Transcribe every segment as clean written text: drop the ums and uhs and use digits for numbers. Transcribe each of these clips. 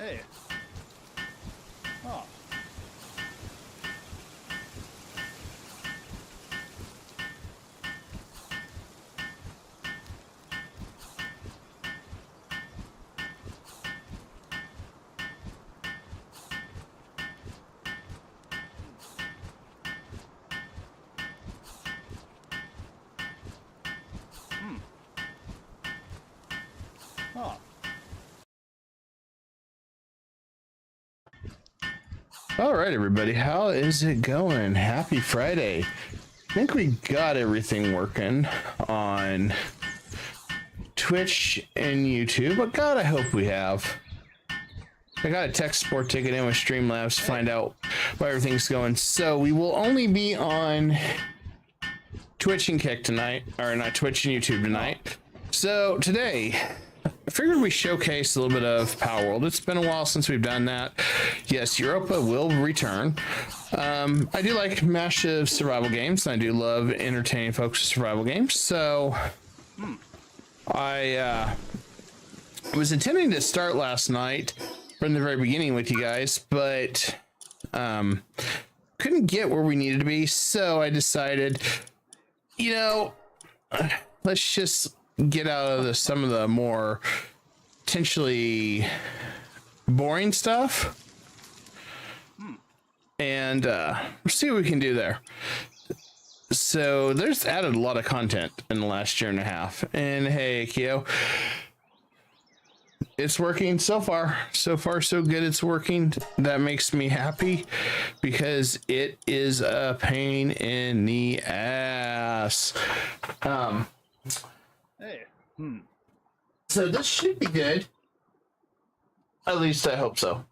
Hey. Oh. Oh. All right, everybody, how is it going? Happy Friday. I think we got everything working on Twitch and YouTube, but God, I hope we have. I got a tech support ticket in with Streamlabs to find out why everything's going. So we will only be on Twitch and Kick tonight, or not Twitch and YouTube tonight. So today, I figured we showcase a little bit of Palworld. It's been a while since we've done that. Yes, Europa will return. I do like massive survival games, and I do love entertaining folks with survival games. So I was intending to start last night from the very beginning with you guys, but couldn't get where we needed to be. So I decided, you know, let's just get out of some of the more potentially boring stuff and see what we can do there. So there's added a lot of content in the last year and a half, and hey, Kyo, it's working so far so good. It's working. That makes me happy because it is a pain in the ass. Hey. So this should be good. At least I hope so.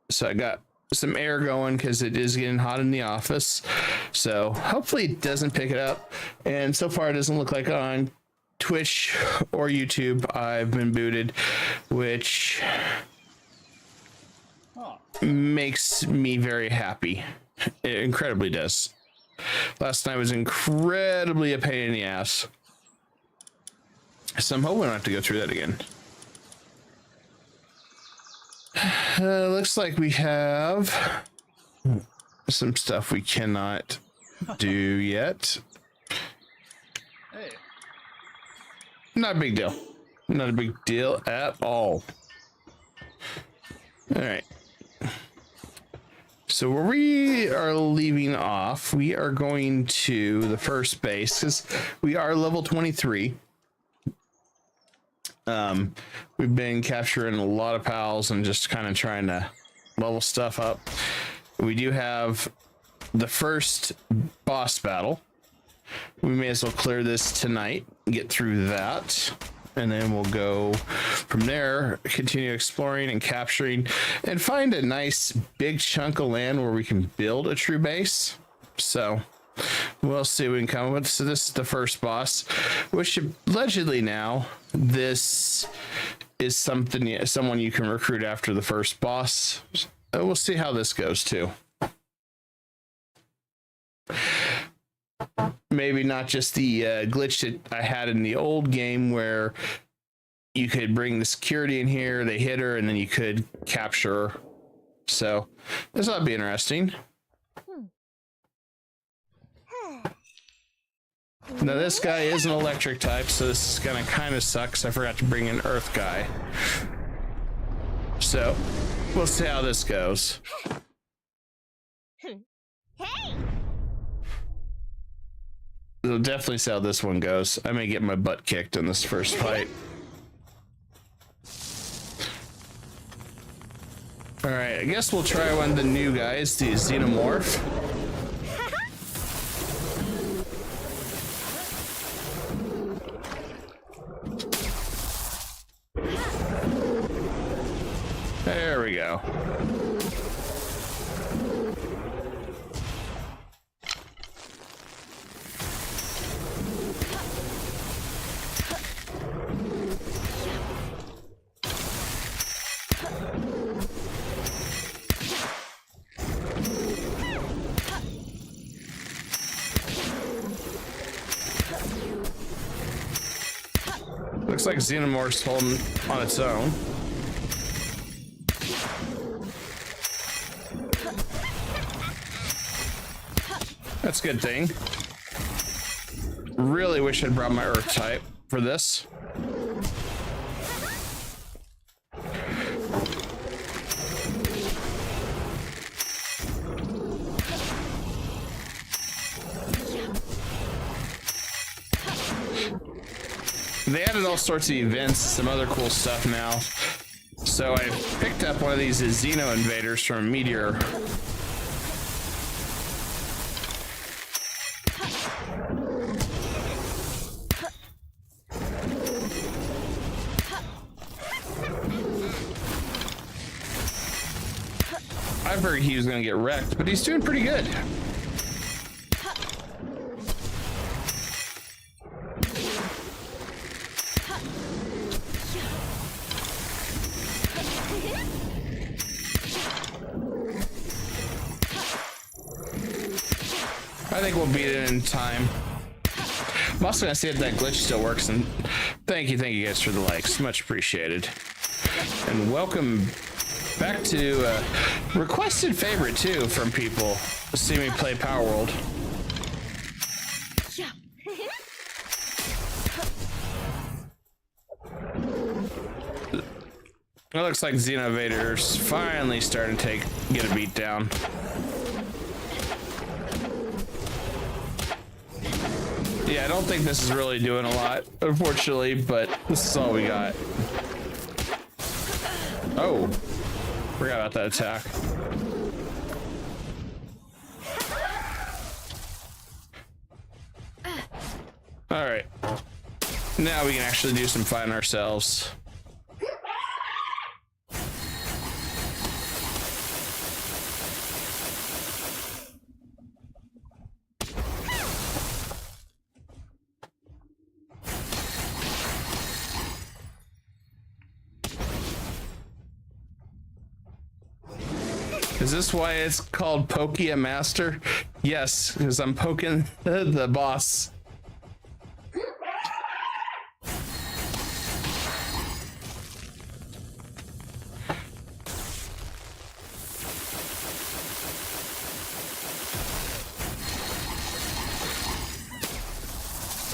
So I got some air going because it is getting hot in the office. So hopefully it doesn't pick it up. And so far it doesn't look like on Twitch or YouTube I've been booted, which makes me very happy. It incredibly does. Last night was incredibly a pain in the ass. So I'm hoping we don't have to go through that again. Looks like we have some stuff we cannot do yet. Hey. Not a big deal. Not a big deal at all. All right. So where we are leaving off, we are going to the first base because we are level 23. We've been capturing a lot of pals and just kind of trying to level stuff up. We do have the first boss battle. We may as well clear this tonight, get through that, and then we'll go from there, continue exploring and capturing and find a nice big chunk of land where we can build a true base. So we'll see what we can come up with. So this is the first boss, which allegedly now this is someone you can recruit after the first boss. We'll see how this goes too. Maybe not just the glitch that I had in the old game where you could bring the security in here, they hit her, and then you could capture her. So this ought to be interesting. Now this guy is an electric type, so this is gonna kind of suck because I forgot to bring an earth guy. So we'll see how this goes. Hey! We'll definitely see how this one goes. I may get my butt kicked in this first fight. Alright, I guess we'll try one of the new guys, the Xenomorph. There we go. Looks like Xenomorph's holding on its own. That's a good thing. Really wish I'd brought my earth type for this. They added all sorts of events, some other cool stuff now. So I picked up one of these Xeno invaders from Meteor. I figured he was going to get wrecked, but he's doing pretty good. I think we'll beat it in time. I'm also gonna see if that glitch still works, and thank you guys for the likes, much appreciated. And welcome back to requested favorite too from people to see me play Palworld. It looks like Xenovator's finally starting to get a beat down. Yeah, I don't think this is really doing a lot, unfortunately, but this is all we got. Oh, forgot about that attack. All right, now we can actually do some fighting ourselves. Is this why it's called Pokia Master? Yes, because I'm poking the boss.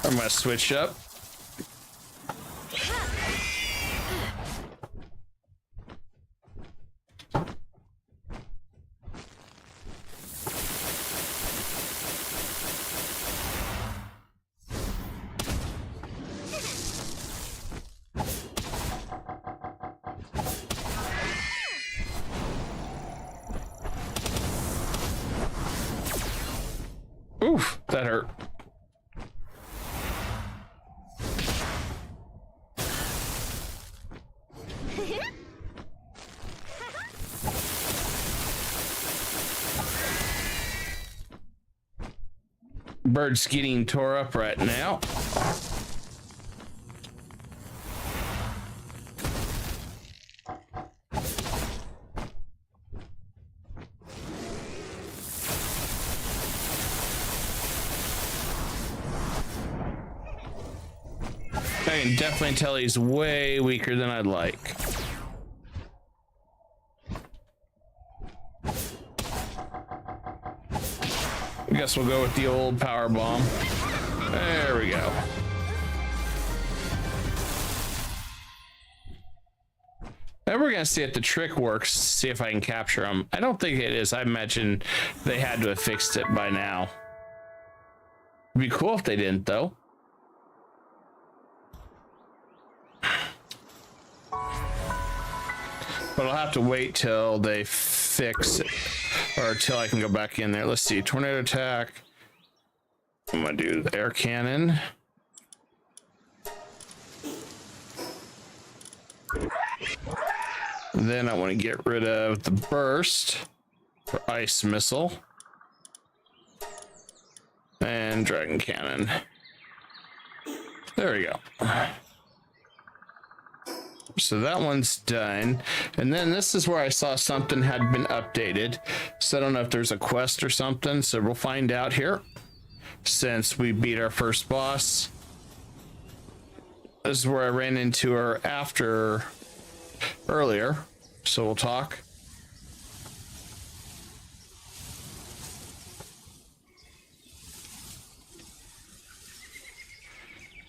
I'm gonna switch up. Oof, that hurt. Bird's getting tore up right now. I can definitely tell he's way weaker than I'd like. I guess we'll go with the old power bomb. There we go. And we're gonna see if the trick works, see if I can capture him. I don't think it is. I imagine they had to have fixed it by now. It'd be cool if they didn't, though. But I'll have to wait till they fix it, or till I can go back in there. Let's see, tornado attack. I'm gonna do the air cannon. Then I want to get rid of the burst for ice missile and dragon cannon. There we go. So that one's done. And then this is where I saw something had been updated. So I don't know if there's a quest or something. So we'll find out here. Since we beat our first boss. This is where I ran into her after earlier. So we'll talk.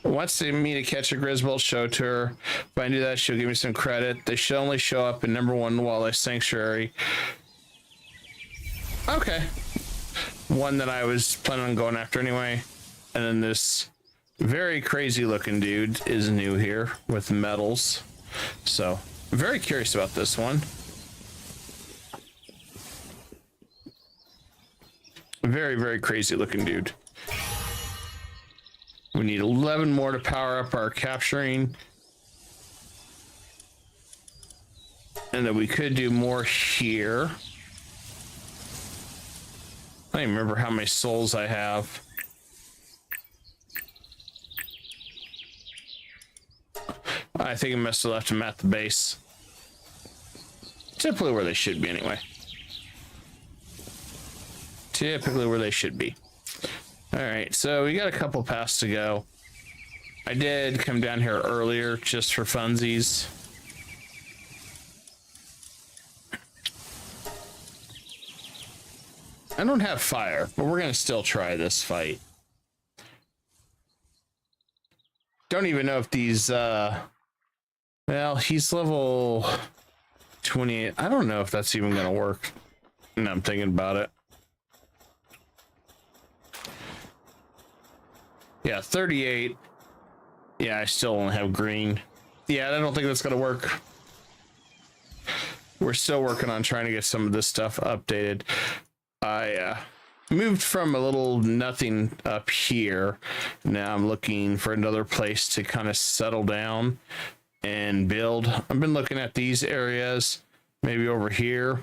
wants me to catch a Griswold, show to her. If I do that, she'll give me some credit. They should only show up in #1 Wildlife Sanctuary. Okay. One that I was planning on going after anyway. And then this very crazy looking dude is new here with medals. So, very curious about this one. Very, very crazy looking dude. We need 11 more to power up our capturing. And then we could do more here. I don't even remember how many souls I have. I think I must have left them at the base. Typically where they should be anyway. Typically where they should be. All right, so we got a couple paths to go. I did come down here earlier just for funsies. I don't have fire, but we're gonna still try this fight. Don't even know if these, well, he's level 28. I don't know if that's even gonna work. And I'm thinking about it. Yeah, 38. Yeah, I still only have green. Yeah, I don't think that's gonna work. We're still working on trying to get some of this stuff updated. I moved from a little nothing up here. Now I'm looking for another place to kind of settle down and build. I've been looking at these areas, maybe over here.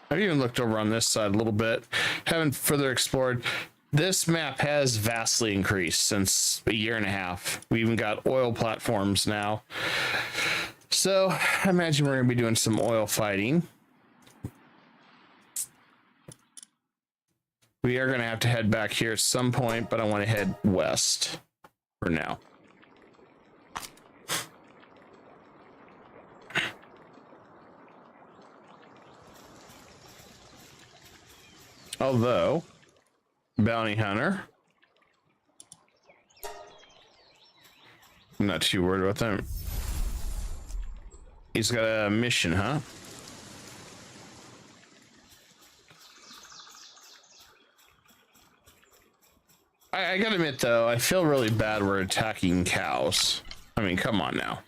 I've even looked over on this side a little bit. Haven't further explored. This map has vastly increased since a year and a half. We even got oil platforms now. So I imagine we're going to be doing some oil fighting. We are going to have to head back here at some point, but I want to head west for now. Although, bounty hunter. I'm not too worried about them. He's got a mission, huh? I gotta admit though, I feel really bad we're attacking cows. I mean, come on now.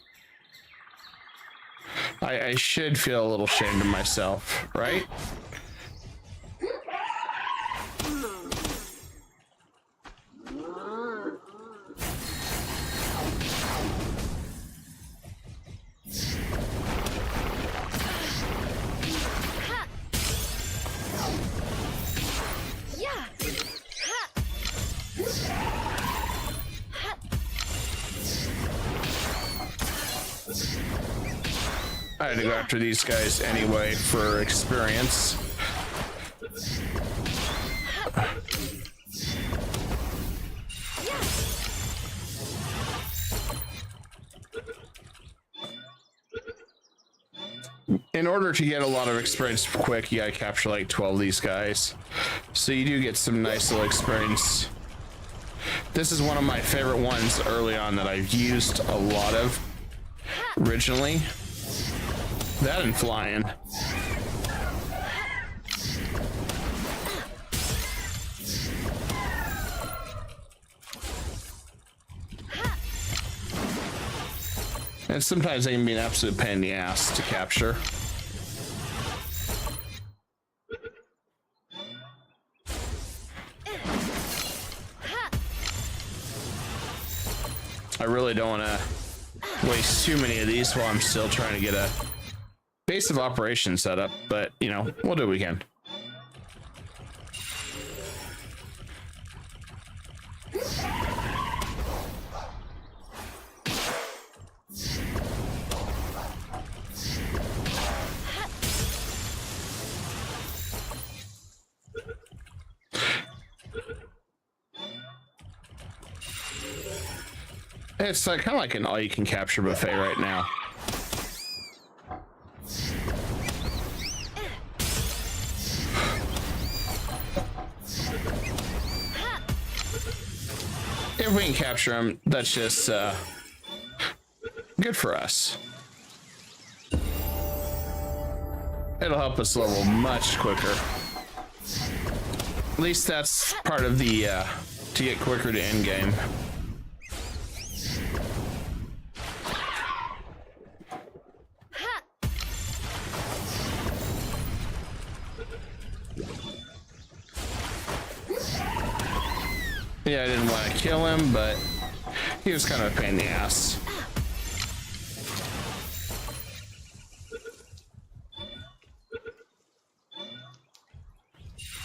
I should feel a little ashamed of myself, right? I had to go after these guys anyway for experience. In order to get a lot of experience quick, you gotta capture like 12 of these guys. So you do get some nice little experience. This is one of my favorite ones early on that I've used a lot of originally. That and flying. And sometimes they can be an absolute pain in the ass to capture. I really don't want to waste too many of these while I'm still trying to get a base of operations set up, but you know, we'll do what we can. It's like kind of like an all-you-can-capture buffet right now. It if we can capture them, that's just good for us. It'll help us level much quicker. At least that's part of the to get quicker to end game. Yeah, I didn't want to kill him, but he was kind of a pain in the ass.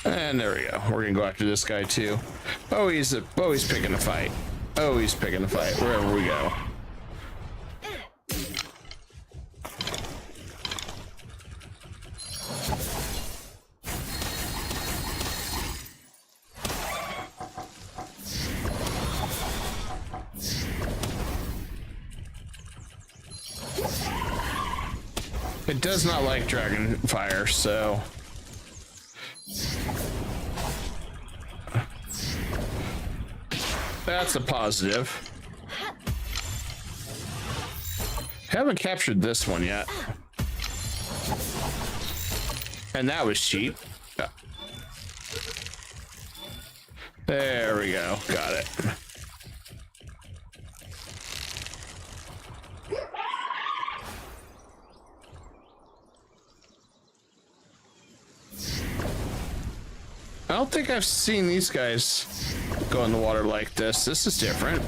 And there we go. We're gonna go after this guy too. Oh, he's picking a fight. Oh, he's picking a fight wherever we go. It does not like dragon fire, so that's a positive. Haven't captured this one yet. And that was cheap. Yeah. There we go. Got it. I don't think I've seen these guys go in the water like this. This is different.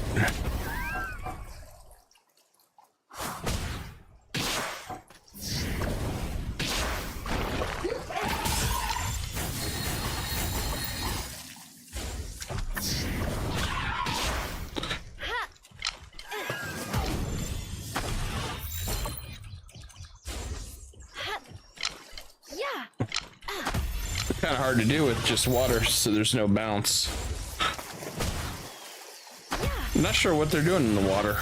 Kind of hard to do with just water, so there's no bounce. I'm not sure what they're doing in the water.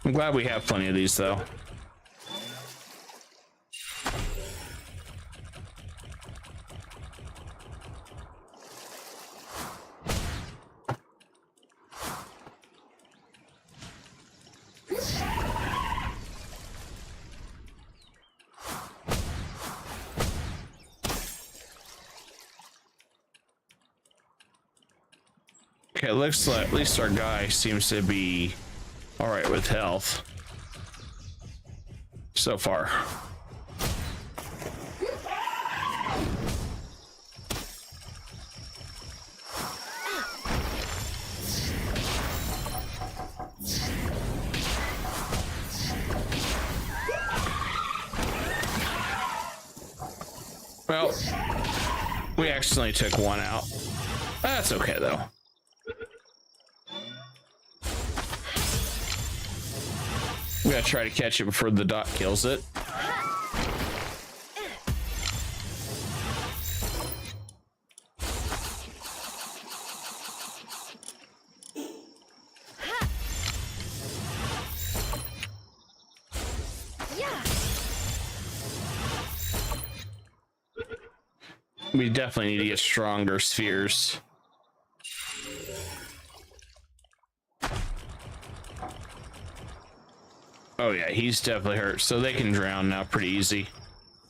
I'm glad we have plenty of these, though. Okay, it looks like at least our guy seems to be all right with health so far. Well, we accidentally took one out. That's okay though. We gotta try to catch it before the dot kills it. We definitely need to get stronger spheres. Oh yeah, he's definitely hurt, so they can drown now pretty easy.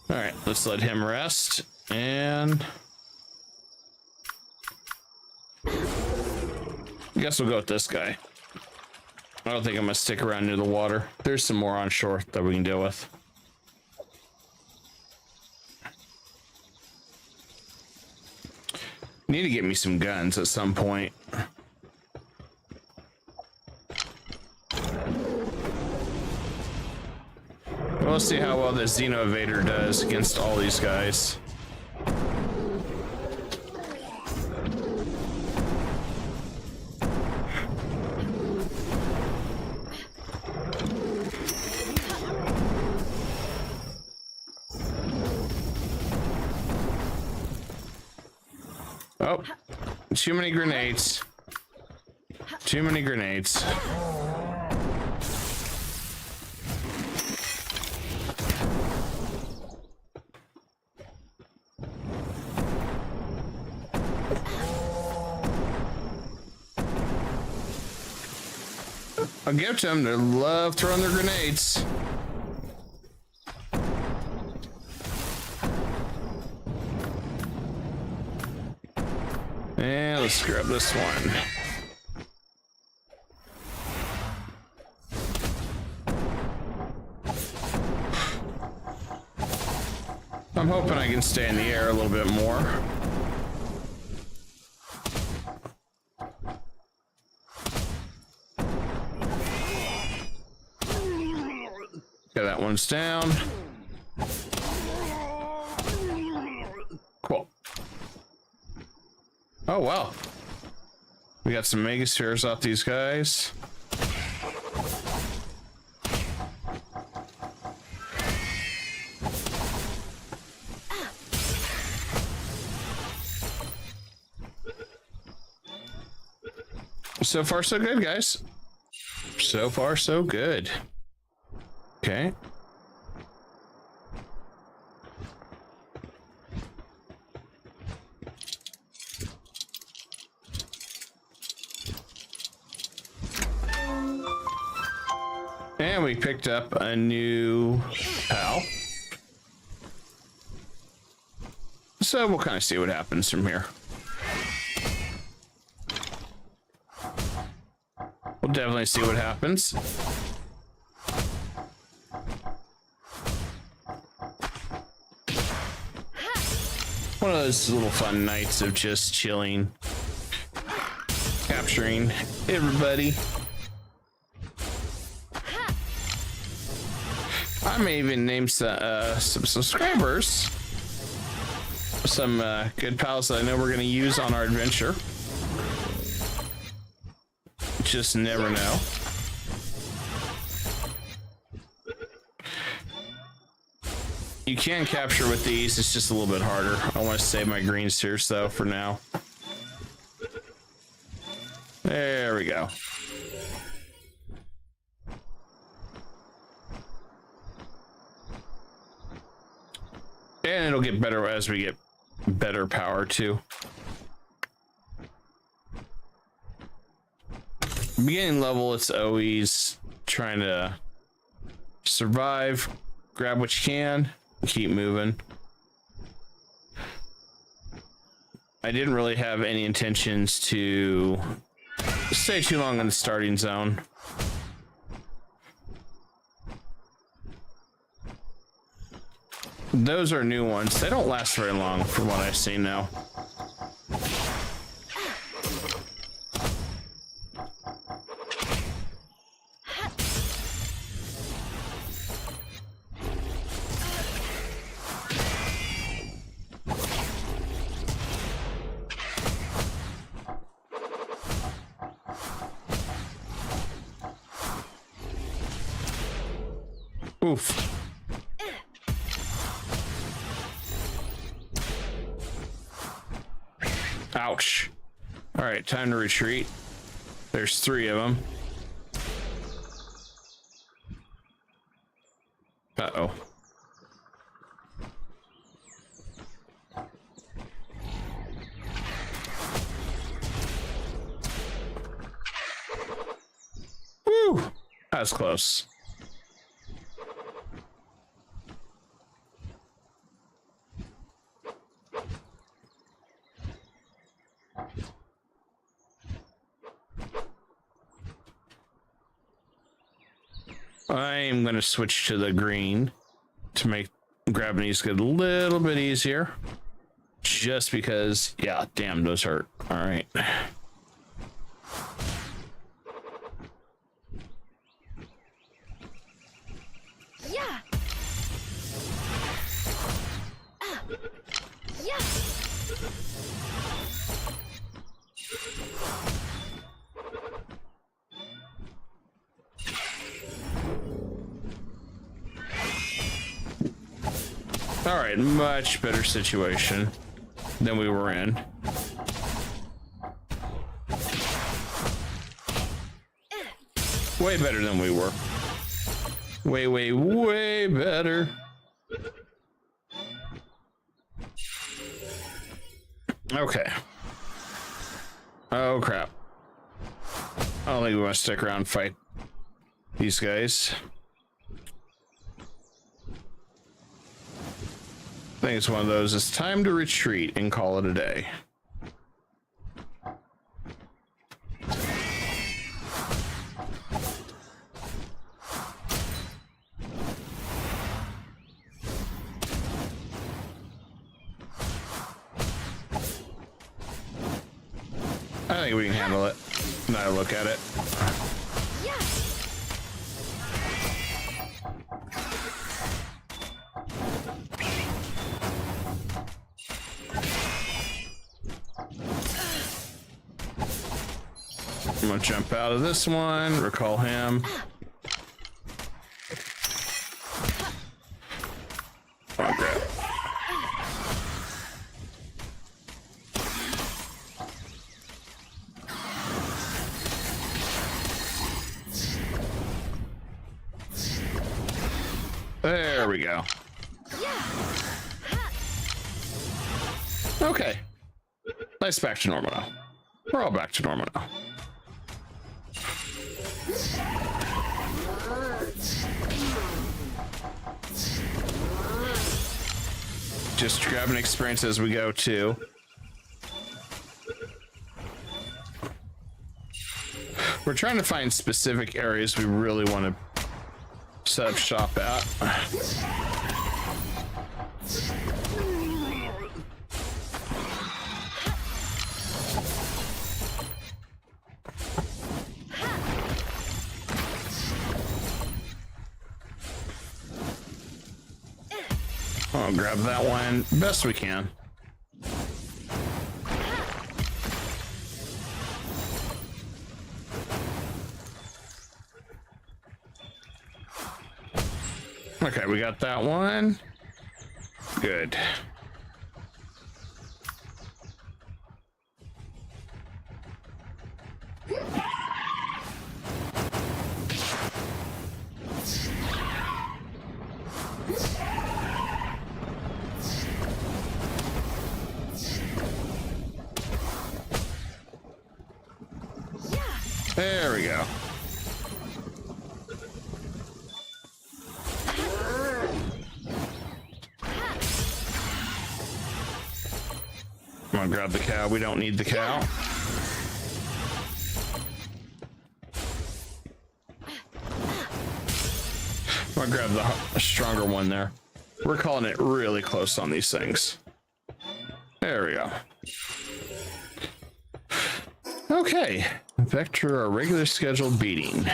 All right, let's let him rest, and I guess we'll go with this guy. I don't think I'm gonna stick around near the water. There's some more on shore that we can deal with. Need to get me some guns at some point. We'll see how well this Xeno Evader does against all these guys. Oh, too many grenades. Too many grenades. I'll give to them. They love throwing their grenades. And let's grab this one. I'm hoping I can stay in the air a little bit more. Okay, that one's down. Cool. Oh, wow. We got some megaspheres off these guys. So far, so good, guys. So far, so good. Okay. And we picked up a new pal. So we'll kind of see what happens from here. We'll definitely see what happens. One of those little fun nights of just chilling, capturing everybody. I may even name some subscribers, some good pals that I know we're going to use on our adventure. Just never know. You can capture with these, it's just a little bit harder. I want to save my green spheres though for now. There we go. And it'll get better as we get better power too. Beginning level, it's always trying to survive, grab what you can, keep moving. I didn't really have any intentions to stay too long in the starting zone. Those are new ones. They don't last very long from what I've seen now. Oof. Ouch. All right, time to retreat. There's 3 of them. Uh-oh. Woo! That was close. I'm going to switch to the green to make grabbing these get a little bit easier. Just because, yeah, damn, those hurt. All right. Yeah. Yeah. All right, much better situation than we were in. Way better than we were. Way, way, way better. Okay. Oh, crap. I don't think we want to stick around and fight these guys. I think it's one of those. It's time to retreat and call it a day. I think we can handle it. Now look at it. Yeah. I'm gonna jump out of this one, recall him. Oh, crap. There we go. Okay. Nice, back to normal now. We're all back to normal now. Just grabbing experience as we go too. We're trying to find specific areas we really want to set up shop at. I'll grab that one best we can. Okay, we got that one. Good. There we go. I'm gonna grab the cow. We don't need the cow. I'm gonna grab the stronger one there. We're calling it really close on these things. There we go. Okay, vector a regular scheduled beating.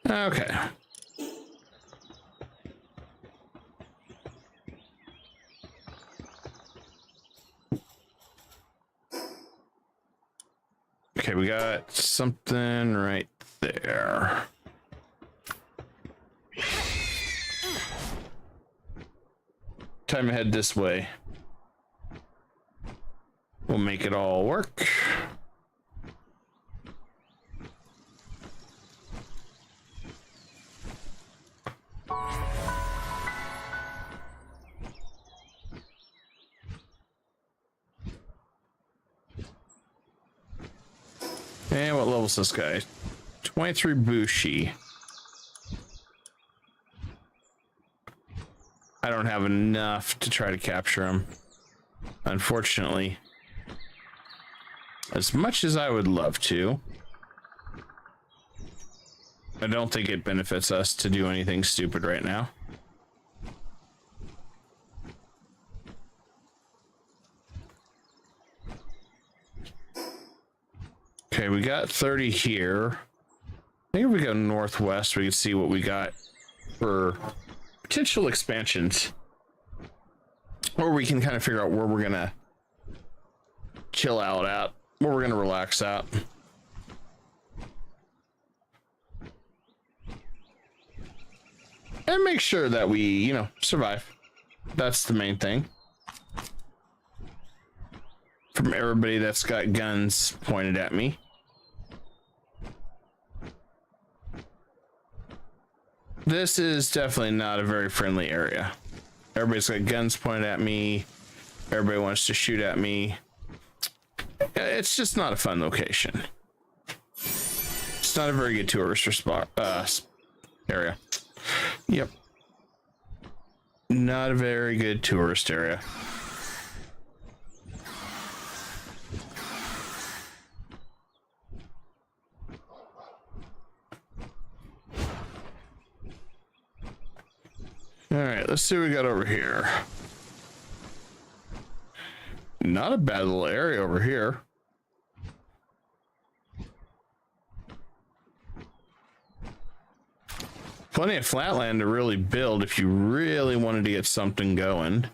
Okay. Okay, we got something right there. Time to head this way. We'll make it all work. And what level is this guy? 23 Bushi. I don't have enough to try to capture him, unfortunately. As much as I would love to, I don't think it benefits us to do anything stupid right now. Okay, we got 30 here. I think if we go northwest, we can see what we got for potential expansions. Or we can kind of figure out where we're gonna chill out at, where we're gonna relax at. And make sure that we, you know, survive. That's the main thing. From everybody that's got guns pointed at me. This is definitely not a very friendly area. Everybody's got guns pointed at me. Everybody wants to shoot at me. it's just not a fun location. It's not a very good tourist area. Yep. Not a very good tourist area. All right, let's see what we got over here. Not a bad little area over here. Plenty of flatland to really build if you really wanted to get something going.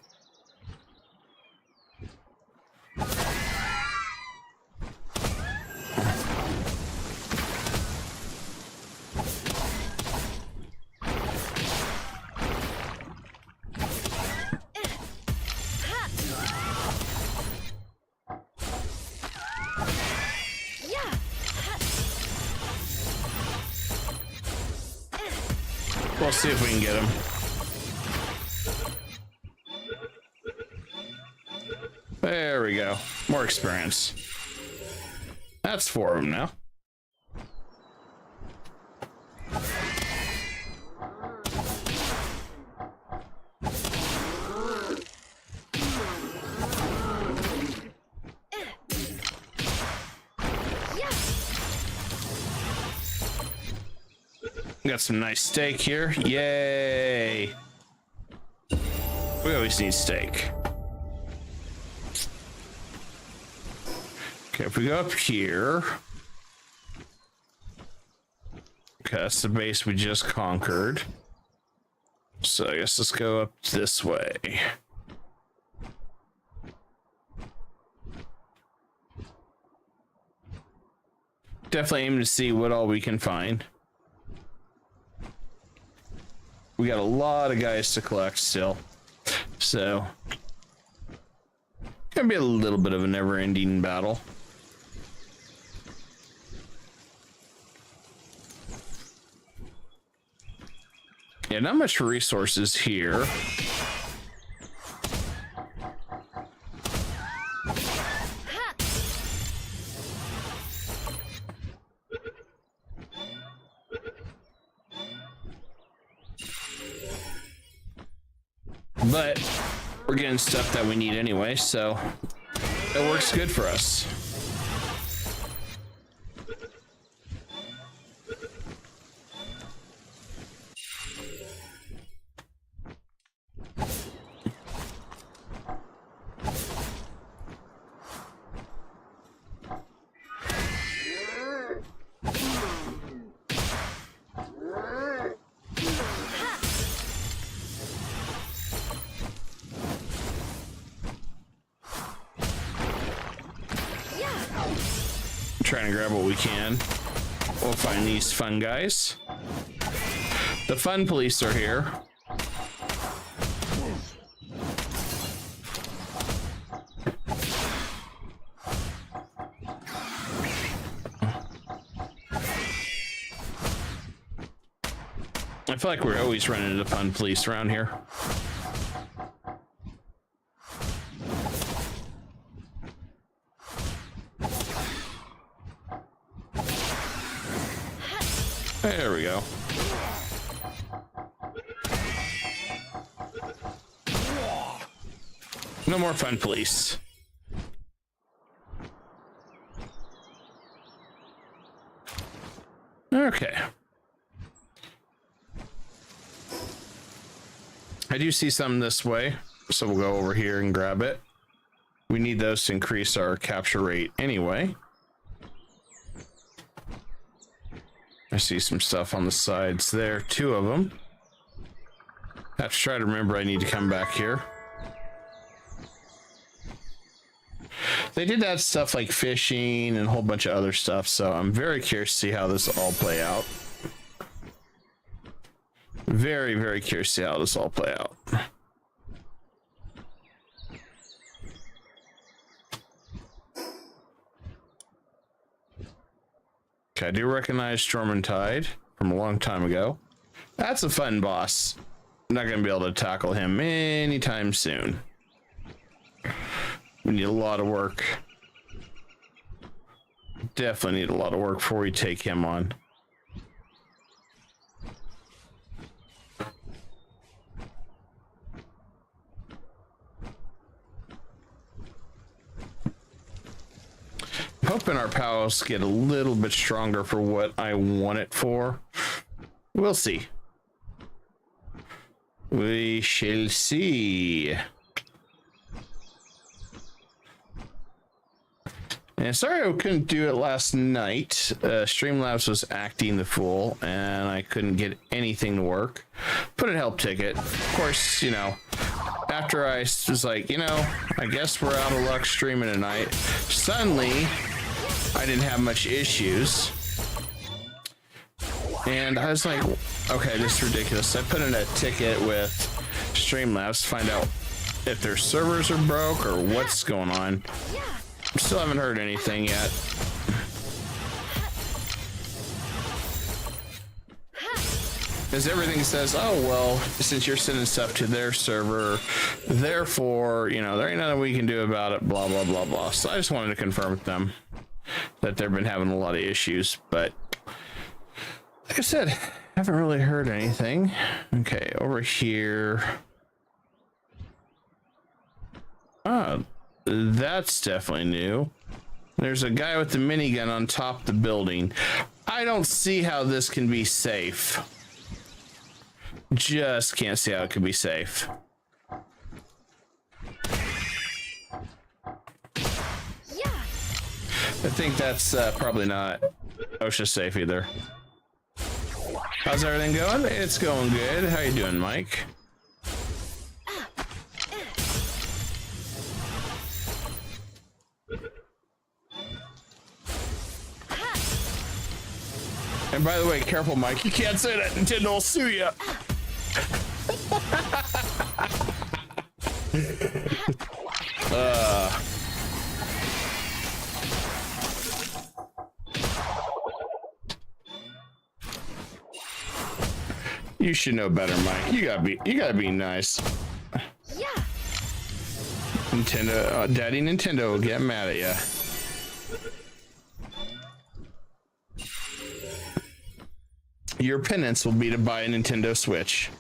We'll see if we can get him. There we go. More experience. That's 4 of them now. Got some nice steak here. Yay. We always need steak. Okay, if we go up here. Okay, that's the base we just conquered. So I guess let's go up this way. Definitely aim to see what all we can find. We got a lot of guys to collect still, so gonna be a little bit of a never-ending battle. Yeah, not much resources here. But we're getting stuff that we need anyway, so it works good for us. Trying to grab what we can. We'll find these fun guys. The fun police are here. I feel like we're always running into fun police around here. There we go. No more fun police. Okay. I do see some this way, so we'll go over here and grab it. We need those to increase our capture rate anyway. I see some stuff on the sides there, 2 of them. I have to try to remember I need to come back here. They did that stuff like fishing and a whole bunch of other stuff, so I'm very curious to see how this all play out. Very, very curious to see how this all play out. Okay, I do recognize Storm and Tide from a long time ago. That's a fun boss. I'm not going to be able to tackle him anytime soon. We need a lot of work. Definitely need a lot of work before we take him on. Hoping our pals get a little bit stronger for what I want it for. We'll see. We shall see. And sorry I couldn't do it last night. Streamlabs was acting the fool, and I couldn't get anything to work. Put a help ticket. Of course, you know, after I was like, you know, I guess we're out of luck streaming tonight. Suddenly, I didn't have much issues. And I was like, okay, this is ridiculous. I put in a ticket with Streamlabs to find out if their servers are broke or what's going on. Still haven't heard anything yet. Because everything says, oh, well, since you're sending stuff to their server, therefore, you know, there ain't nothing we can do about it, blah, blah, blah, blah. So I just wanted to confirm with them that they've been having a lot of issues. But like I said, haven't really heard anything. Okay, over here. Oh, that's definitely new. There's a guy with the minigun on top of the building. I don't see how this can be safe. Just can't see how it could be safe. Yeah. I think that's probably not OSHA safe either. How's everything going? It's going good. How you doing, Mike? And by the way, careful, Mike. You can't say that. Nintendo will sue you. You should know better, Mike. You gotta be nice. Yeah. Nintendo, Daddy Nintendo will get mad at you. Your penance will be to buy a Nintendo Switch.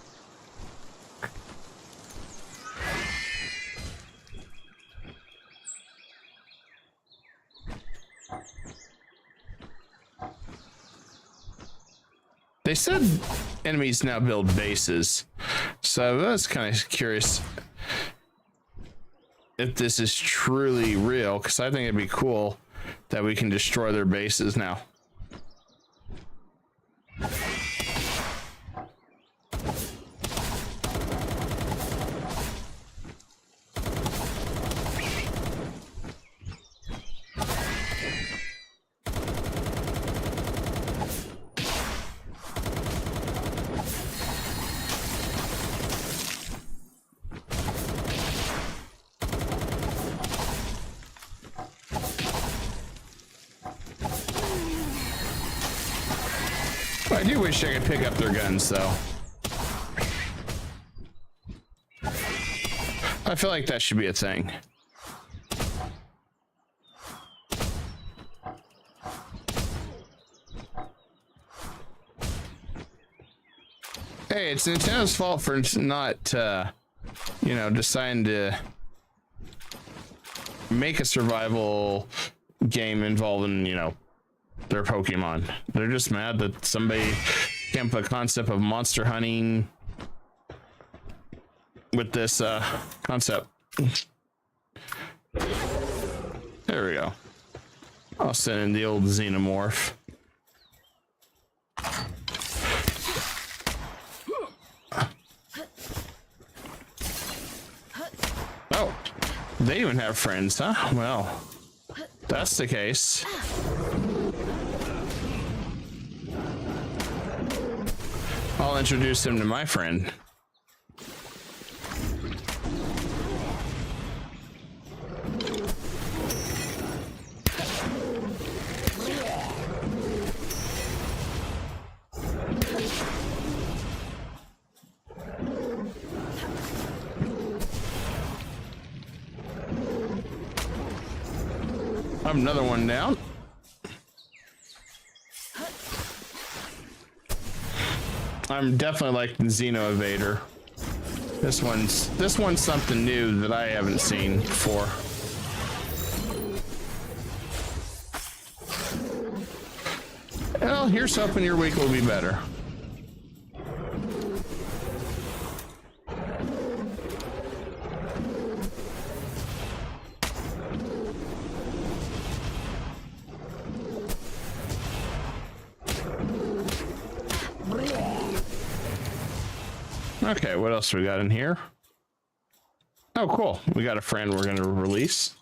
They said enemies now build bases, so I was kind of curious if this is truly real, because I think it'd be cool that we can destroy their bases now. I do wish I could pick up their guns, though. I feel like that should be a thing. Hey, it's Nintendo's fault for not, you know, deciding to make a survival game involving, you know, their Pokemon. They're just mad that somebody came up with a concept of monster hunting with this concept. There we go. I'll send in the old Xenomorph. Oh, they even have friends, huh? Well, that's the case. I'll introduce him to my friend. I have another one down. I'm definitely liking Xeno Evader. This one's something new that I haven't seen before. Well, here's hoping your week will be better. Okay, what else we got in here? Oh, cool. We got a friend we're gonna release.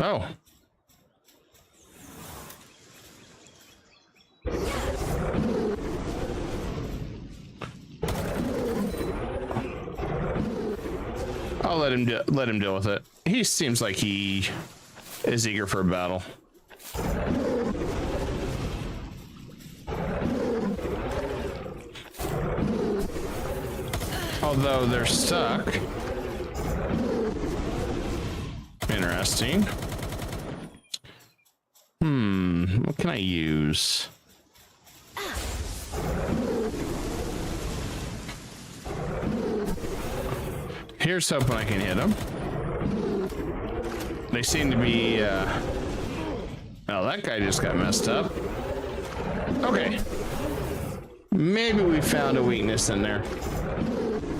Oh. I'll let him deal with it. He seems like he is eager for a battle. Although they're stuck. Interesting. What can I use? Here's hoping I can hit them. They seem to be, oh, that guy just got messed up. Okay. Maybe we found a weakness in there.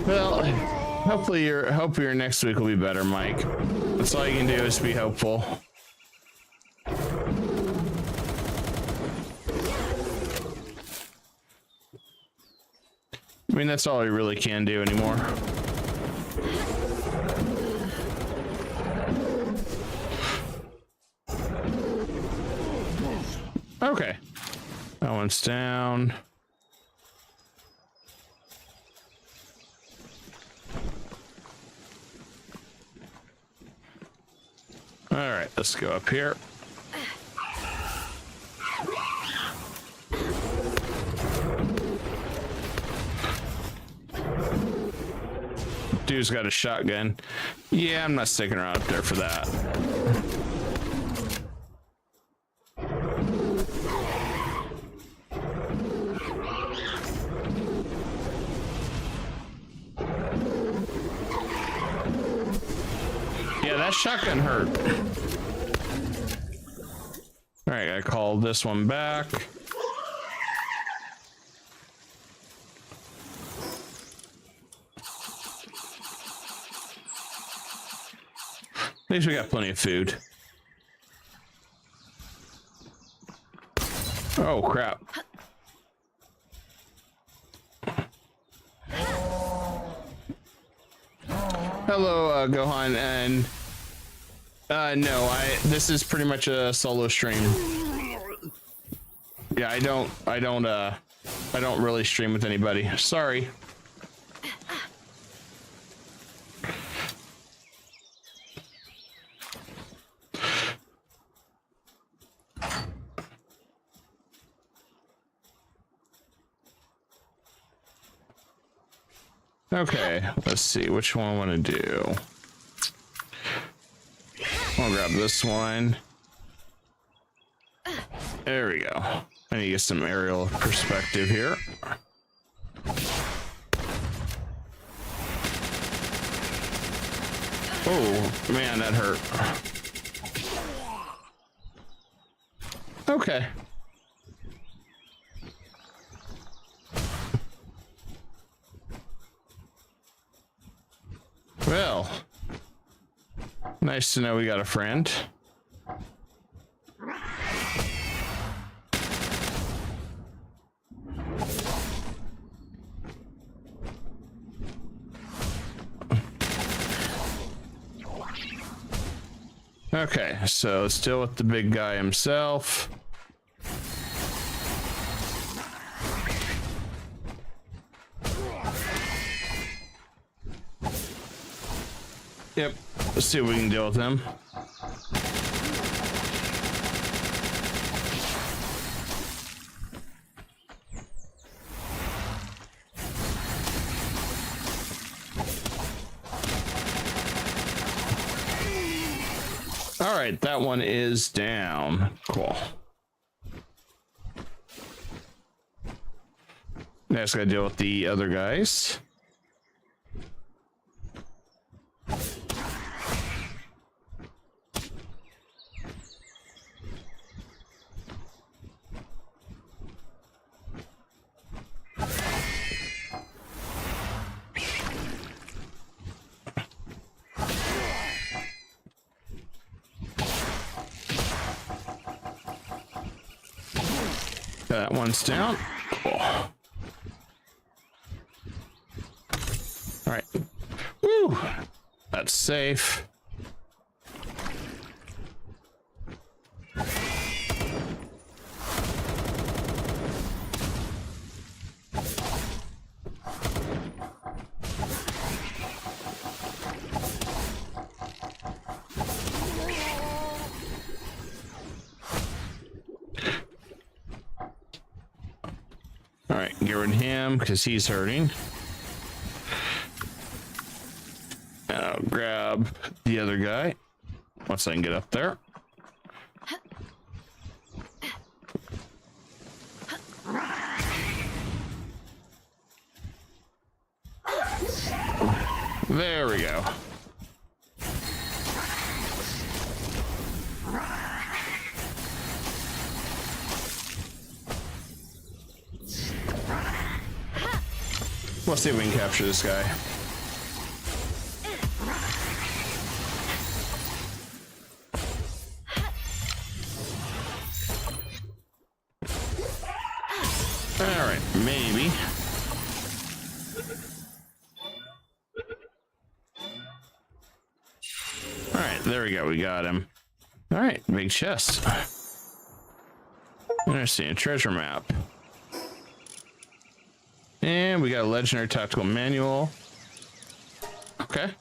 Well, hopefully your next week will be better, Mike. That's all you can do is be hopeful. I mean, that's all we really can do anymore. Okay. That one's down. All right, let's go up here. Dude's got a shotgun. Yeah, I'm not sticking around up there for that. Yeah, that shotgun hurt. All right, I called this one back. At least we got plenty of food. Oh, crap. Hello, Gohan, and no, this is pretty much a solo stream. Yeah, I don't really stream with anybody. Sorry. Okay, let's see which one I want to do. I'll grab this one. There we go. I need to get some aerial perspective here. Oh, man, that hurt. Okay. Well, nice to know we got a friend. Okay, so let's deal with the big guy himself. Yep, let's see if we can deal with him. All right, that one is down. Cool. Now just gotta deal with the other guys. That one's down. Cool. All right. Woo! That's safe. All right, get rid of him because he's hurting. And I'll grab the other guy once I can get up there. There we go. Let's see if we can capture this guy. All right, maybe. All right, there we go. We got him. All right, big chest. Interesting, a treasure map. And we got a legendary tactical manual. Okay.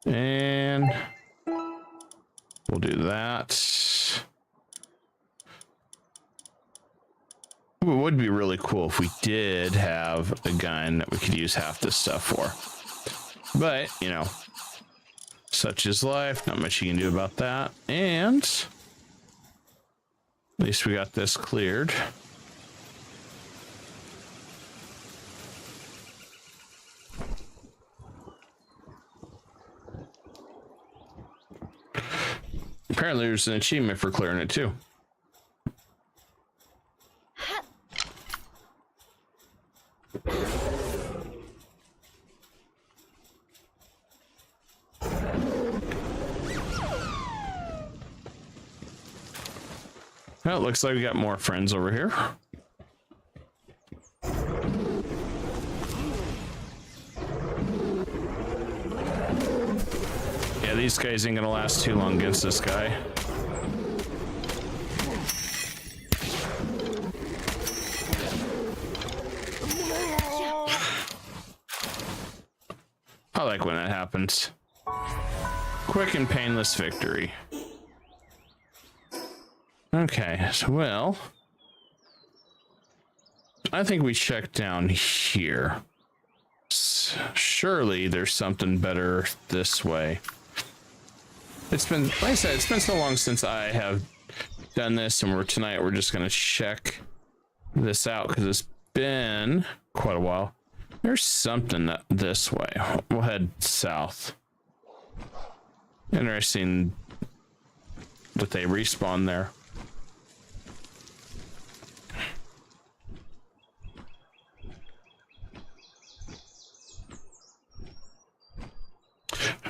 And we'll do that. It would be really cool if we did have a gun that we could use half this stuff for. But, you know, such is life. Not much you can do about that. And at least we got this cleared. Apparently there's an achievement for clearing it too. Well, it looks like we got more friends over here. Yeah, these guys ain't gonna last too long against this guy. I like when that happens. Quick and painless victory. Okay, so well, I think we check down here. Surely there's something better this way. It's been, like I said, it's been so long since I have done this, and tonight we're just gonna check this out because it's been quite a while. There's something this way. We'll head south. Interesting that they respawn there.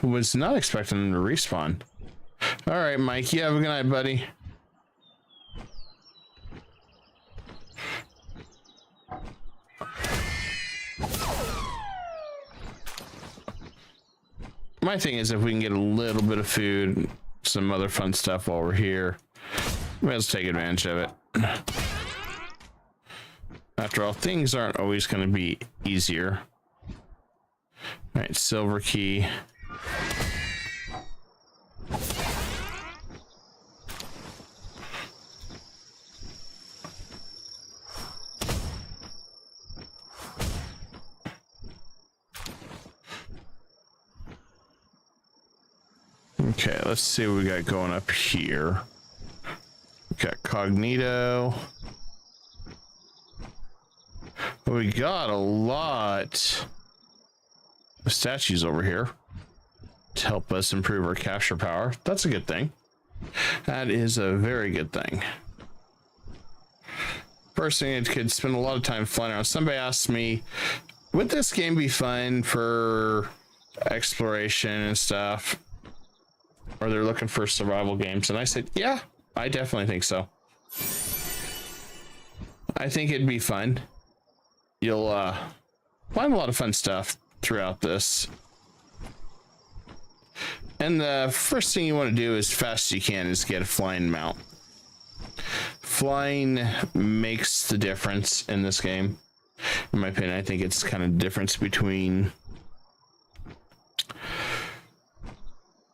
Was not expecting them to respawn. All right, Mike, you have a good night, buddy. My thing is, if we can get a little bit of food, some other fun stuff while we're here, let's take advantage of it. After all, things aren't always going to be easier. All right, silver key. Okay, let's see what we got going up here. We got Cognito. We got a lot of statues over here to help us improve our capture power. That's a good thing. That is a very good thing. Personally, it could spend a lot of time flying around. Somebody asked me, would this game be fun for exploration and stuff? Or they're looking for survival games? And I said, yeah, I definitely think so. I think it'd be fun. You'll find a lot of fun stuff throughout this. And the first thing you want to do as fast as you can is get a flying mount. Flying makes the difference in this game. In my opinion, I think it's kind of the difference between...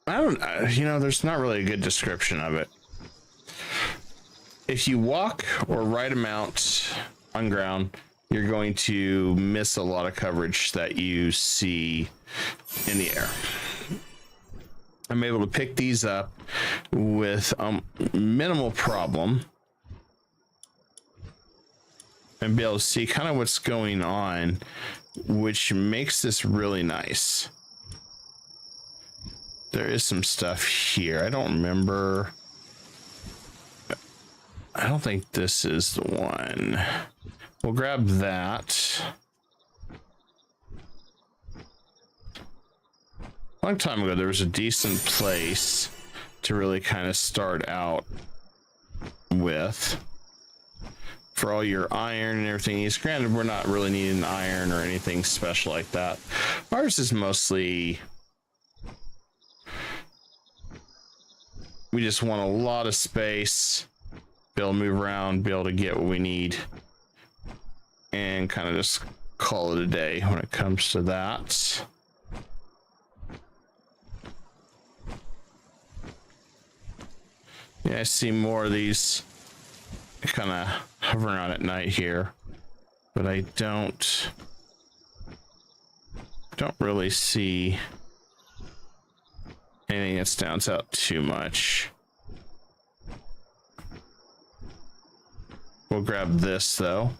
there's not really a good description of it. If you walk or ride a mount on ground, you're going to miss a lot of coverage that you see in the air. I'm able to pick these up with minimal problem and be able to see kind of what's going on, which makes this really nice. There is some stuff here. I don't remember. I don't think this is the one. We'll grab that. A long time ago, there was a decent place to really kind of start out with for all your iron and everything. Granted, we're not really needing iron or anything special like that. Ours is mostly... we just want a lot of space, be able to move around, be able to get what we need, and kind of just call it a day when it comes to that. Yeah, I see more of these kind of hovering around at night here, but I don't really see anything that stands out too much. We'll grab this though.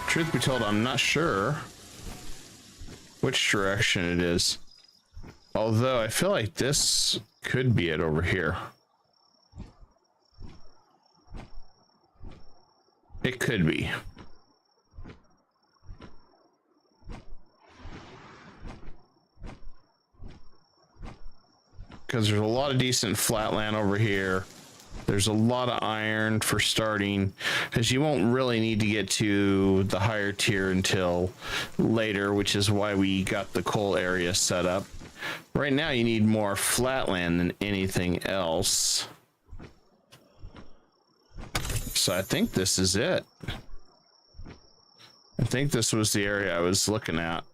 Truth be told, I'm not sure which direction it is. Although I feel like this could be it over here. It could be. Because there's a lot of decent flat land over here. There's a lot of iron for starting, because you won't really need to get to the higher tier until later, which is why we got the coal area set up. Right now you need more flat land than anything else. So I think this is it. I think this was the area I was looking at.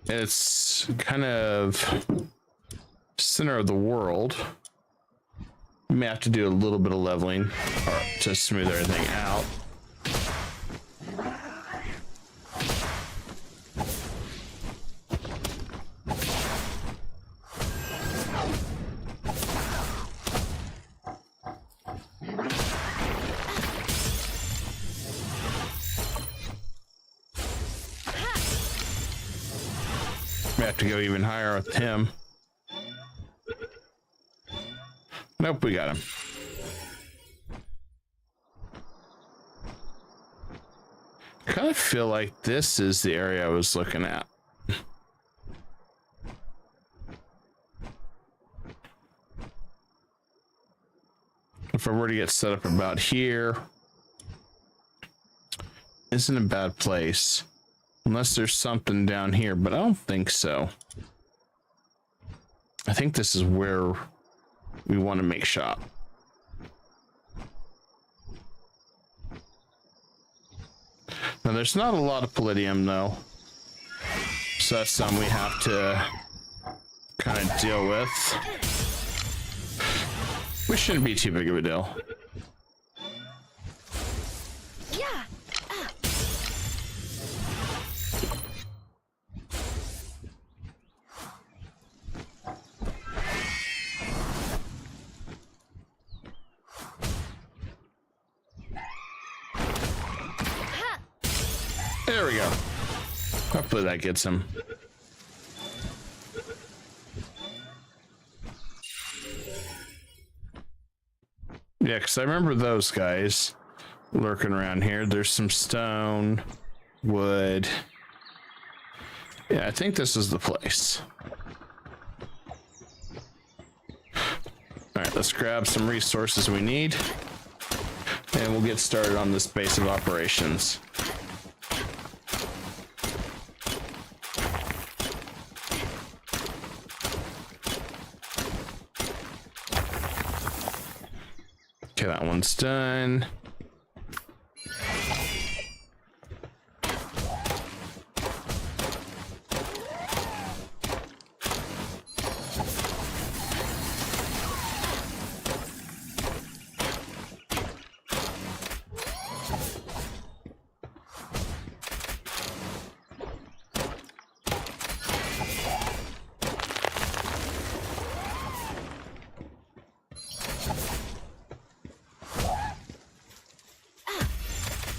It's kind of center of the world. We may have to do a little bit of leveling to smooth everything out. We have to go even higher with him. Nope, we got him. I kind of feel like this is the area I was looking at. If I were to get set up about here, isn't a bad place. Unless there's something down here, but I don't think so. I think this is where we want to make shop. Now there's not a lot of palladium though, so that's something we have to kind of deal with, which shouldn't be too big of a deal. There we go. Hopefully that gets him. Yeah, because I remember those guys lurking around here. There's some stone, wood. Yeah, I think this is the place. All right, let's grab some resources we need, and we'll get started on this base of operations. Okay, that one's done.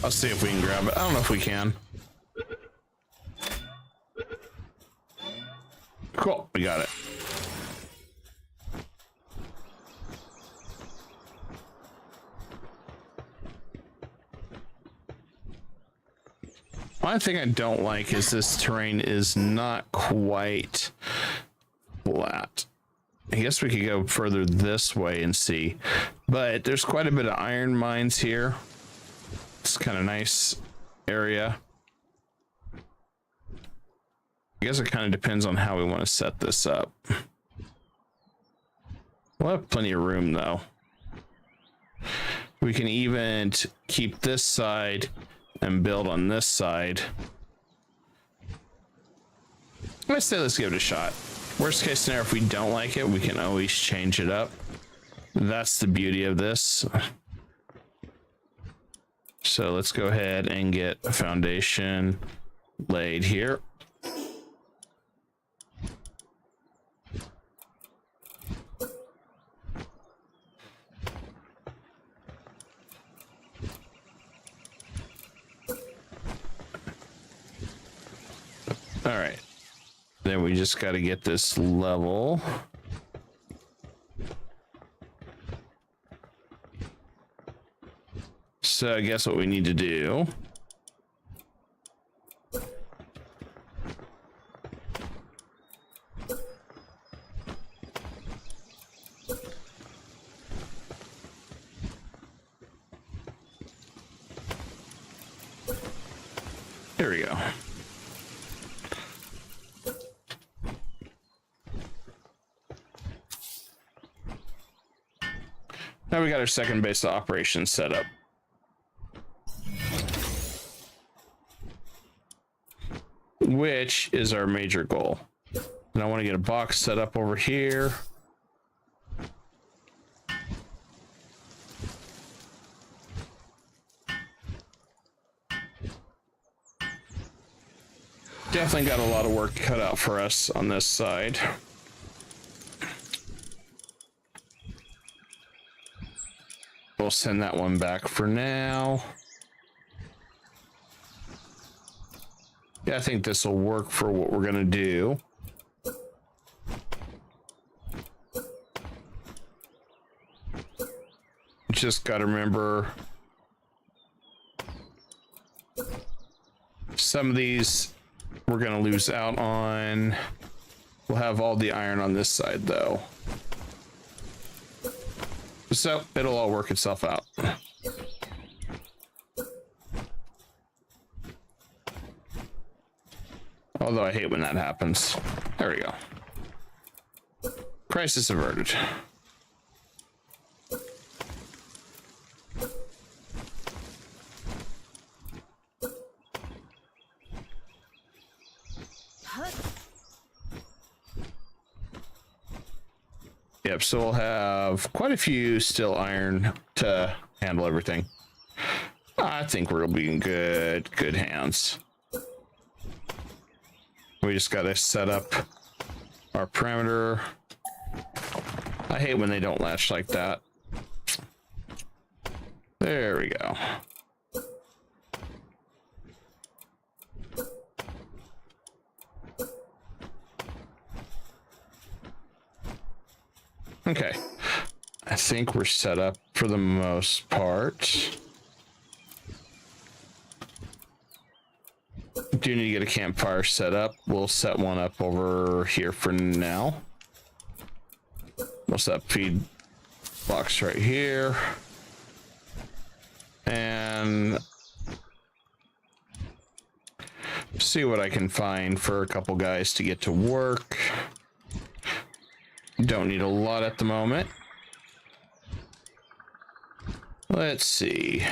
I'll see if we can grab it. I don't know if we can. Cool, we got it. One thing I don't like is this terrain is not quite flat. I guess we could go further this way and see, but there's quite a bit of iron mines here. It's kind of nice area. I guess it kind of depends on how we want to set this up. We'll have plenty of room though. We can even keep this side and build on this side. Let's say let's give it a shot. Worst case scenario, if we don't like it, we can always change it up. That's the beauty of this. So let's go ahead and get a foundation laid here. All right. Then we just got to get this level. So I guess what we need to do here we go. Now we got our second base of operations set up. Which is our major goal. And I want to get a box set up over here. Definitely got a lot of work cut out for us on this side. We'll send that one back for now. Yeah, I think this will work for what we're gonna do. Just gotta remember some of these we're gonna lose out on. We'll have all the iron on this side though. So it'll all work itself out. Although I hate when that happens. There we go. Crisis averted. Yep, so we'll have quite a few still iron to handle everything. I think we'll be in good hands. We just got to set up our perimeter. I hate when they don't latch like that. There we go. Okay. I think we're set up for the most part. Do need to get a campfire set up. We'll set one up over here for now. We'll set feed box right here. And see what I can find for a couple guys to get to work. Don't need a lot at the moment. Let's see.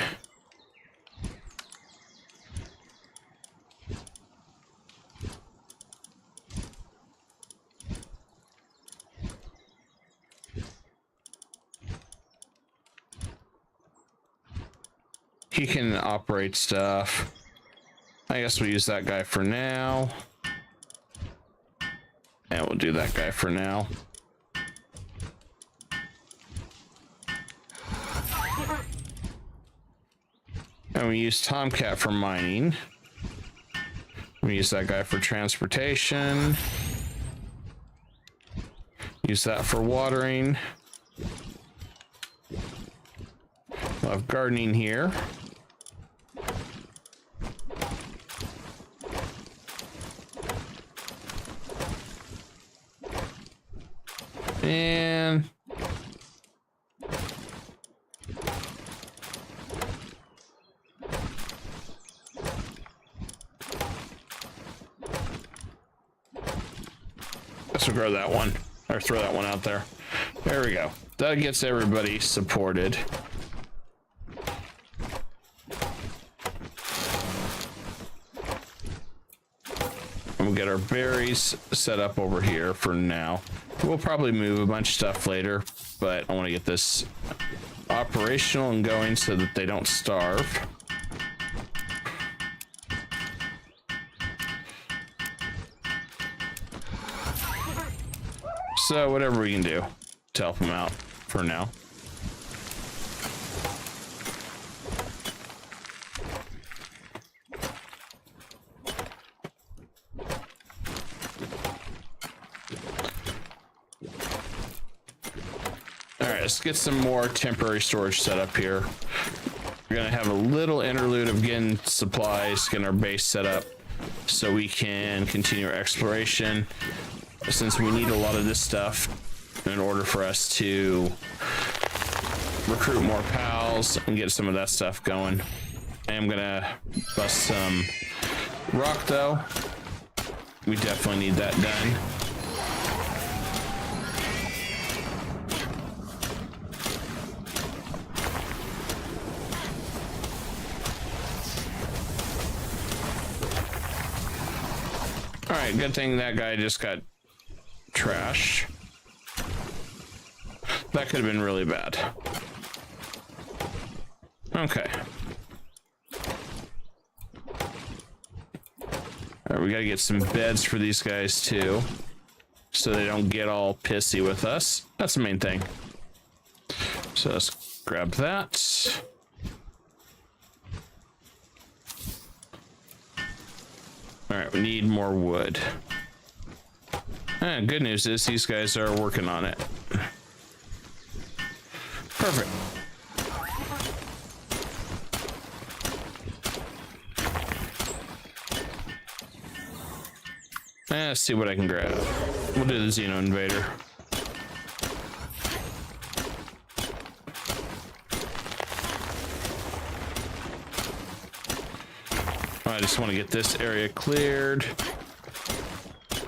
He can operate stuff. I guess we'll use that guy for now. And we'll do that guy for now. And we use Tomcat for mining. We use that guy for transportation. Use that for watering. We'll have gardening here. And let's grow that one, or throw that one out there. There we go. That gets everybody supported. And we'll get our berries set up over here for now. We'll probably move a bunch of stuff later, but I want to get this operational and going so that they don't starve. So whatever we can do to help them out for now. Let's get some more temporary storage set up here. We're gonna have a little interlude of getting supplies, getting our base set up so we can continue our exploration, since we need a lot of this stuff in order for us to recruit more pals and get some of that stuff going. I'm gonna bust some rock though. We definitely need that done. All right, good thing that guy just got trashed. That could have been really bad. Okay. All right, we gotta get some beds for these guys too, so they don't get all pissy with us. That's the main thing. So let's grab that. All right, we need more wood. And good news is these guys are working on it. Perfect. Let's see what I can grab. We'll do the Xeno Invader. I just want to get this area cleared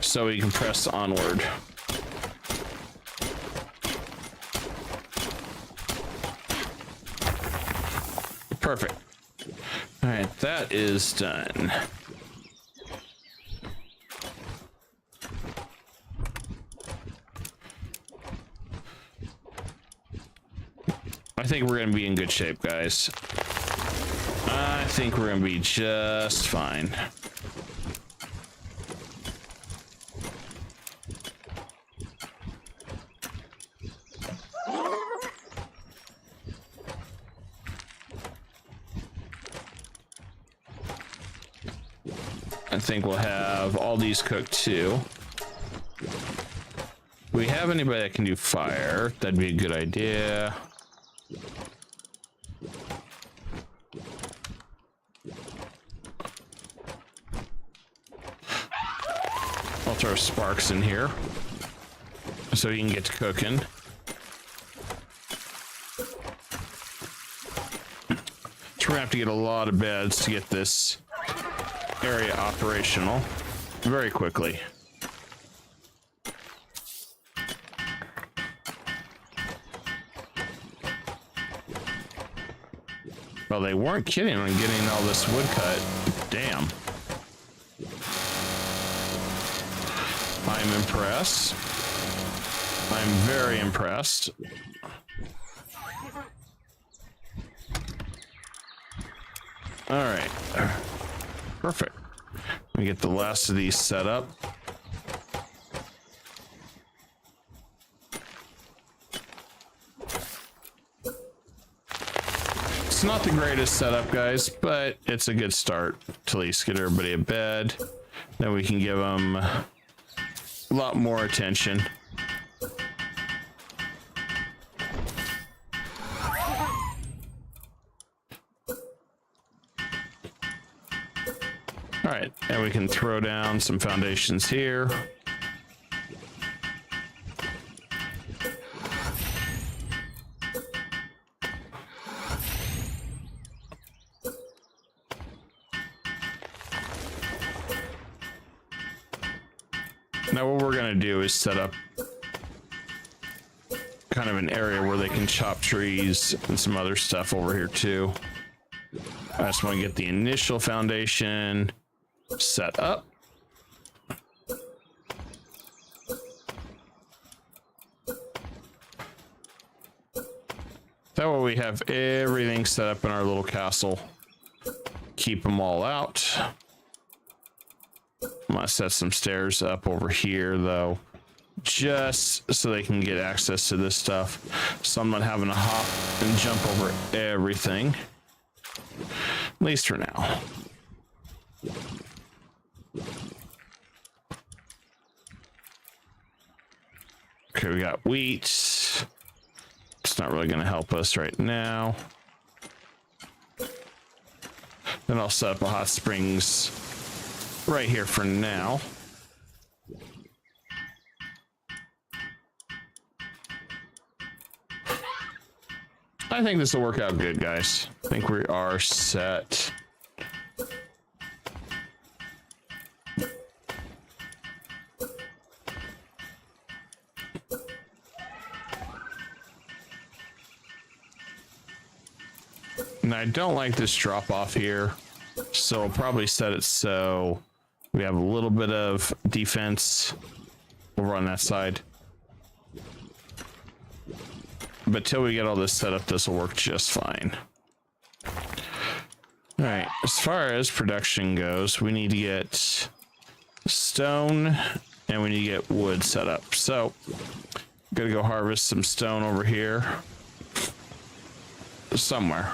so we can press onward. Perfect. All right, that is done. I think we're going to be in good shape, guys. I think we're gonna be just fine. I think we'll have all these cooked too. we have anybody that can do fire? That'd be a good idea. I'll throw Sparks in here so he can get to cooking. So we're gonna have to get a lot of beds to get this area operational very quickly. Well, they weren't kidding on getting all this wood cut. Damn. I'm impressed. I'm very impressed. All right. Perfect. Let me get the last of these set up. It's not the greatest setup, guys, but it's a good start to at least get everybody a bed. Then we can give them a lot more attention. All right, and we can throw down some foundations here. Now what we're gonna do is set up kind of an area where they can chop trees and some other stuff over here too. I just want to get the initial foundation set up. That way we have everything set up in our little castle. Keep them all out. I'm gonna set some stairs up over here though, just so they can get access to this stuff. So I'm not having to hop and jump over everything, at least for now. Okay, we got wheat. It's not really gonna help us right now. Then I'll set up a hot springs right here for now. I think this will work out good, guys. I think we are set. And I don't like this drop off here, so I'll probably set it so we have a little bit of defense over on that side. But till we get all this set up, this will work just fine. All right, as far as production goes, we need to get stone and we need to get wood set up. So, gotta go harvest some stone over here somewhere.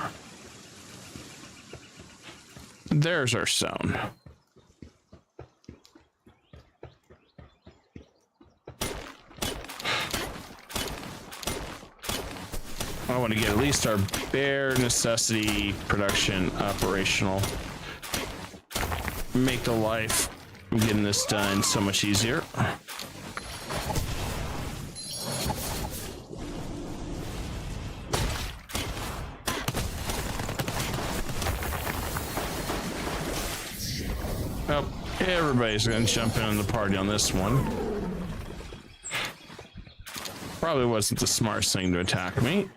There's our stone. I want to get at least our bare necessity production operational. Make the life of getting this done so much easier. Oh, everybody's gonna jump in on the party on this one. Probably wasn't the smartest thing to attack me.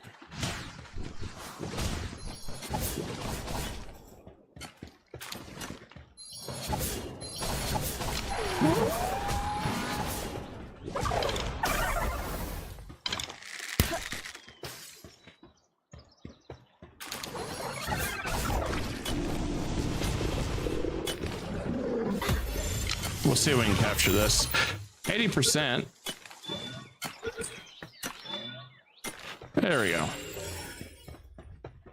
We'll see if we can capture this. 80%. There we go.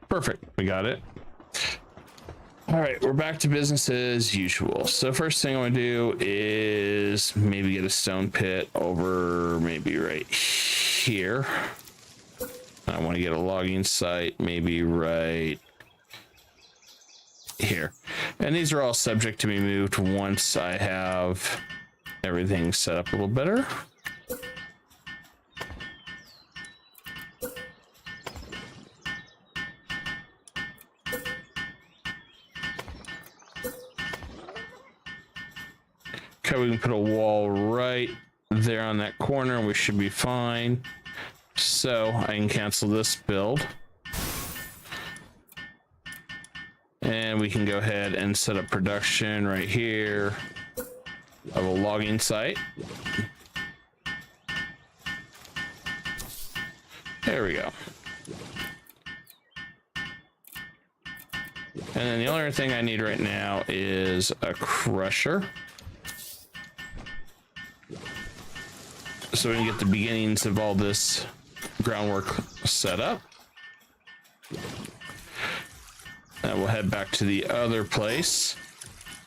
Perfect. We got it. All right, we're back to business as usual. So first thing I want to do is maybe get a stone pit over maybe right here. I want to get a logging site maybe right here. And these are all subject to be moved once I have everything set up a little better. Okay, we can put a wall right there on that corner and we should be fine. So I can cancel this build. And we can go ahead and set up production right here of a logging site. There we go. And then the only thing I need right now is a crusher. So we can get the beginnings of all this groundwork set up. And we'll head back to the other place.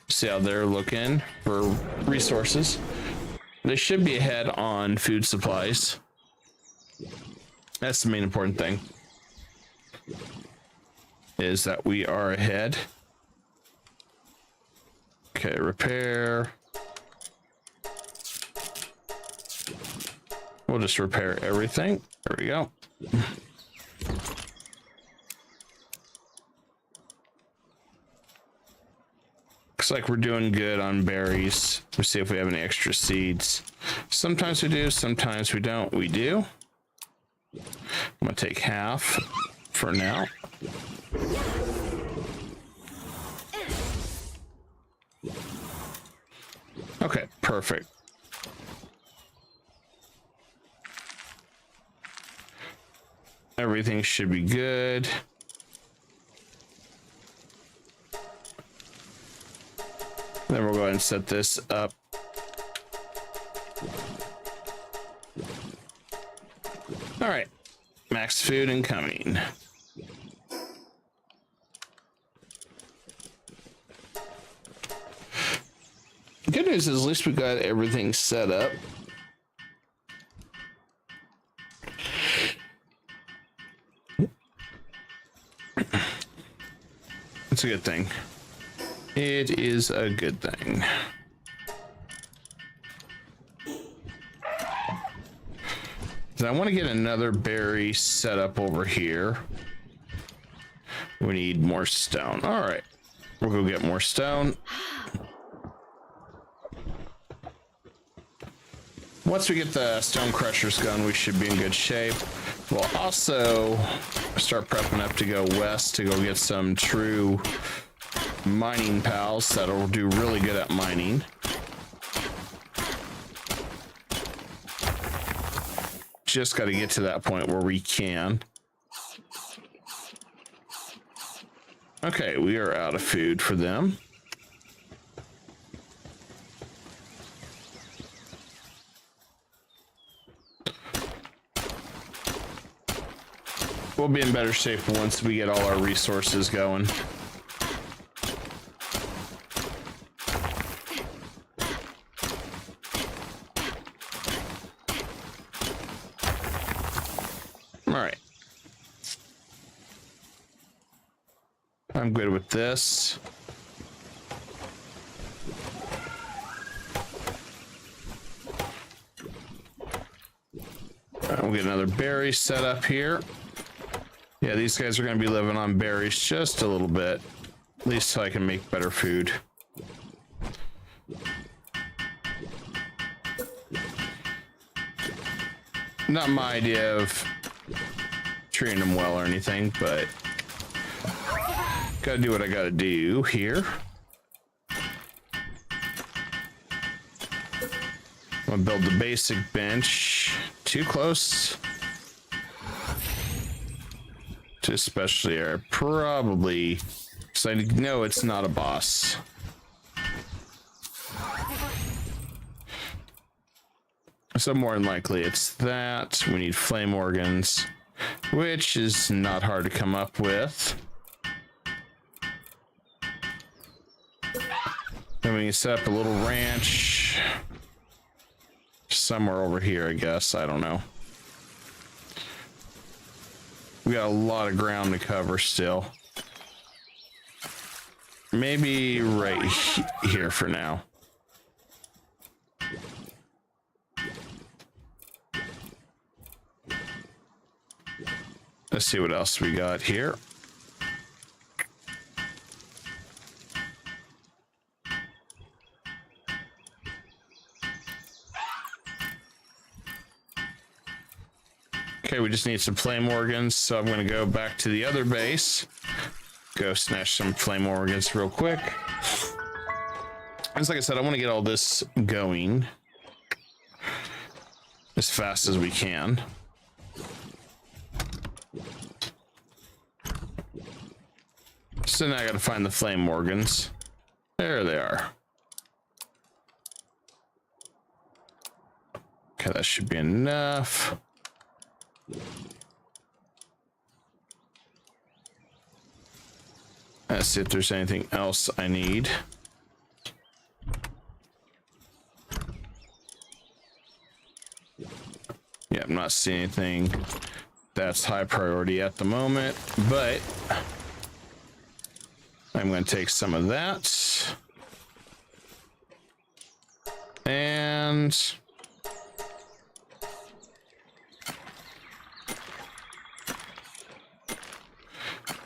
See how they're looking for resources. They should be ahead on food supplies. That's the main important thing. Is that we are ahead. Okay, repair. We'll just repair everything. There we go. Looks like we're doing good on berries. Let's see if we have any extra seeds. Sometimes we do, sometimes we don't. We do. I'm gonna take half for now. Okay, perfect. Everything should be good. Then we'll go ahead and set this up. All right, max food incoming. Good news is at least we got everything set up. It's a good thing. It is a good thing. So I want to get another berry set up over here. We need more stone. All right, we'll go get more stone. Once we get the stone crushers going, we should be in good shape. We'll also start prepping up to go west to go get some true mining pals that'll do really good at mining. Just got to get to that point where we can. Okay, we are out of food for them. We'll be in better shape once we get all our resources going. All right. I'm good with this. We'll get another berry set up here. Yeah, these guys are going to be living on berries just a little bit, at least so I can make better food. Not my idea of treating them well or anything, but gotta do what I gotta do here. I'm gonna build the basic bench. Too close. Especially are probably, so I know it's not a boss. So more than likely it's that. We need flame organs, which is not hard to come up with. Then we can set up a little ranch somewhere over here, I guess. I don't know. We got a lot of ground to cover still. Maybe right here for now. Let's see what else we got here. Okay, we just need some flame organs, so I'm going to go back to the other base. Go snatch some flame organs real quick. As like I said, I want to get all this going as fast as we can. So now I got to find the flame organs. There they are. Okay, that should be enough. Let's see if there's anything else I need. Yeah, I'm not seeing anything that's high priority at the moment, but I'm going to take some of that. And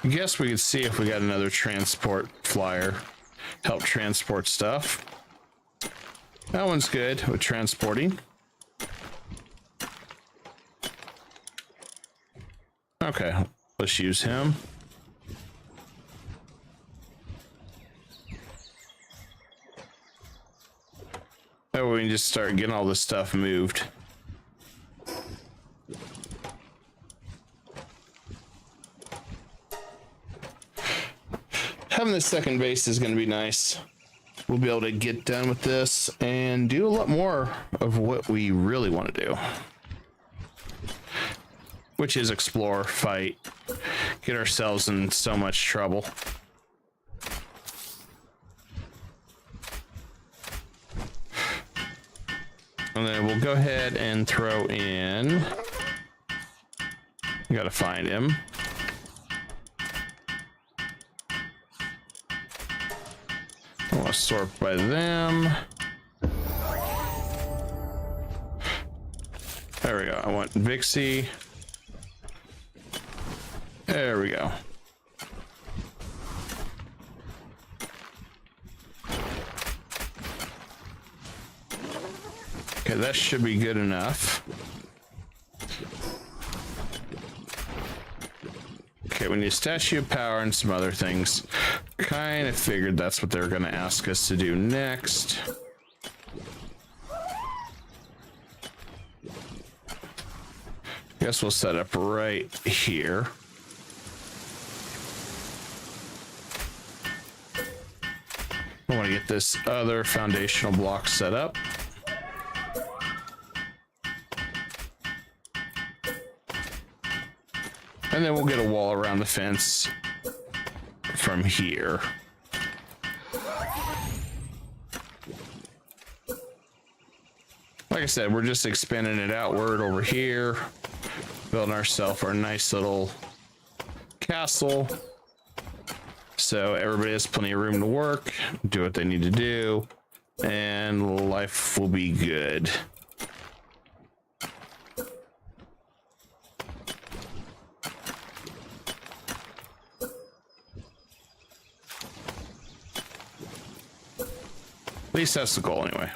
I guess we could see if we got another transport flyer. Help transport stuff. That one's good with transporting. Okay, let's use him. That way we can just start getting all this stuff moved. Having this second base is going to be nice. We'll be able to get done with this and do a lot more of what we really want to do, which is explore, fight, get ourselves in so much trouble. And then we'll go ahead and throw in, we gotta find him. I want to sort by them. There we go. I want Vixie. There we go. Okay, that should be good enough. Okay, we need a statue of power and some other things. Kind of figured that's what they're going to ask us to do next. Guess we'll set up right here. I want to get this other foundational block set up. And then we'll get a wall around the fence from here. Like I said, we're just expanding it outward over here, building ourselves our nice little castle. So everybody has plenty of room to work, do what they need to do, and life will be good. At least that's the goal anyway.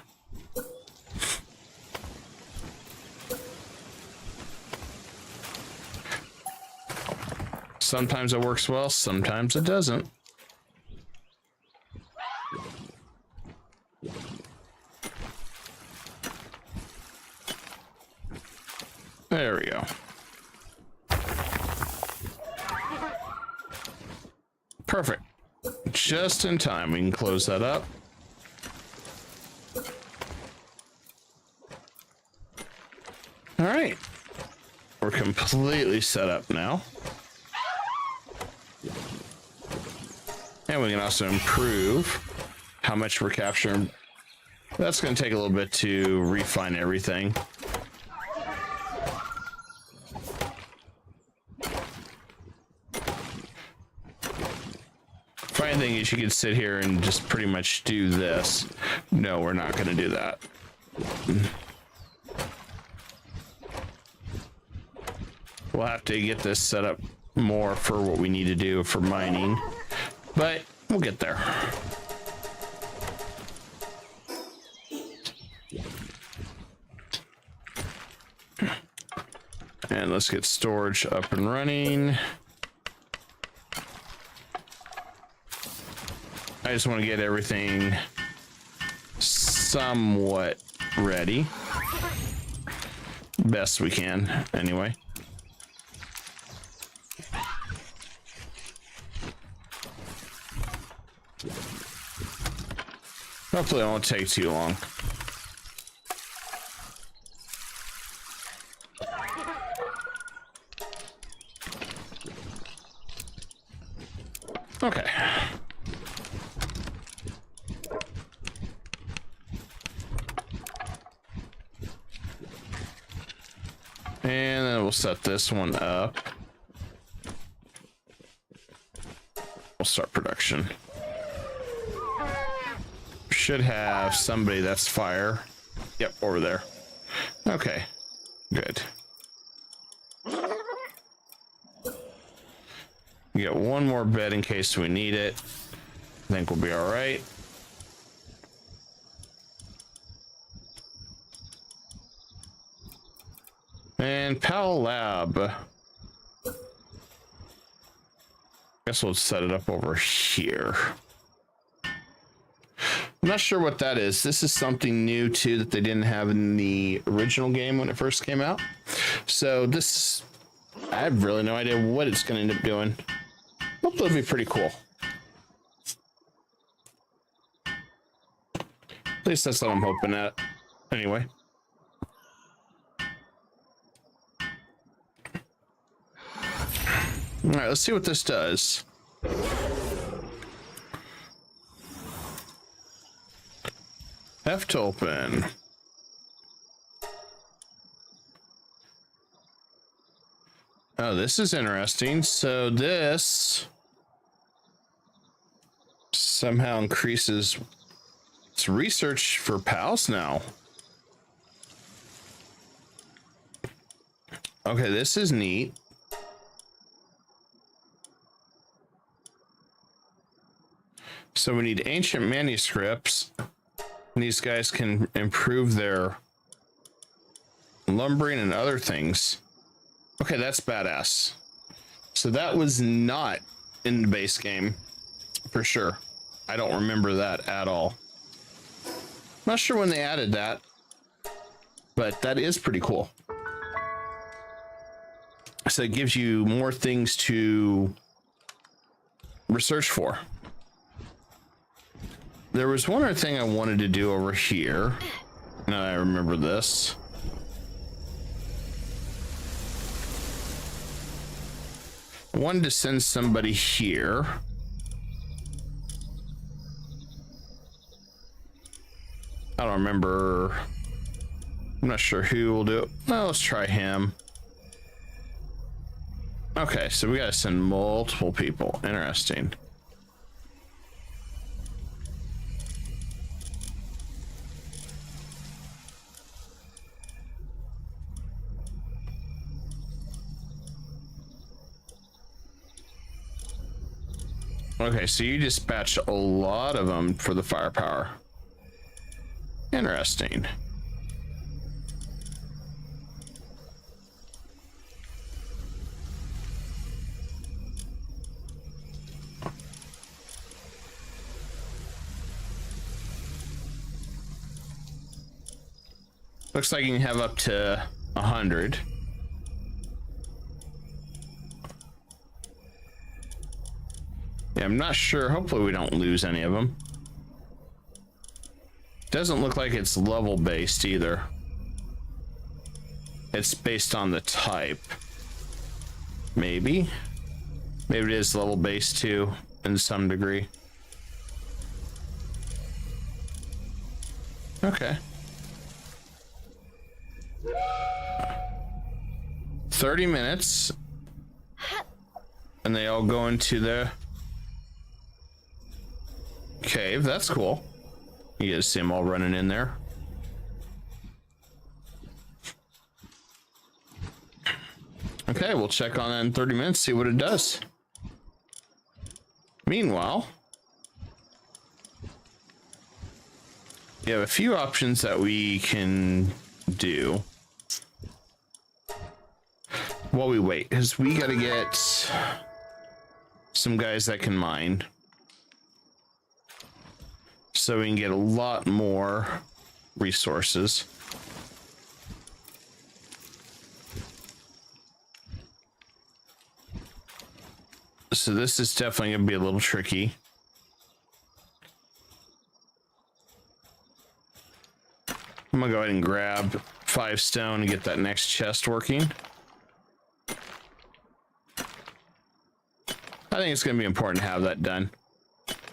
Sometimes it works well, sometimes it doesn't. There we go. Perfect. Just in time, we can close that up. All right, we're completely set up now. And we can also improve how much we're capturing. That's going to take a little bit to refine everything. Funny thing is, you could sit here and just pretty much do this. No, we're not going to do that. We'll have to get this set up more for what we need to do for mining, but we'll get there. And let's get storage up and running. I just want to get everything somewhat ready. Best we can, anyway. Hopefully it won't take too long. Okay. And then we'll set this one up. We'll start production. Should have somebody that's fire. Yep, over there. Okay, good. We get one more bed in case we need it. I think we'll be all right. And Pal Lab. Guess we'll set it up over here. I'm not sure what that is. This is something new too that they didn't have in the original game when it first came out. So this, I have really no idea what it's going to end up doing. Hopefully it'll be pretty cool. At least that's what I'm hoping at. Anyway. All right, let's see what this does. F to open. Oh, this is interesting. So this somehow increases its research for pals now. Okay, this is neat. So we need ancient manuscripts. And these guys can improve their lumbering and other things. Okay, that's badass. So that was not in the base game, for sure. I don't remember that at all. Not sure when they added that, but that is pretty cool. So it gives you more things to research for. There was one other thing I wanted to do over here. Now I remember this. I wanted to send somebody here. I don't remember. I'm not sure who will do it. Well, let's try him. Okay, so we gotta send multiple people. Interesting. Okay, so you dispatched a lot of them for the firepower. Interesting. Looks like you can have up to 100. Yeah, I'm not sure. Hopefully we don't lose any of them. Doesn't look like it's level based either. It's based on the type. Maybe. Maybe it is level based too, in some degree. Okay. 30 minutes. And they all go into the cave. That's cool. You guys see them all running in there. Okay, we'll check on that in 30 minutes, see what it does. Meanwhile, you have a few options that we can do while we wait, because we got to get some guys that can mine so we can get a lot more resources. So this is definitely going to be a little tricky. I'm going to go ahead and grab 5 stone and get that next chest working. I think it's going to be important to have that done.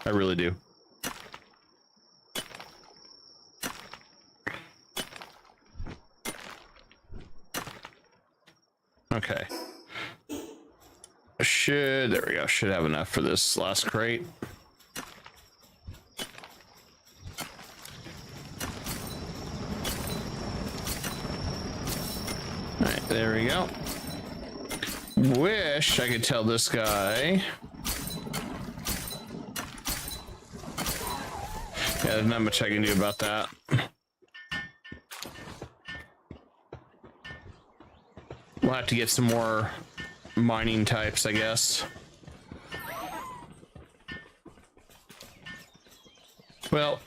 I really do. Okay. There we go. Should have enough for this last crate. All right, there we go. Wish I could tell this guy. Yeah, there's not much I can do about that. We'll have to get some more mining types, I guess. Well,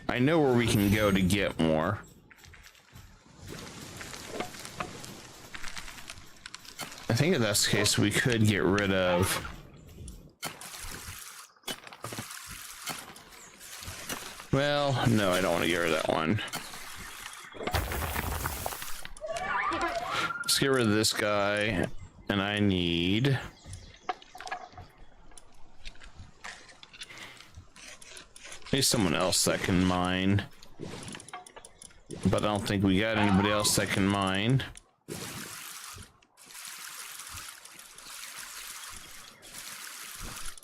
I know where we can go to get more. I think if that's the case, we could get rid of well, no, I don't want to get rid of that one. Let's get rid of this guy, and I need maybe someone else that can mine, but I don't think we got anybody else that can mine.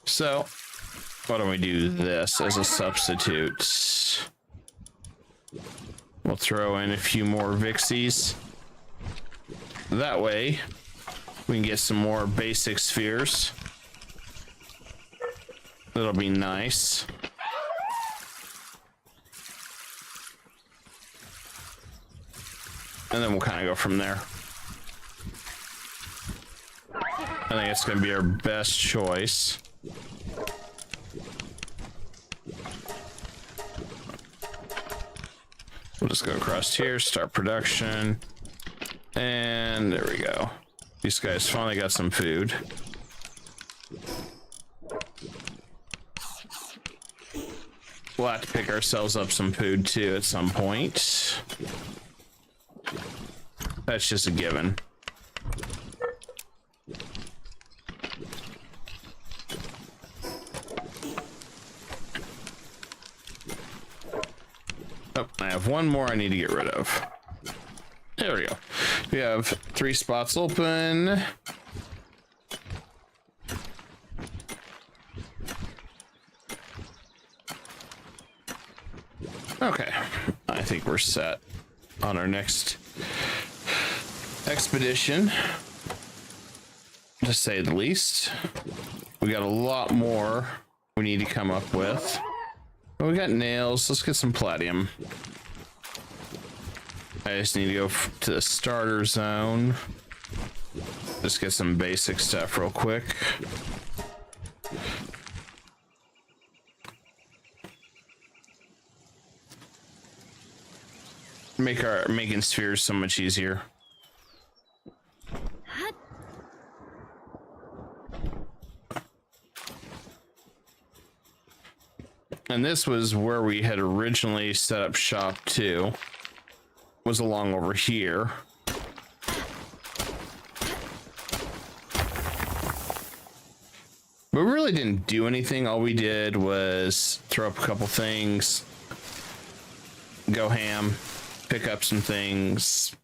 So why don't we do this as a substitute? We'll throw in a few more Vixies. That way, we can get some more basic spheres. That'll be nice. And then we'll kind of go from there. I think it's going to be our best choice. We'll just go across here, start production. And there we go. These guys finally got some food. We'll have to pick ourselves up some food too at some point. That's just a given. Oh, I have one more I need to get rid of. There we go. We have 3 spots open. Okay, I think we're set on our next expedition, to say the least. We got a lot more we need to come up with. We got nails. Let's get some palladium. I just need to go to the starter zone. Just get some basic stuff real quick. Make our making spheres so much easier. And this was where we had originally set up shop too. Was along over here. But we really didn't do anything. All we did was throw up a couple things go ham, pick up some things,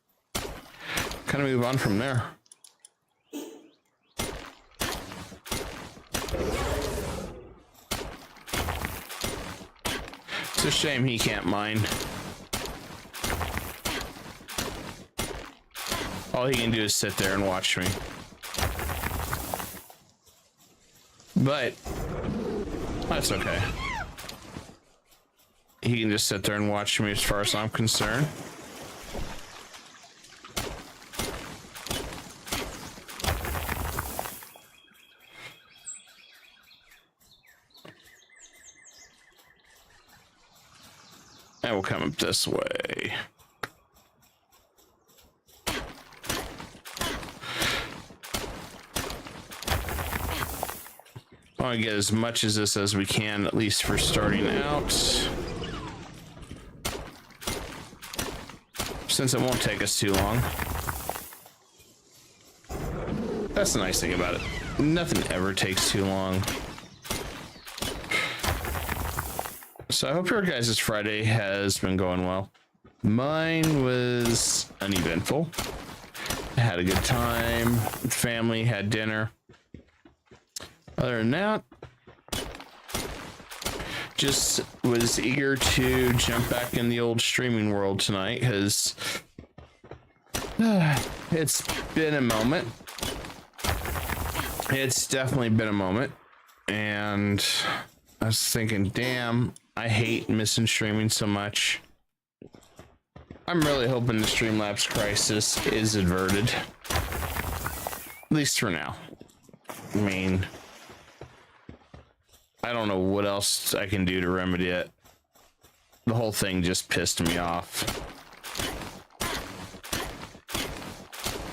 kind of move on from there. It's a shame he can't mine. All he can do is sit there and watch me. But that's okay. He can just sit there and watch me as far as I'm concerned. And we'll come up this way. I want to get as much of this as we can, at least for starting out. Since it won't take us too long. That's the nice thing about it. Nothing ever takes too long. So I hope your guys' Friday has been going well. Mine was uneventful. I had a good time. Family, had dinner. Other than that, just was eager to jump back in the old streaming world tonight because it's been a moment. It's definitely been a moment. And I was thinking, damn, I hate missing streaming so much. I'm really hoping the Streamlabs crisis is averted. At least for now. I mean, I don't know what else I can do to remedy it. The whole thing just pissed me off.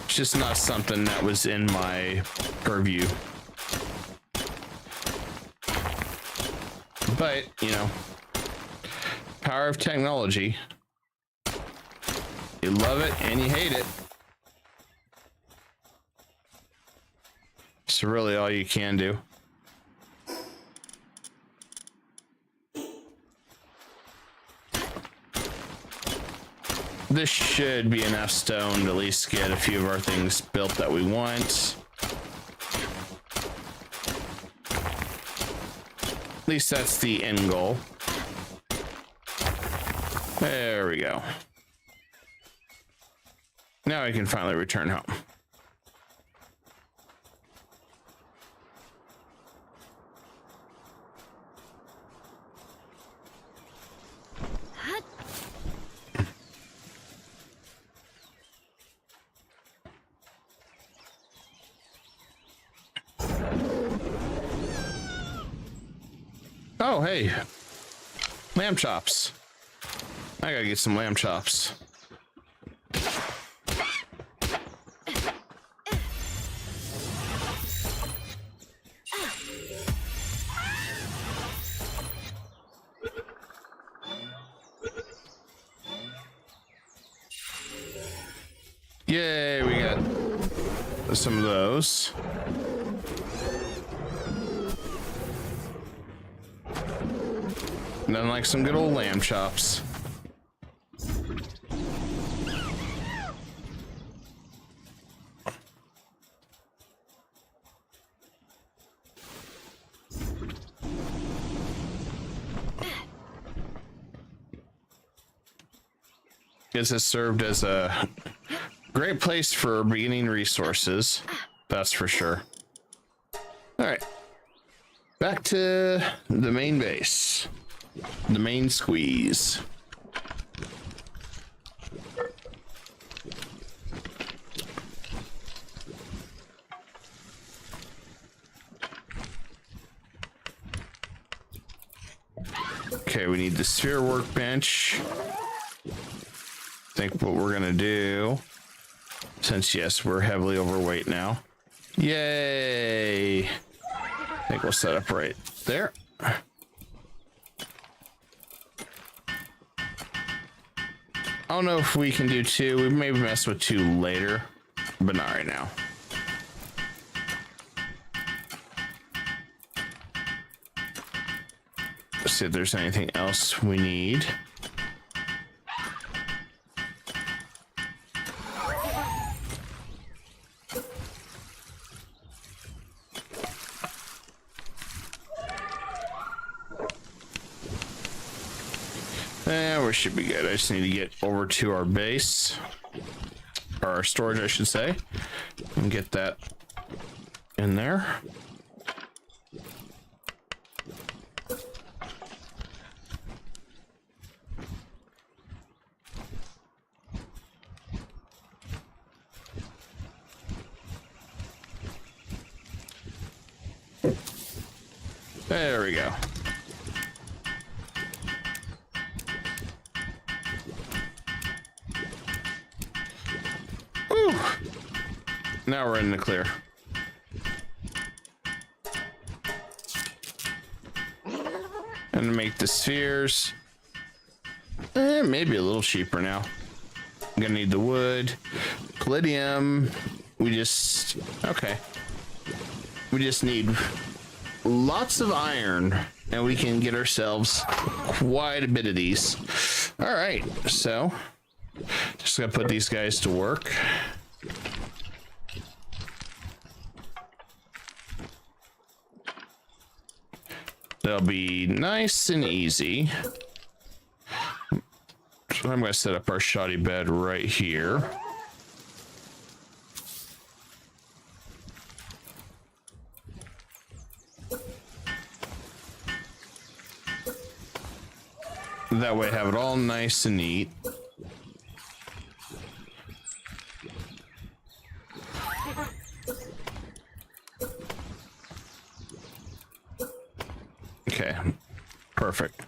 It's just not something that was in my purview. But, you know, power of technology. You love it and you hate it. It's really all you can do. This should be enough stone to at least get a few of our things built that we want. At least that's the end goal. There we go. Now I can finally return home. Oh, hey, lamb chops. I gotta get some lamb chops. Yay, we got some of those. Nothing like some good old lamb chops. This has served as a great place for beginning resources. That's for sure. All right. Back to the main base. The main squeeze. Okay, we need the sphere workbench. I think what we're gonna do, since yes, we're heavily overweight now. Yay! I think we'll set up right there. I don't know if we can do two. We maybe mess with two later, but not right now. Let's see if there's anything else we need. We should be good. I just need to get over to our base, or our storage, I should say, and get that in there. There we go. Woo! Now we're in the clear. And to make the spheres, maybe a little cheaper now. I'm gonna need the wood, palladium. We just need lots of iron, and we can get ourselves quite a bit of these. All right, so just gonna put these guys to work. They'll be nice and easy. So I'm gonna set up our shoddy bed right here. That way, have it all nice and neat. Okay, perfect.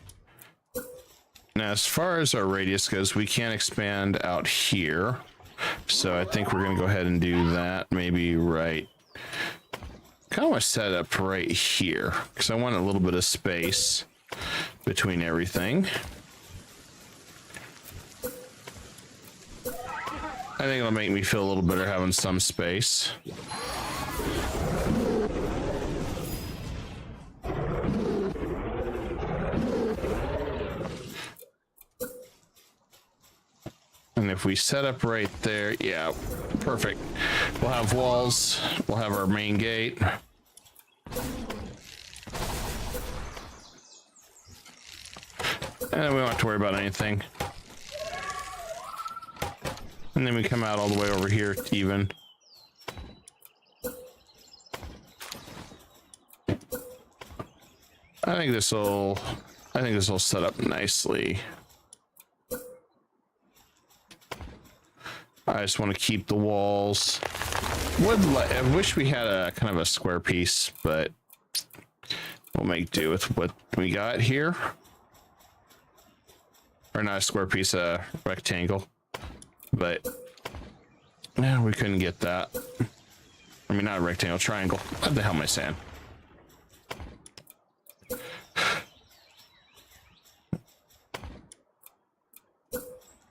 Now, as far as our radius goes, we can't expand out here. So I think we're gonna go ahead and do that. Maybe right. Kind of want to set up right here because I want a little bit of space between everything. I think it'll make me feel a little better having some space. And if we set up right there, yeah, perfect. We'll have walls, we'll have our main gate. And we don't have to worry about anything. And then we come out all the way over here even. I think this will set up nicely. I just want to keep the walls. I wish we had a kind of a square piece, but we'll make do with what we got here. Or not a square piece, a rectangle. But yeah, we couldn't get that. I mean, not a rectangle, triangle. What the hell am I saying?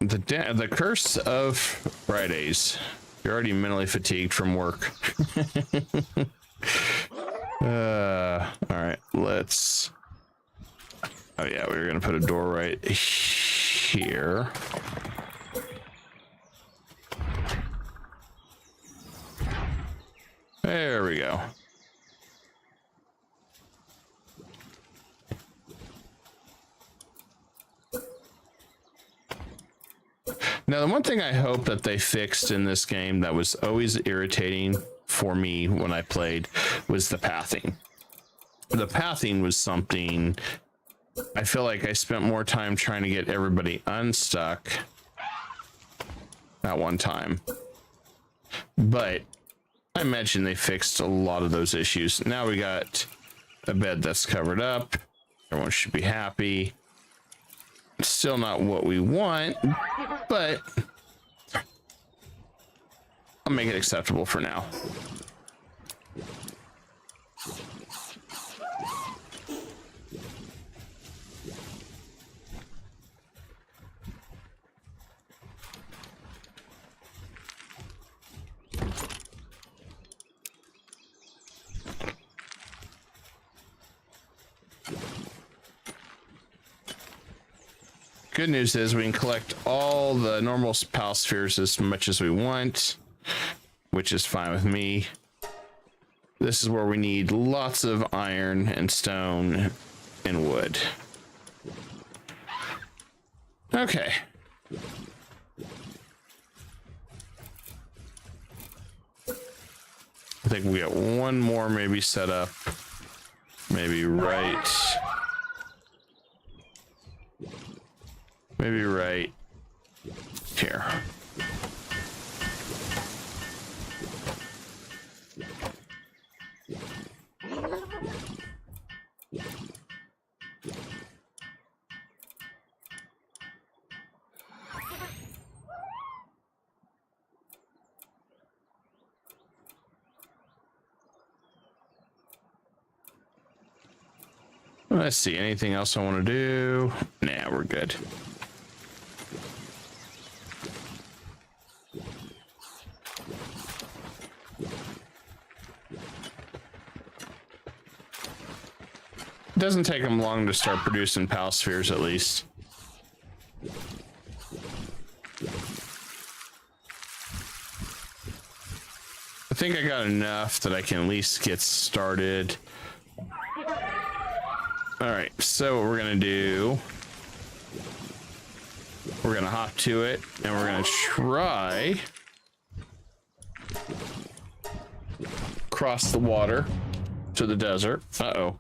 The curse of Fridays. You're already mentally fatigued from work. All right, let's. Oh yeah, we were gonna put a door right here. There we go. Now, the one thing I hope that they fixed in this game that was always irritating for me when I played was the pathing. The pathing was something I feel like I spent more time trying to get everybody unstuck at one time. But I imagine they fixed a lot of those issues. Now we got a bed that's covered up. Everyone should be happy. Still not what we want, but I'll make it acceptable for now. Good news is we can collect all the normal pal spheres as much as we want, which is fine with me. This is where we need lots of iron and stone and wood. Okay. I think we got one more maybe set up. Maybe right. Maybe right here. Let's see, anything else I want to do? Nah, we're good. It doesn't take them long to start producing pal spheres, at least. I think I got enough that I can at least get started. All right, so what we're gonna do, we're gonna hop to it and we're gonna try cross the water to the desert. Uh-oh.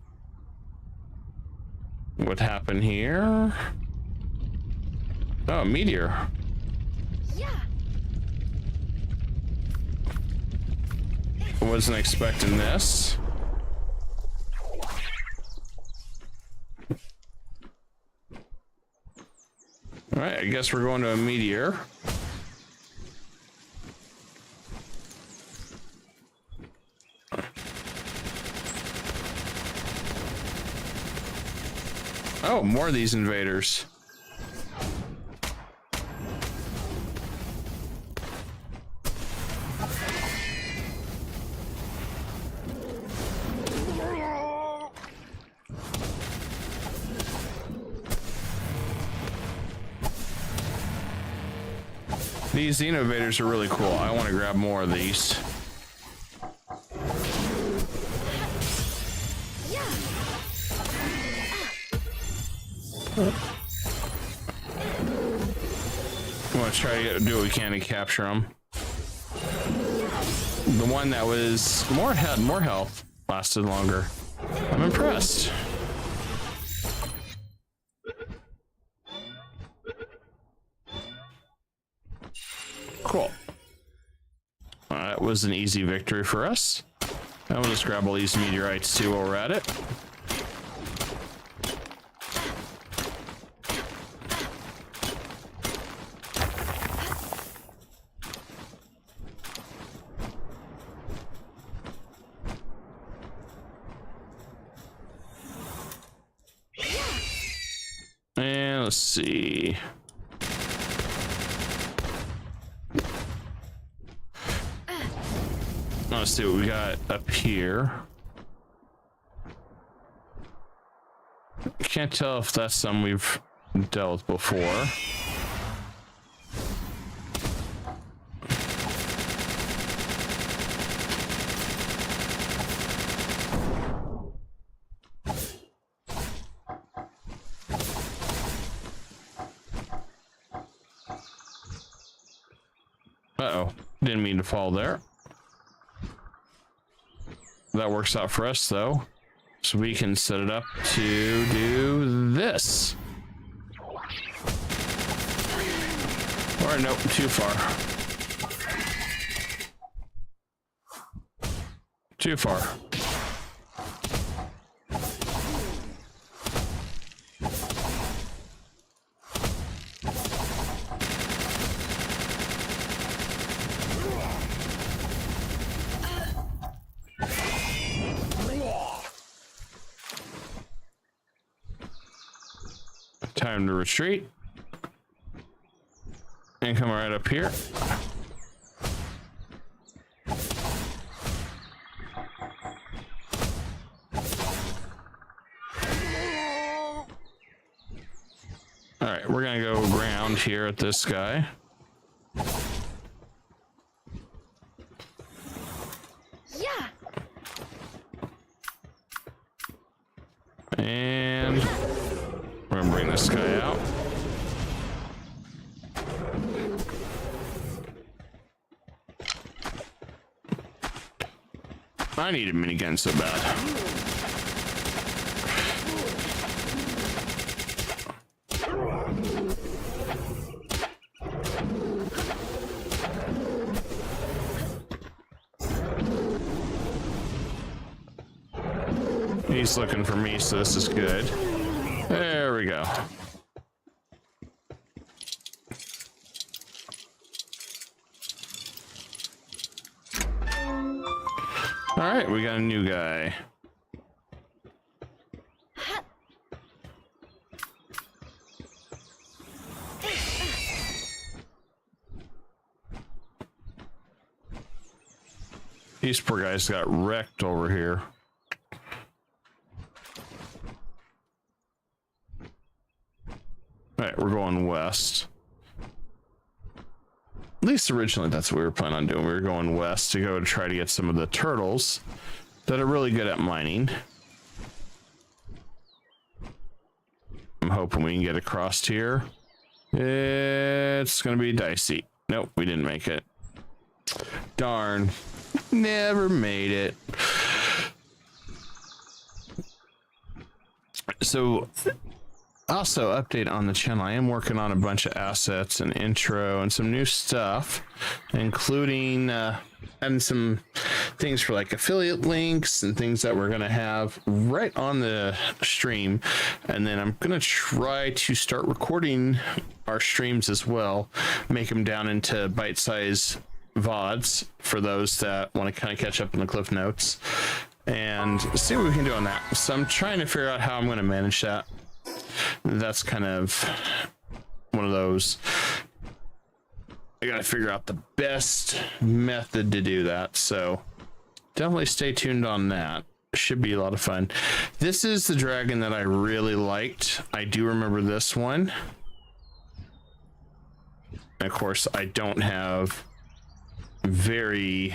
What happened here? Oh, a meteor. Yeah. Wasn't expecting this. All right, I guess we're going to a meteor. Oh, more of these invaders. These innovators are really cool. I want to grab more of these. I want to try to do what we can to capture them. The one that was had more health lasted longer. I'm impressed. Cool. That was an easy victory for us. And we'll just grab all these meteorites too while we're at it. And let's see. Let's see what we got up here. Can't tell if that's something we've dealt with before. Uh-oh, didn't mean to fall there. That works out for us though, so we can set it up to do this. Or nope, too far. Too far. Time to retreat and come right up here. All right, we're gonna go ground here at this guy. Yeah. And we're gonna bring this guy out. I need a minigun so bad. He's looking for me, so this is good. There we go. All right, we got a new guy. These poor guys got wrecked over here. All right, we're going west. At least originally that's what we were planning on doing. We were going west to go try to get some of the turtles that are really good at mining. I'm hoping we can get across here. It's gonna be dicey. Nope, we didn't make it. Darn. Never made it. So also, update on the channel. I am working on a bunch of assets and intro and some new stuff, including adding some things for like affiliate links and things that we're going to have right on the stream. And then I'm going to try to start recording our streams as well, make them down into bite-sized VODs for those that want to kind of catch up on the cliff notes and see what we can do on that. So I'm trying to figure out how I'm going to manage that. That's kind of one of those. I got to figure out the best method to do that. So definitely stay tuned on that. Should be a lot of fun. This is the dragon that I really liked. I do remember this one. And of course, I don't have very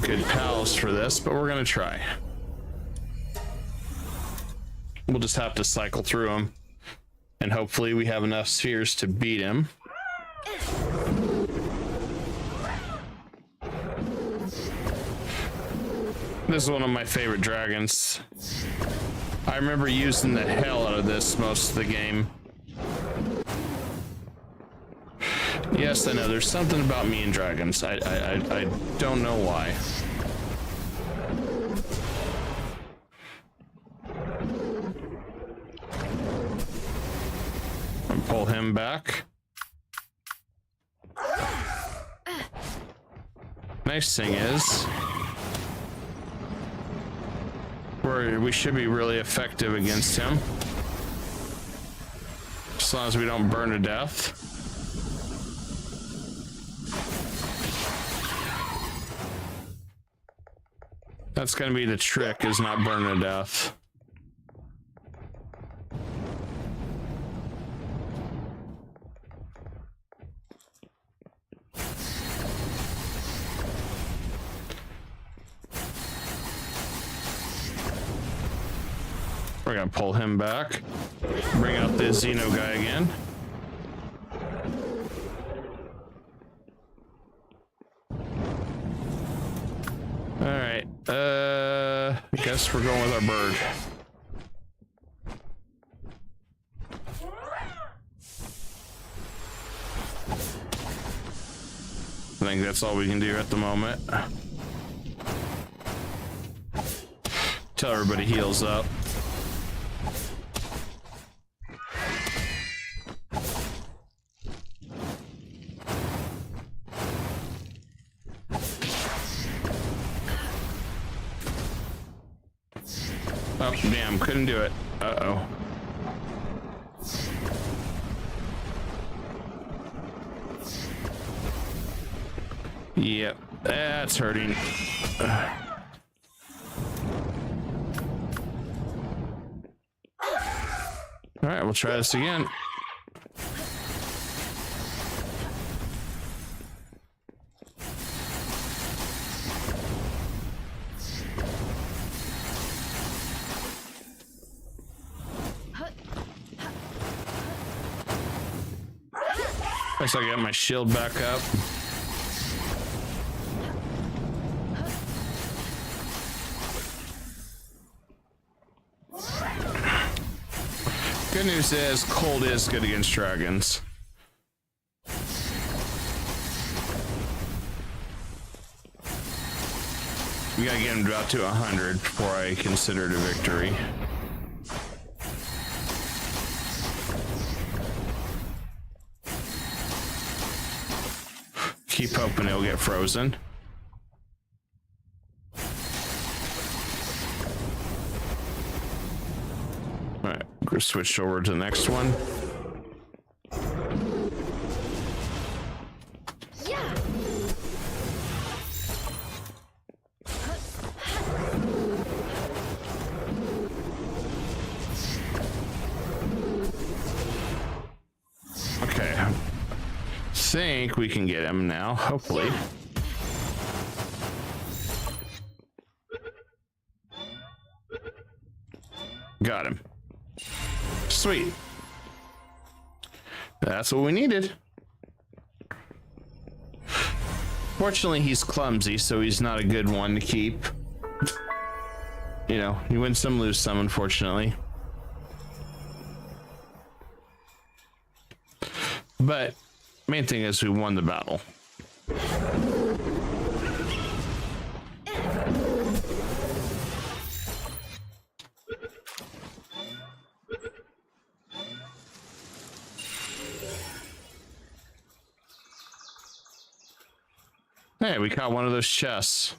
good pals for this, but we're going to try. We'll just have to cycle through them, and hopefully we have enough spheres to beat him. This is one of my favorite dragons. I remember using the hell out of this most of the game. Yes, I know, there's something about me and dragons. I don't know why. Pull him back. Nice thing is, we should be really effective against him, as long as we don't burn to death. That's gonna be the trick, is not burn to death. We're gonna pull him back, bring out the Xeno guy again. All right, I guess we're going with our bird. I think that's all we can do at the moment. Till everybody heals up. Oh, damn, couldn't do it. Uh-oh. Yep, that's hurting. All right, we'll try this again. Looks like I got my shield back up. Good news is cold is good against dragons. We gotta get him about to 100 before I consider it a victory. Keep hoping he'll get frozen. Alright, we're switch over to the next one. Yeah. Okay. Think we can get him now, hopefully. Got him. Sweet. That's what we needed. Fortunately, he's clumsy, so he's not a good one to keep. You know, you win some, lose some, unfortunately. But main thing is we won the battle. Hey, we caught one of those chests.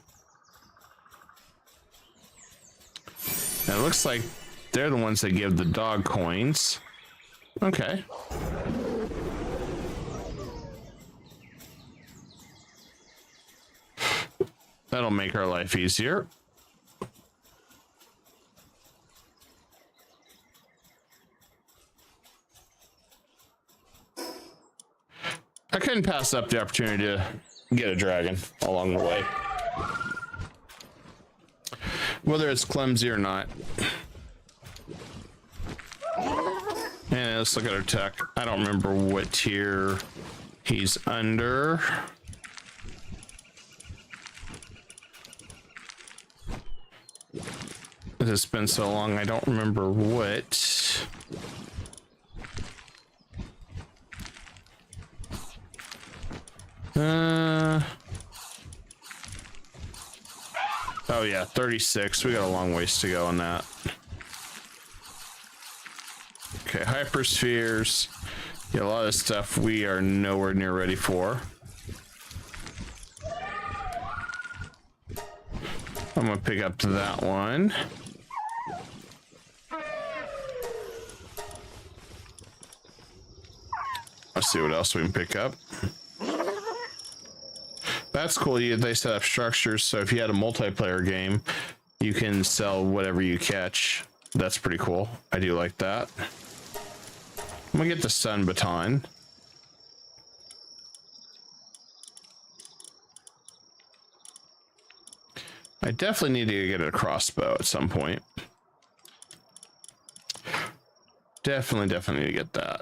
And it looks like they're the ones that give the dog coins. Okay. That'll make our life easier. I couldn't pass up the opportunity to get a dragon along the way. Whether it's clumsy or not. And let's look at our tech. I don't remember what tier he's under. It's been so long, I don't remember what. Oh yeah, 36. We got a long ways to go on that. Okay, hyperspheres. Yeah, a lot of stuff we are nowhere near ready for. I'm gonna pick up that one. Let's see what else we can pick up. That's cool. They set up structures, so if you had a multiplayer game, you can sell whatever you catch. That's pretty cool. I do like that. I'm gonna get the sun baton. I definitely need to get a crossbow at some point. Definitely need to get that.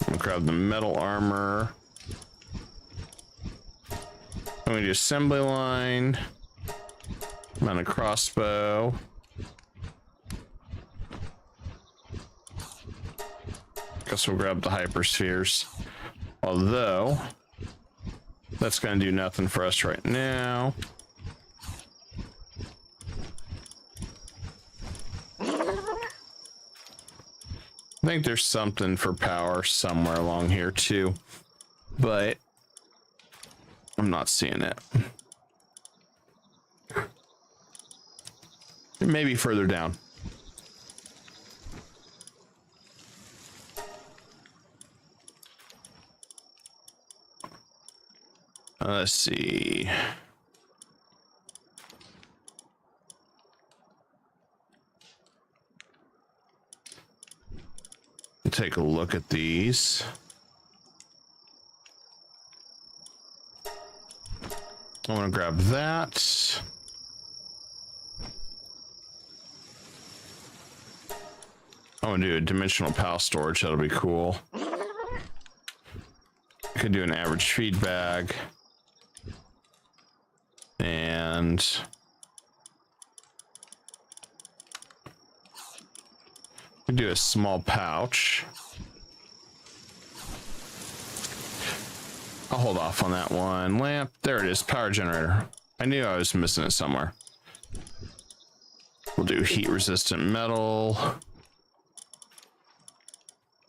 I'm gonna grab the metal armor. I'm gonna do assembly line. I'm on a crossbow. Guess we'll grab the hyperspheres. Although, that's gonna do nothing for us right now. I think there's something for power somewhere along here too, but I'm not seeing it. It may be further down. Let's see. Take a look at these. I want to grab that. I want to do a dimensional PAL storage. That'll be cool. I could do an average feed bag. And We do a small pouch. I'll hold off on that one. Lamp. There it is. Power generator. I knew I was missing it somewhere. We'll do heat resistant metal.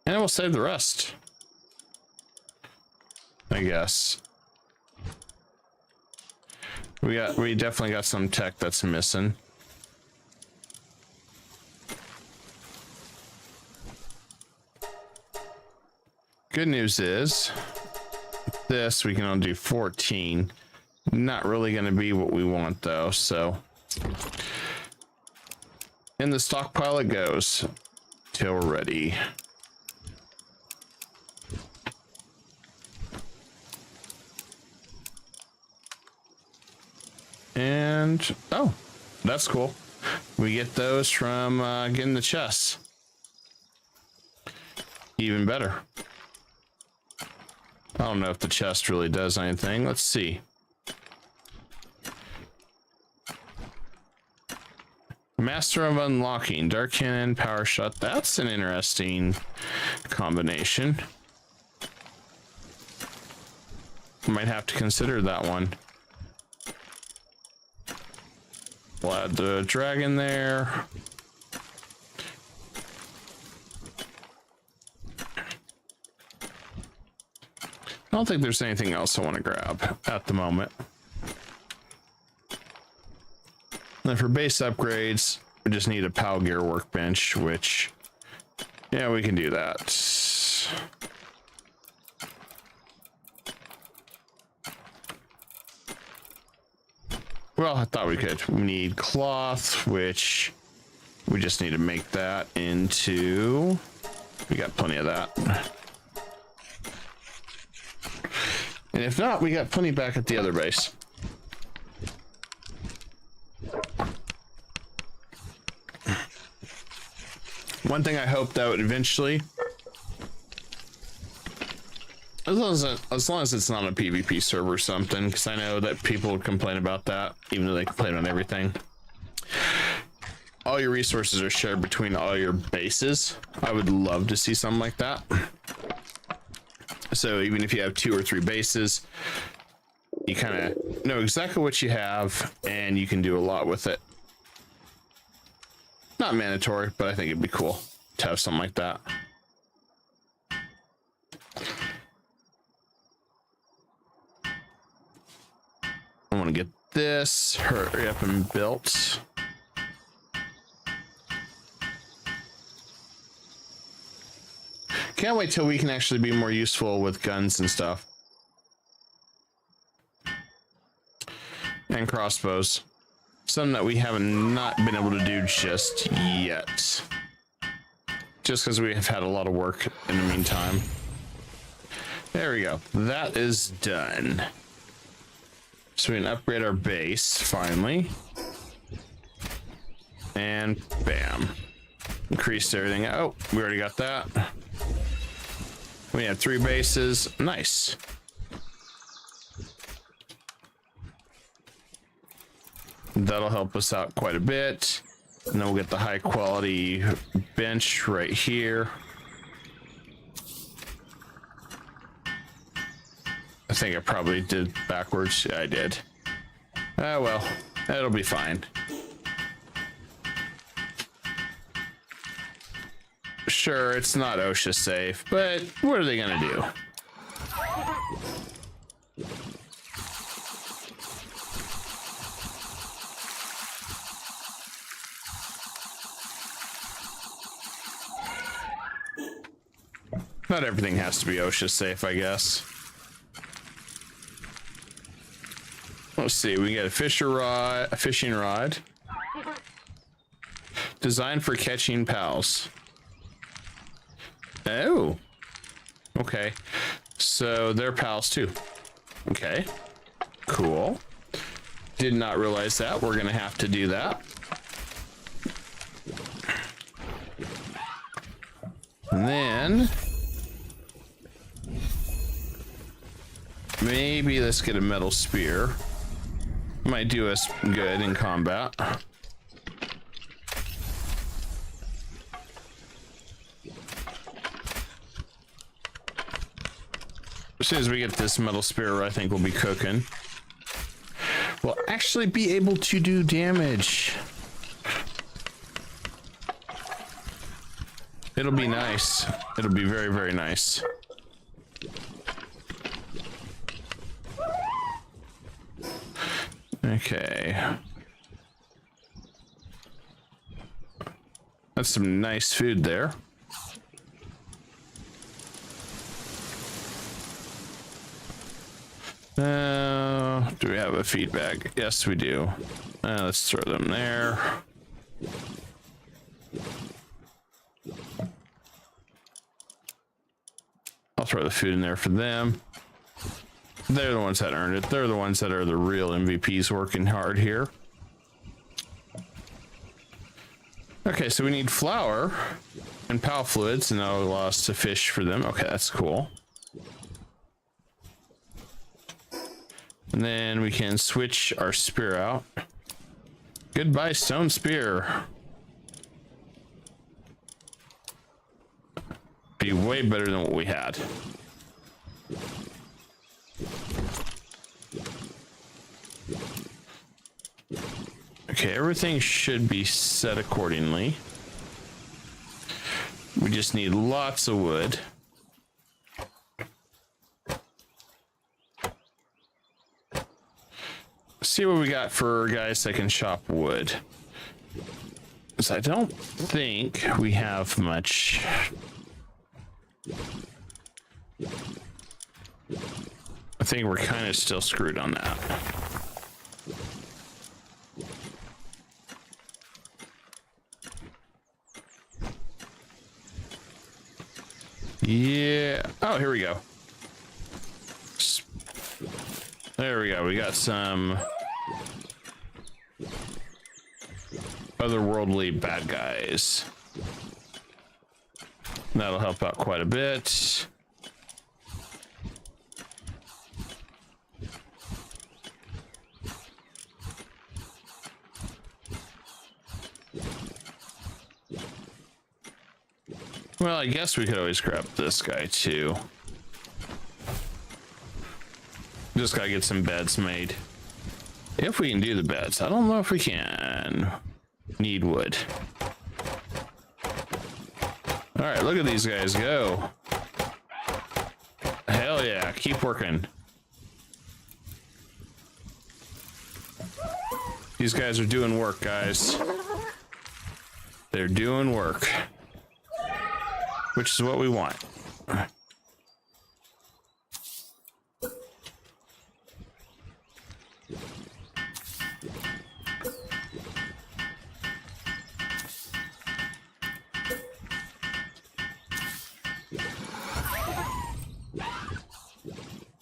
And we'll save the rest, I guess. We definitely got some tech that's missing. Good news is this we can only do 14. Not really going to be what we want though, so in the stockpile it goes till we're ready. And oh, that's cool. We get those from getting the chests. Even better. I don't know if the chest really does anything. Let's see. Master of Unlocking, Dark Cannon, Power Shot. That's an interesting combination. Might have to consider that one. We'll add the dragon there. I don't think there's anything else I want to grab at the moment. Then for base upgrades, we just need a PAL gear workbench, which, yeah, we can do that. Well, I thought we could. We need cloth, which we just need to make that into... We got plenty of that. And if not, we got plenty back at the other base. One thing I hope that would eventually, as long as it's not a PvP server or something, because I know that people would complain about that, even though they complain on everything. All your resources are shared between all your bases. I would love to see something like that. So even if you have 2 or 3 bases, you kind of know exactly what you have, and you can do a lot with it. Not mandatory, but I think it'd be cool to have something like that. I want to get this, hurry up and built. Can't wait till we can actually be more useful with guns and stuff. And crossbows. Something that we haven't not been able to do just yet. Just because we have had a lot of work in the meantime. There we go. That is done. So we can upgrade our base, finally. And bam. Increased everything. Oh, we already got that. We have 3 bases. Nice. That'll help us out quite a bit. And then we'll get the high quality bench right here. I think I probably did backwards. Yeah, I did. Ah, well, it'll be fine. Sure, it's not OSHA safe, but what are they gonna do? Not everything has to be OSHA safe, I guess. Let's see, we get a fishing rod. Designed for catching pals. Oh. Okay. So they're pals too. Okay. Cool. Did not realize that. We're gonna have to do that. And then maybe let's get a metal spear. Might do us good in combat. As soon as we get this metal spear, I think we'll be cooking. We'll actually be able to do damage. It'll be nice. It'll be very, very nice. Okay. That's some nice food there. Do we have a feed bag? Yes, we do. Let's throw them there. I'll throw the food in there for them. They're the ones that earned it. They're the ones that are the real MVPs working hard here. Okay, so we need flour and PAL fluids, and that'll allow us to fish for them. Okay, that's cool. And then we can switch our spear out. Goodbye, stone spear. Be way better than what we had. Okay, everything should be set accordingly. We just need lots of wood. See what we got for guys that can chop wood. So I don't think we have much. I think we're kind of still screwed on that. Yeah. Oh, here we go. There we go. We got some otherworldly bad guys. That'll help out quite a bit. Well, I guess we could always grab this guy too. Just gotta get some beds made. If we can do the beds. I don't know if we can. Need wood. All right, look at these guys go. Hell yeah, keep working. These guys are doing work, guys. They're doing work. Which is what we want.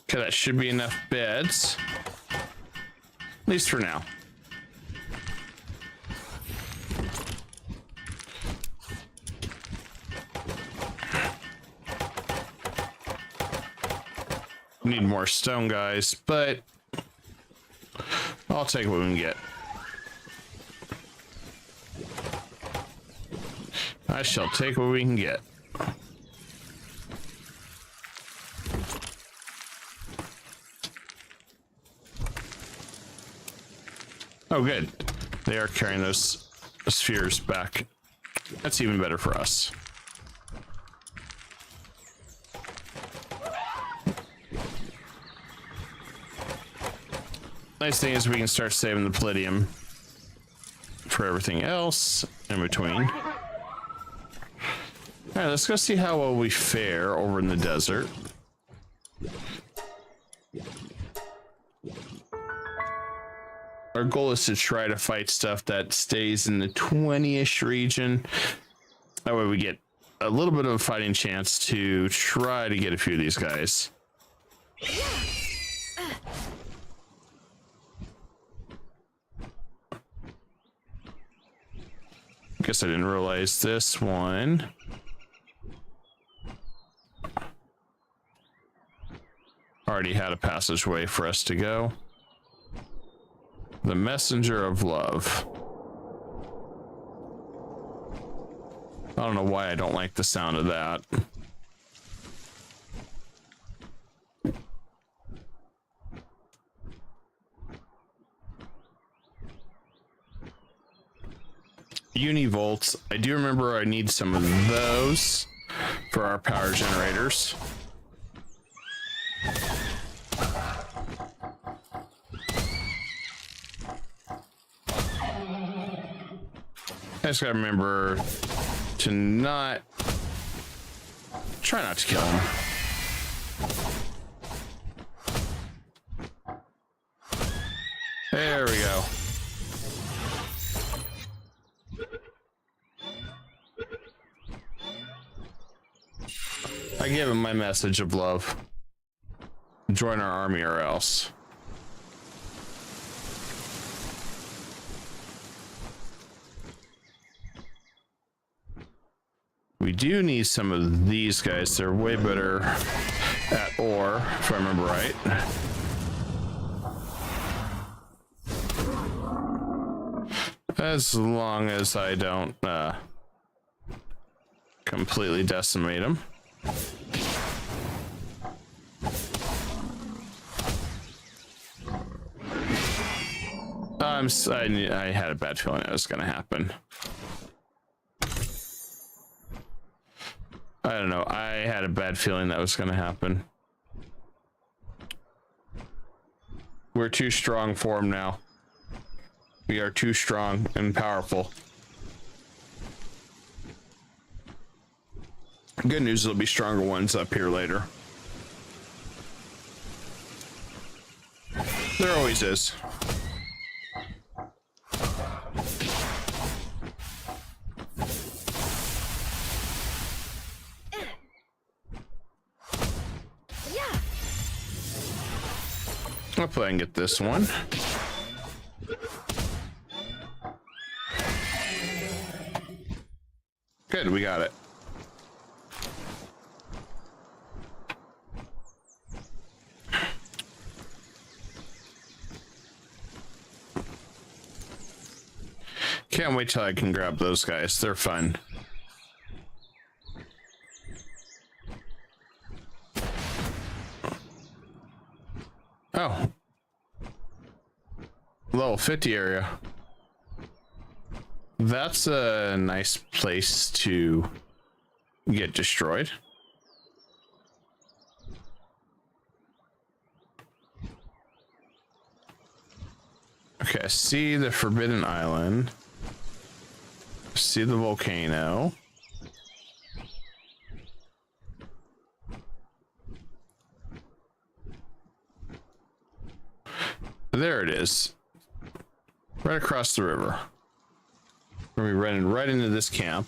Okay, that should be enough beds. At least for now. Need more stone, guys, but I'll take what we can get. I shall take what we can get. Oh, good. They are carrying those spheres back. That's even better for us. Nice thing is we can start saving the palladium for everything else in between. All right, let's go see how well we fare over in the desert. Our goal is to try to fight stuff that stays in the 20-ish region. That way we get a little bit of a fighting chance to try to get a few of these guys. Guess I didn't realize this one. Already had a passageway for us to go. The Messenger of Love. I don't know why I don't like the sound of that. univolts. I do remember I need some of those for our power generators. I just gotta remember to not try not to kill him. There we go. I gave him my message of love. Join our army or else. We do need some of these guys. They're way better at ore, if I remember right. As long as I don't completely decimate them. I had a bad feeling that was going to happen. I don't know. I had a bad feeling that was going to happen. We're too strong for him now. We are too strong and powerful. Good news, there'll be stronger ones up here later. There always is. Hopefully I can get this one. Good, we got it. Can't wait till I can grab those guys. They're fun. Oh. Level 50 area. That's a nice place to get destroyed. Okay, I see the Forbidden Island. See the volcano. There it is. Right across the river. We're gonna be running right into this camp.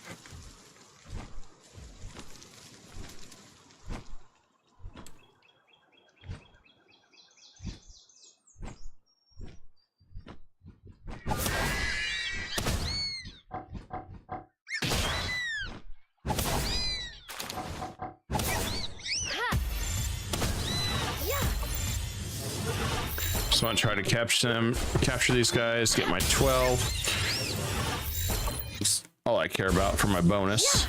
Just want to try to capture these guys, get my 12. That's all I care about for my bonus.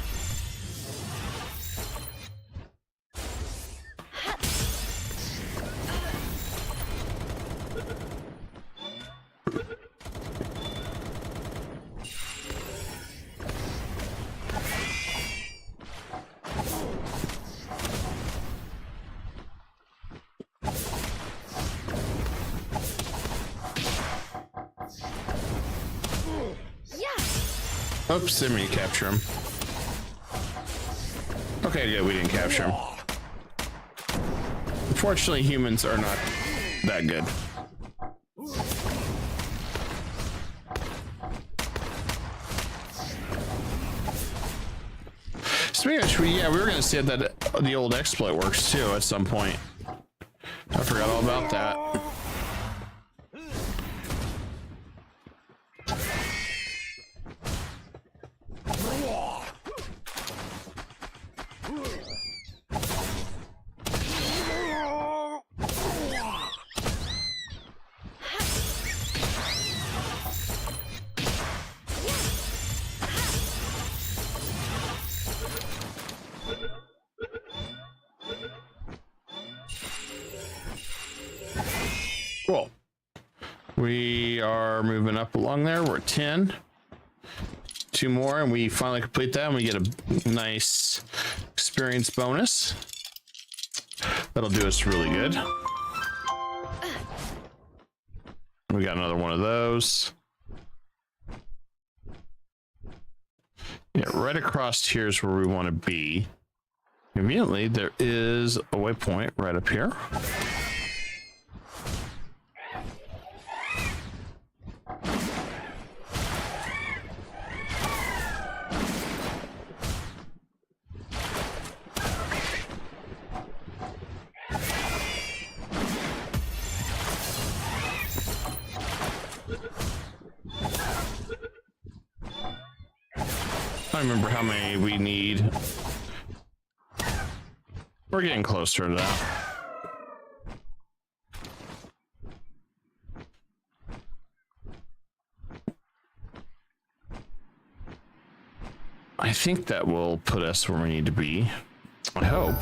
Oops, didn't mean to capture him. Okay, good, we didn't capture him. Unfortunately, humans are not that good. Speaking of which, we were going to see that the old exploit works too at some point. I forgot all about that. Cool. We are moving up along there. We're at 10. 2 more, and we finally complete that, and we get a nice experience bonus. That'll do us really good. We got another one of those. Yeah, right across here is where we want to be. Conveniently, there is a waypoint right up here. I don't remember how many we need. We're getting closer to that. I think that will put us where we need to be. I hope.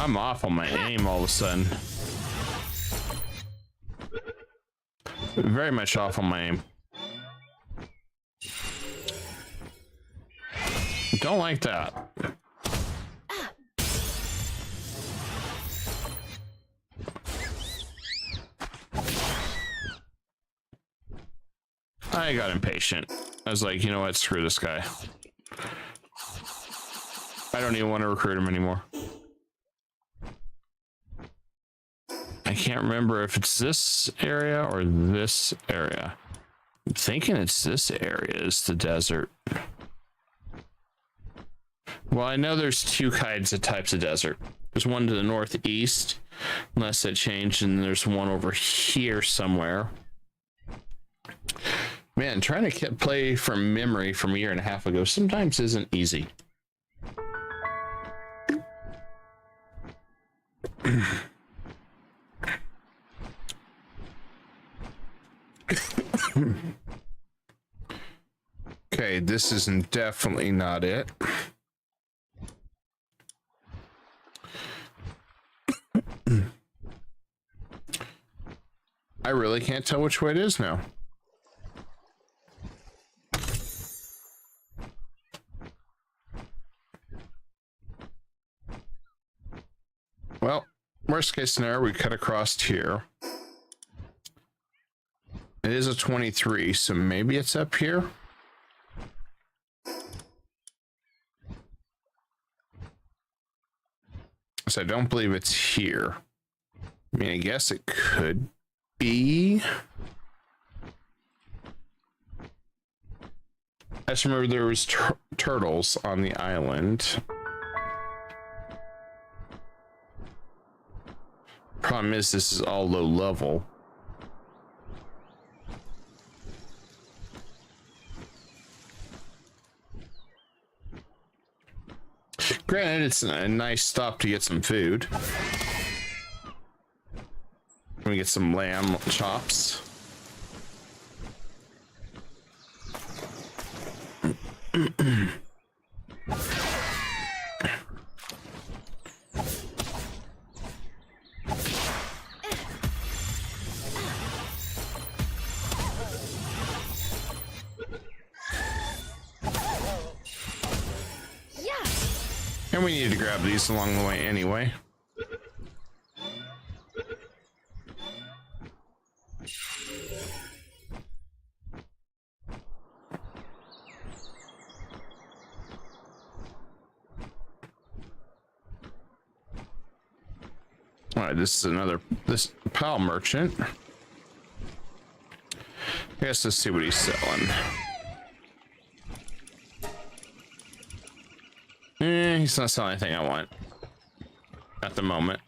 I'm off on my aim all of a sudden. Very much off on my aim. Don't like that. I got impatient. I was like, you know what? Screw this guy. I don't even want to recruit him anymore. I can't remember if it's this area or this area. I'm thinking it's this area is the desert. Well, I know there's 2 kinds of types of desert. There's one to the northeast, unless it changed, and there's one over here somewhere. Man, trying to play from memory from 1.5 years ago sometimes isn't easy. Okay, this isn't definitely not it. I really can't tell which way it is now. Well, worst case scenario, we cut across here. It is a 23, so maybe it's up here. So I don't believe it's here. I mean, I guess it could be. I just remember there was turtles on the island. Problem is, this is all low level. Granted, it's a nice stop to get some food. Let me get some lamb chops. And we need to grab these along the way anyway. All right, this is this pal merchant. I guess let's see what he's selling. He's not selling anything I want at the moment.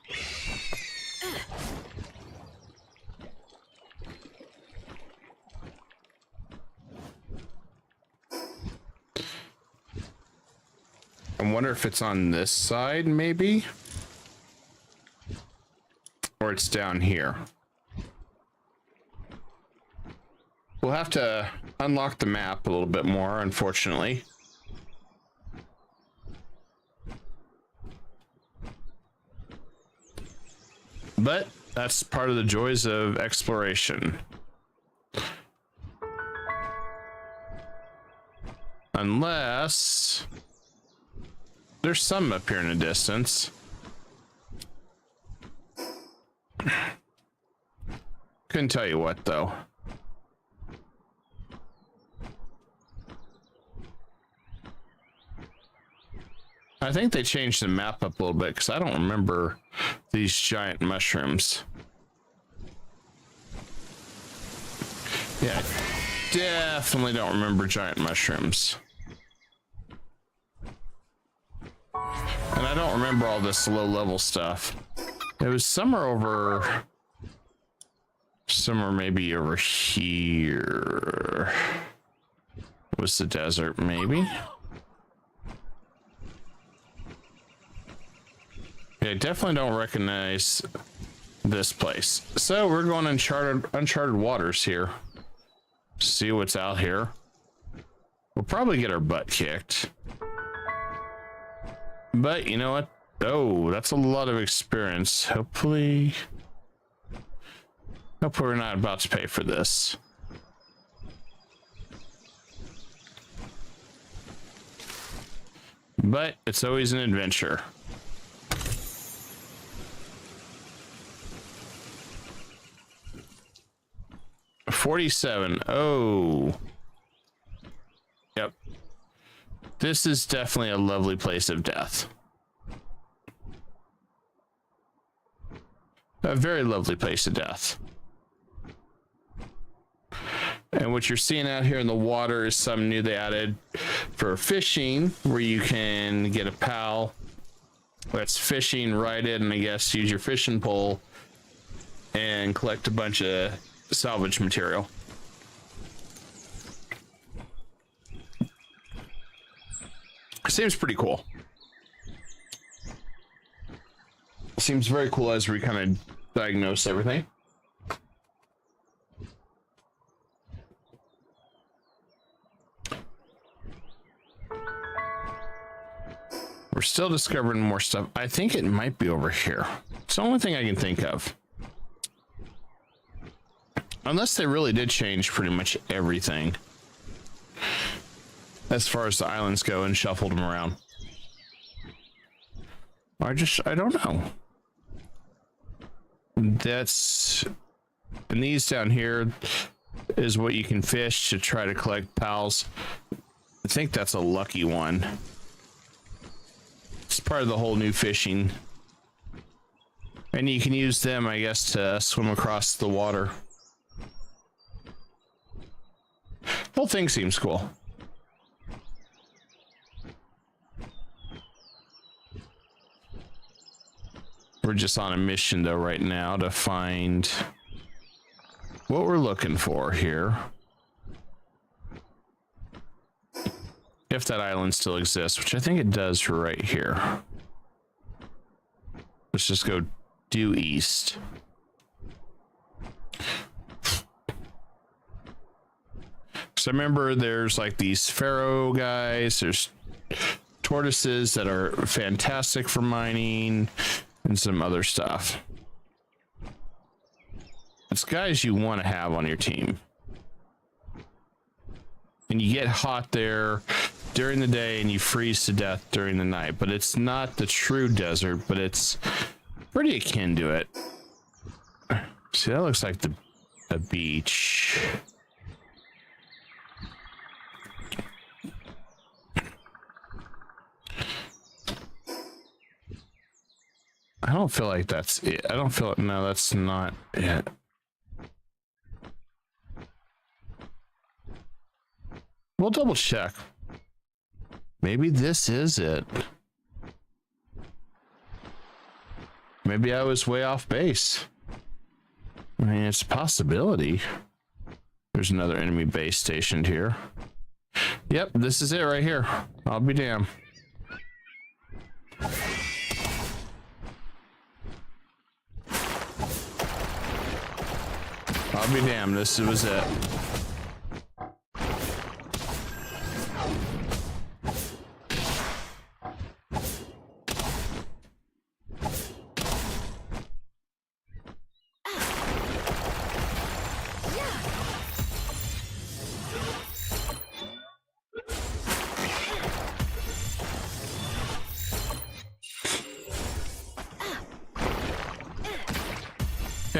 I wonder if it's on this side, maybe, or it's down here. We'll have to unlock the map a little bit more, unfortunately. But that's part of the joys of exploration. Unless there's some up here in the distance. Couldn't tell you what though. I think they changed the map up a little bit because I don't remember these giant mushrooms. Yeah, definitely don't remember giant mushrooms. And I don't remember all this low level stuff. It was somewhere maybe over here. Was the desert maybe? Yeah, definitely don't recognize this place. So we're going uncharted waters here. See what's out here. We'll probably get our butt kicked. But you know what? Oh, that's a lot of experience. Hopefully we're not about to pay for this. But it's always an adventure. $47. Oh. Yep. This is definitely a lovely place of death. A very lovely place of death. And what you're seeing out here in the water is something new they added for fishing, where you can get a pal that's fishing, ride it, and I guess use your fishing pole and collect a bunch of salvage material. Seems pretty cool. Seems very cool as we kind of diagnose everything. We're still discovering more stuff. I think it might be over here. It's the only thing I can think of. Unless they really did change pretty much everything as far as the islands go and shuffled them around. I don't know. That's, and these down here is what you can fish to try to collect pals. I think that's a lucky one. It's part of the whole new fishing. And you can use them, I guess, to swim across the water. Whole thing seems cool. We're just on a mission though right now to find what we're looking for here. If that island still exists, which I think it does right here. Let's just go due east. So remember there's like these pharaoh guys, there's tortoises that are fantastic for mining, and some other stuff. It's guys you want to have on your team. And you get hot there during the day and you freeze to death during the night, but it's not the true desert, but it's pretty akin to it. See, that looks like the beach. I don't feel like that's it. I don't feel, no, that's not it. We'll double check. Maybe this is it. Maybe I was way off base. I mean, it's a possibility. There's another enemy base stationed here. Yep, this is it right here. I'll be damned. I'll be damned, this was it.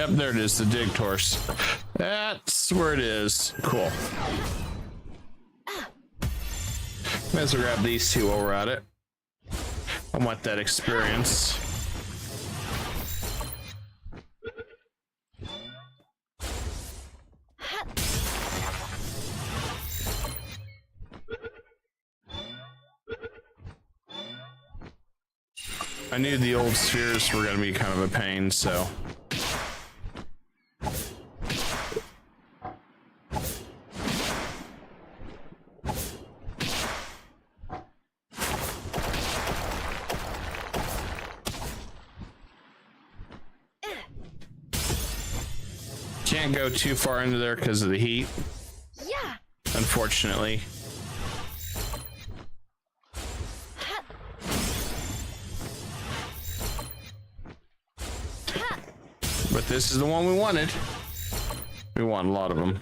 Yep, there it is, the dig torch. That's where it is. Cool. Might as well grab these two while we're at it. I want that experience. I knew the old spheres were going to be kind of a pain, so. Can't go too far into there because of the heat. Yeah. Unfortunately. But this is the one we wanted. We want a lot of them.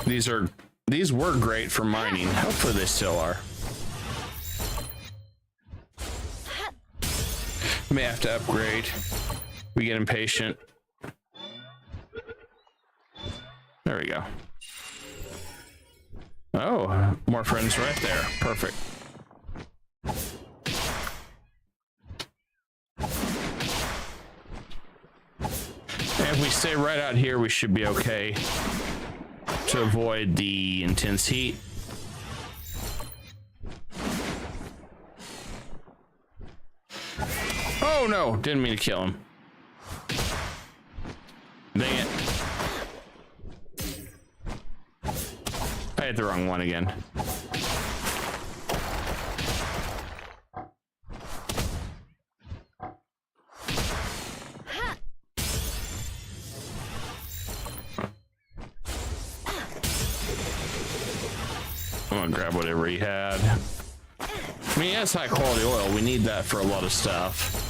These were great for mining. Hopefully they still are. May have to upgrade. We get impatient. There we go. Oh, more friends right there. Perfect. And if we stay right out here, we should be okay to avoid the intense heat. Oh no, didn't mean to kill him. Dang it. I hit the wrong one again. I'm gonna grab whatever he had. I mean, that's high quality oil. We need that for a lot of stuff.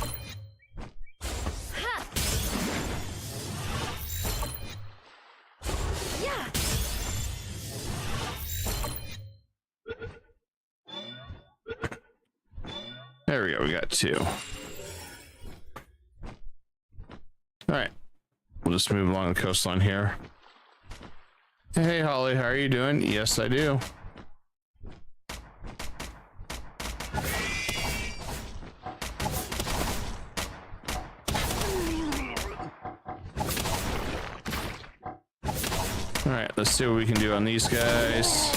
Yeah. There we go. We got two. All right. We'll just move along the coastline here. Hey, Holly, how are you doing? Yes, I do. All right, let's see what we can do on these guys.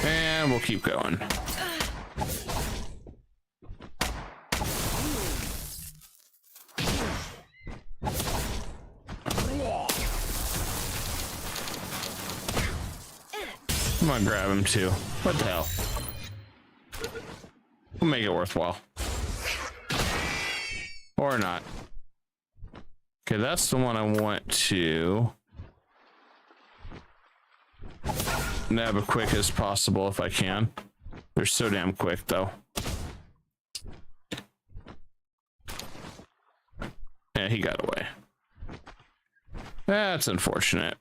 And we'll keep going. I'm gonna grab him too. What the hell? We'll make it worthwhile. Or not. Okay, that's the one I want to nab as quick as possible if I can. They're so damn quick though. Yeah, he got away. That's unfortunate.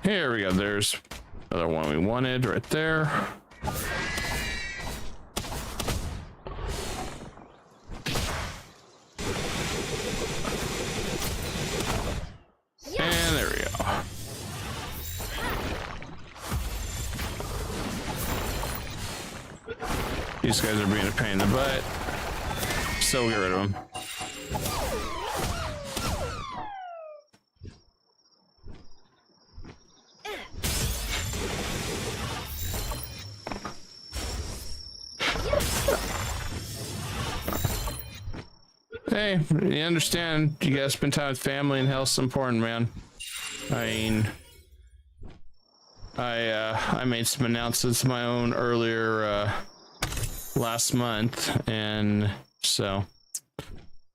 Here we go. There's another one we wanted right there. And there we go. These guys are being a pain in the butt. So we'll get rid of them. Hey, you understand you gotta spend time with family and health's important, man. I mean, I made some announcements of my own earlier last month, and so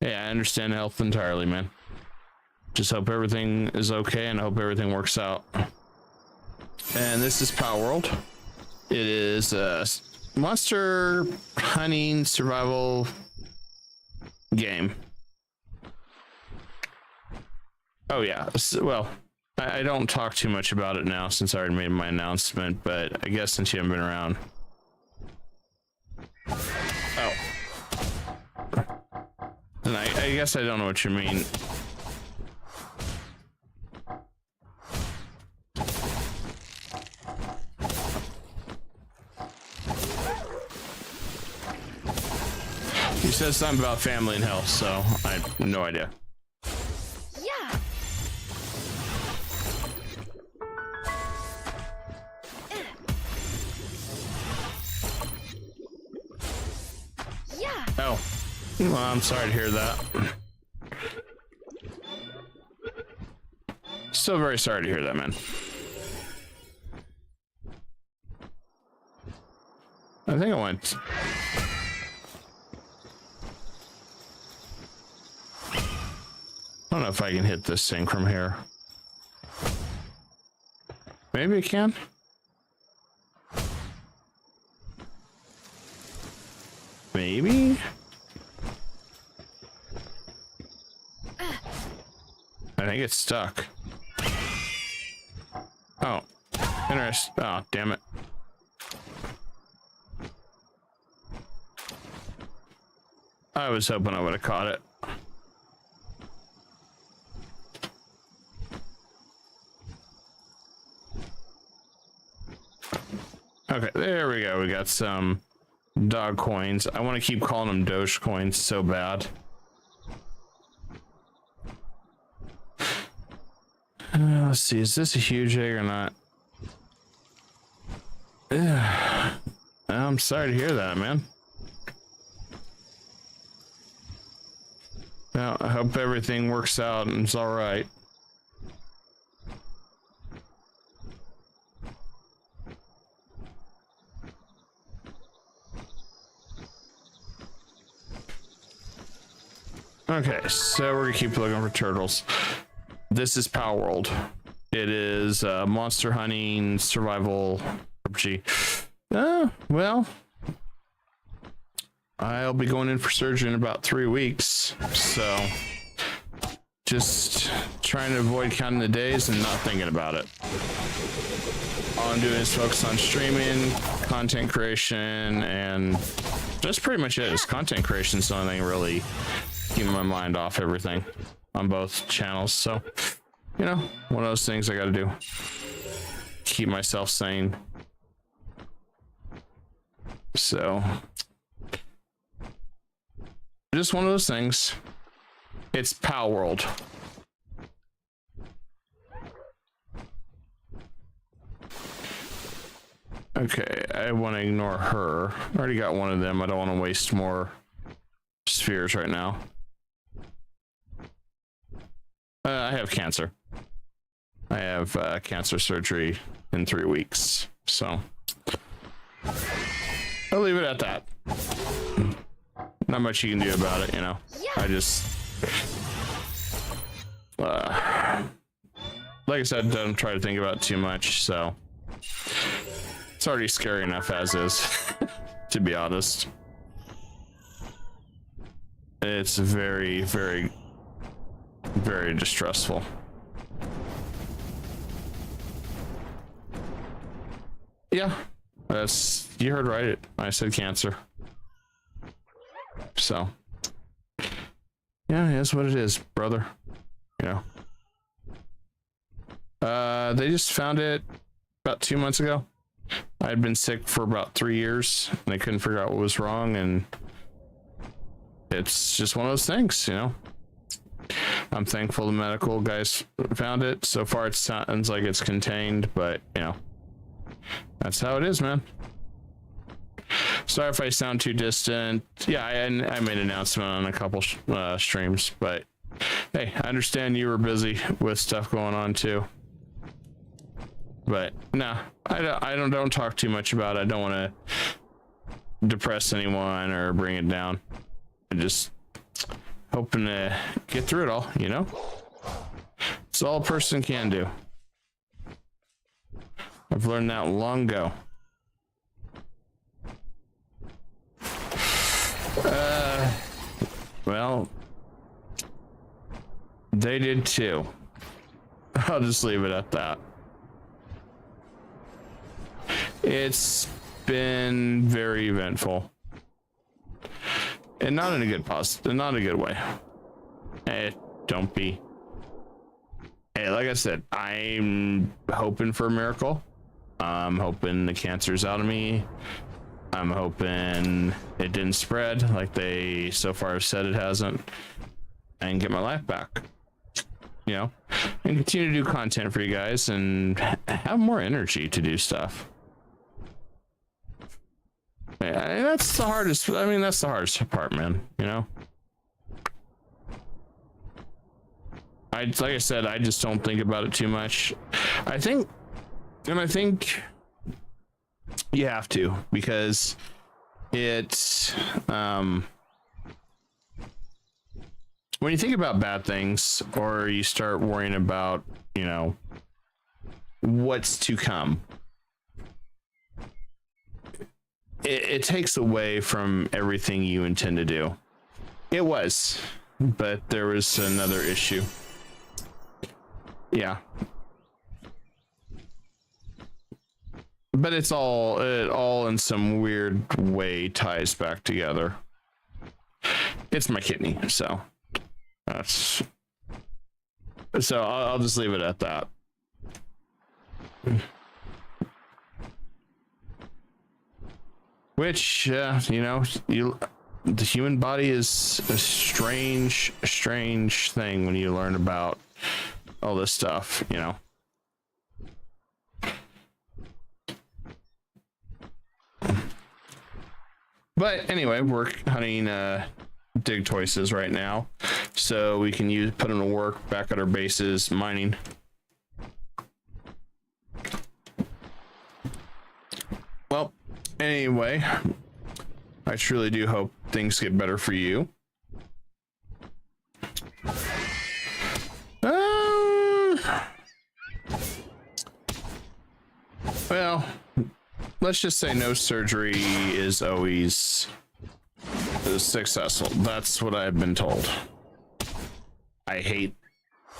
yeah, I understand health entirely, man. Just hope everything is okay and I hope everything works out. And this is Palworld. It is a monster hunting survival game. Oh yeah. Well, I don't talk too much about it now since I already made my announcement, but I guess since you haven't been around. Oh. And I guess I don't know what you mean. You said something about family and health, so I have no idea. Yeah. Yeah. Oh, well, I'm sorry to hear that. Still very sorry to hear that, man. I think I went. I don't know if I can hit this thing from here. Maybe I can. Maybe. I think it's stuck. Oh, interesting. Oh, damn it. I was hoping I would have caught it. Okay, there we go. We got some dog coins. I want to keep calling them Doge coins so bad. Let's see, is this a huge egg or not? I'm sorry to hear that, man. Well, I hope everything works out and it's all right. Okay, so we're gonna keep looking for turtles. This is Palworld. It is monster hunting survival RPG. Well, I'll be going in for surgery in about 3 weeks, so just trying to avoid counting the days and not thinking about it. All I'm doing is focus on streaming, content creation, and that's pretty much it. Is content creation is the only thing really keeping my mind off everything on both channels. So, you know, one of those things I gotta do. Keep myself sane. So, just one of those things. It's Palworld. Okay, I want to ignore her. I already got one of them. I don't want to waste more spheres right now. I have cancer. I have cancer surgery in 3 weeks, so I'll leave it at that. Not much you can do about it, you know. I just like I said, don't try to think about it too much. So it's already scary enough as is, to be honest. It's very, very, very distressful. Yeah, that's, you heard right. I said cancer. So yeah, that's what it is, brother. You know, they just found it about 2 months ago. I had been sick for about 3 years and they couldn't figure out what was wrong, and it's just one of those things, you know. I'm thankful the medical guys found it. So far it sounds like it's contained, but you know, that's how it is, man. Sorry if I sound too distant. Yeah, I made an announcement on a couple streams, but hey, I understand you were busy with stuff going on too. But nah, I don't talk too much about it. I don't want to depress anyone or bring it down. I just hoping to get through it all, you know. It's all a person can do. I've learned that long ago. Well, they did too. I'll just leave it at that. It's been very eventful. And not in a good not a good way. Hey, don't be. Hey, like I said, I'm hoping for a miracle. I'm hoping the cancer's out of me. I'm hoping it didn't spread like they so far have said it hasn't, and get my life back. You know, and continue to do content for you guys and have more energy to do stuff. Yeah, that's the hardest. I mean, that's the hardest part, man. You know, like I said, I just don't think about it too much. I think you have to, because it's when you think about bad things, or you start worrying about, you know, what's to come, it takes away from everything you intend to do. It was, but there was another issue. Yeah. But it all in some weird way ties back together. It's my kidney, so that's, so I'll just leave it at that. Which, you know, the human body is a strange thing when you learn about all this stuff, you know. But anyway, we're hunting dig choices right now, so we can put them to work back at our bases mining. Well, anyway, I truly do hope things get better for you. Well, let's just say no surgery is always successful. That's what I've been told. I hate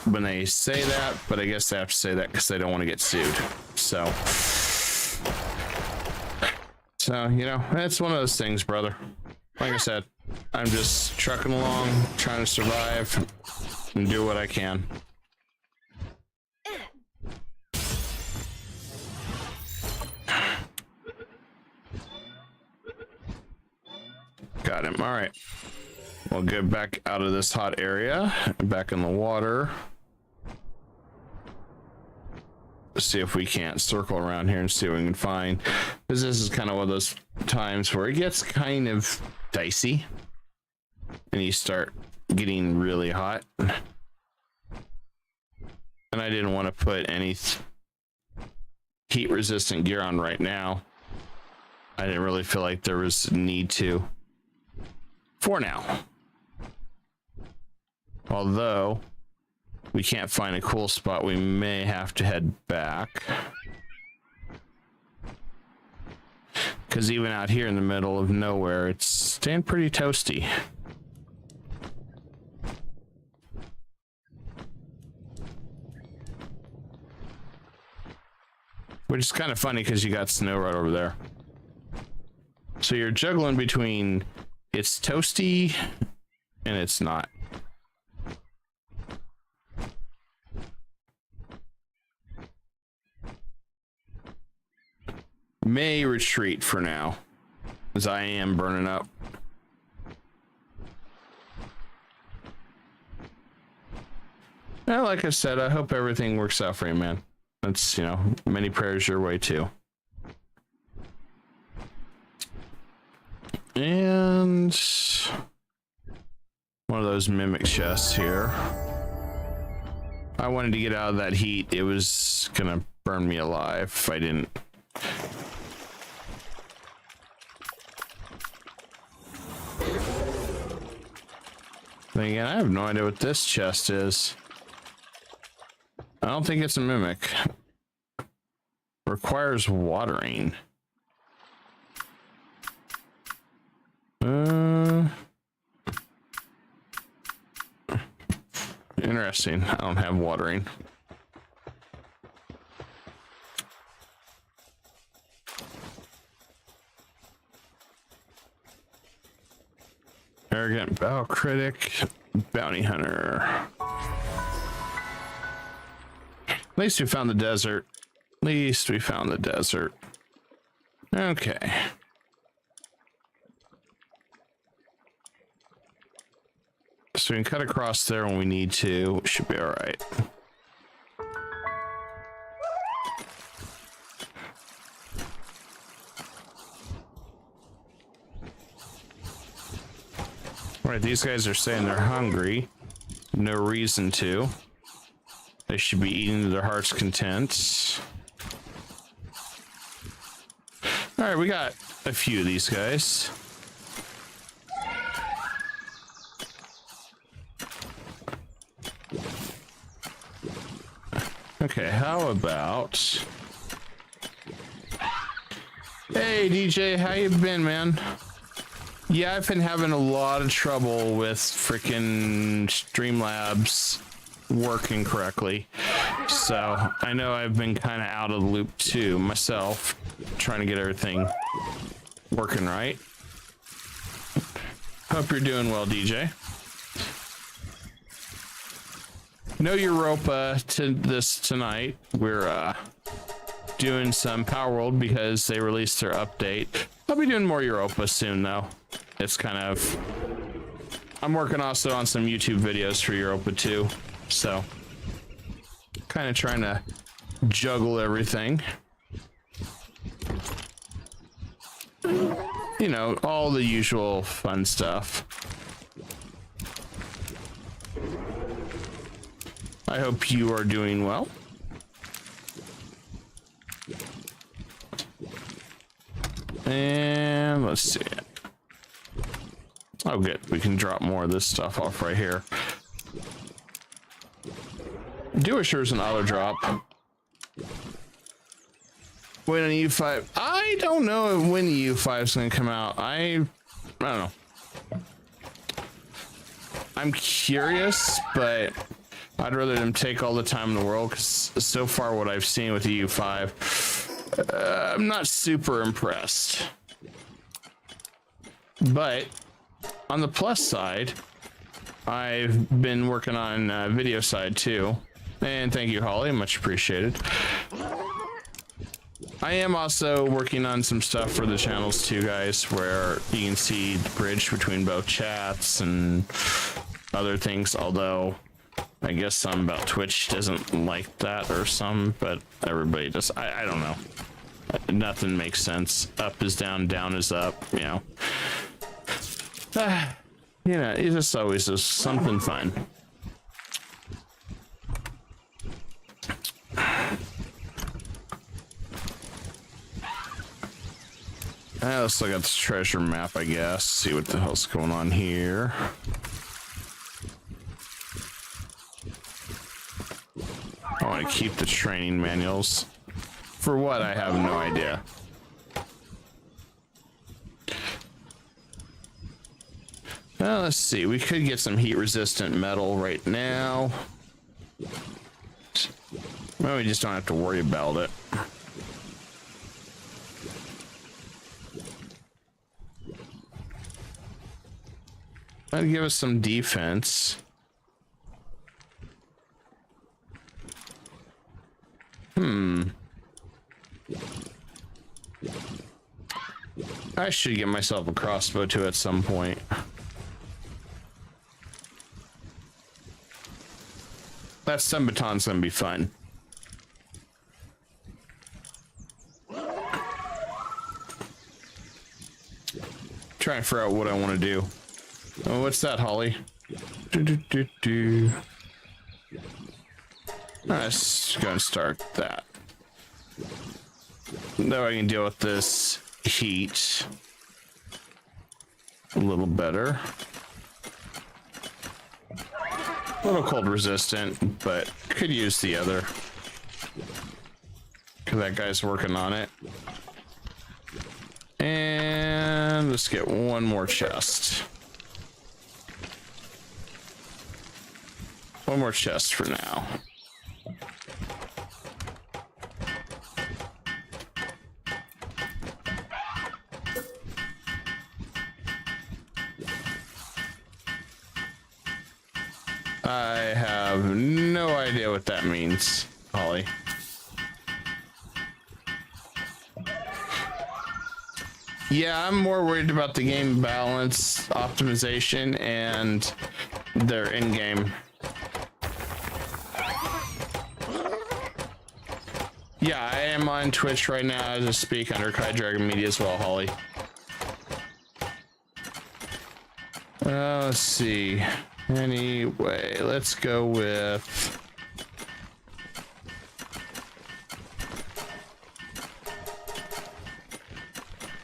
when they say that, but I guess they have to say that because they don't want to get sued. So, you know, it's one of those things, brother. Like I said, I'm just trucking along, trying to survive and do what I can. Got him. All right. We'll get back out of this hot area, back in the water. Let's see if we can't circle around here and see what we can find. Because this is kind of one of those times where it gets kind of dicey and you start getting really hot. And I didn't want to put any heat resistant gear on right now. I didn't really feel like there was a need to. For now. Although we can't find a cool spot, we may have to head back. Because even out here in the middle of nowhere, it's staying pretty toasty. Which is kind of funny because you got snow right over there. So you're juggling between it's toasty and it's not. May retreat for now, as I am burning up. Well, like I said, I hope everything works out for you, man. That's, you know, many prayers your way too. And one of those mimic chests here. I wanted to get out of that heat. It was gonna burn me alive if I didn't. Then again, I have no idea what this chest is. I don't think it's a mimic. Requires watering. Interesting. I don't have watering. arrogant battle critic, bounty hunter. At least we found the desert. At least we found the desert. Okay. So we can cut across there when we need to. Should be all right. All right, these guys are saying they're hungry. No reason to. They should be eating to their heart's content. All right, we got a few of these guys. Okay, how about... Hey, DJ, how you been, man? Yeah, I've been having a lot of trouble with freaking Streamlabs working correctly. So, I know I've been kind of out of the loop too, myself, trying to get everything working right. Hope you're doing well, DJ. No Europa to this tonight. We're doing some Palworld because they released their update. I'll be doing more Europa soon though. It's kind of, I'm working also on some YouTube videos for Europa too. So kind of trying to juggle everything. You know, all the usual fun stuff. I hope you are doing well. And let's see. Oh, good. We can drop more of this stuff off right here. Do assure is an auto drop. When an U5, I don't know when the U5 is going to come out. I don't know. I'm curious, but I'd rather them take all the time in the world because so far what I've seen with the U5, I'm not super impressed. But on the plus side, I've been working on video side too. And thank you, Holly, much appreciated. I am also working on some stuff for the channels too, guys, where you can see the bridge between both chats and other things, although I guess some about Twitch doesn't like that or some, but everybody does. I don't know. Nothing makes sense. Up is down, down is up, you know. You know, it just always is something fun. Let's look at the treasure map, I guess. See what the hell's going on here. I want to keep the training manuals. For what? I have no idea. Well, let's see. We could get some heat-resistant metal right now. Well, we just don't have to worry about it. That'd give us some defense. I should get myself a crossbow too at some point. That stun baton's gonna be fun. Trying to figure out what I want to do. Oh, what's that, Holly? Let's go and start that. Now I can deal with this heat a little better. A little cold resistant, but could use the other. Cause that guy's working on it. And let's get one more chest. One more chest for now. idea what that means, Holly. Yeah, I'm more worried about the game balance, optimization, and their in-game. Yeah, I am on Twitch right now as I speak under KAIDRAGONMEDIA as well, Holly. Let's see. Anyway, let's go with...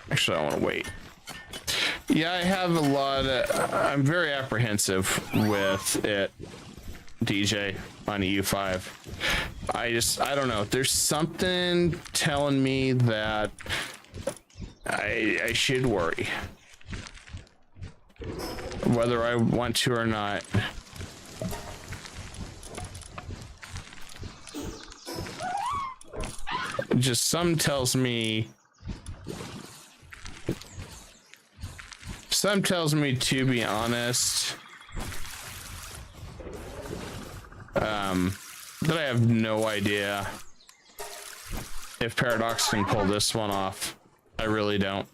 Actually, I want to wait. Yeah, I have a lot of... I'm very apprehensive with it, DJ, on EU5. I don't know. There's something telling me that I should worry. Whether I want to or not. Just some tells me to be honest that I have no idea if Paradox can pull this one off. I really don't.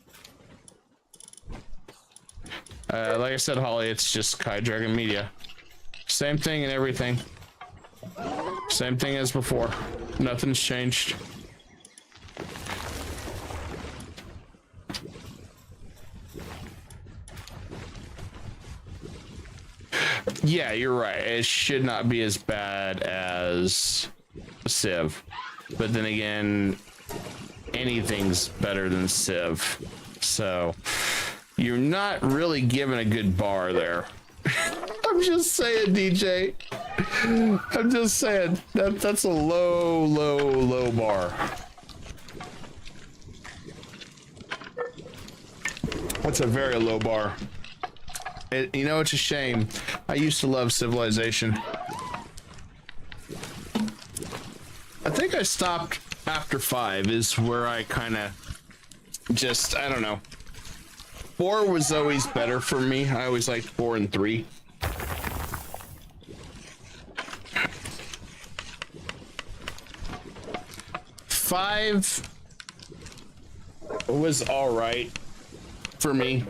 Like I said, Holly, it's just KAIDRAGONMEDIA. Same thing and everything. Same thing as before. Nothing's changed. Yeah, you're right. It should not be as bad as Civ. But then again, anything's better than Civ. So... you're not really given a good bar there. I'm just saying, DJ. I'm just saying that's a low bar. That's a very low bar. You know, it's a shame. I used to love Civilization. I think I stopped after 5 is where I kind of just, I don't know. 4 was always better for me. I always liked 4 and 3. Five was all right for me,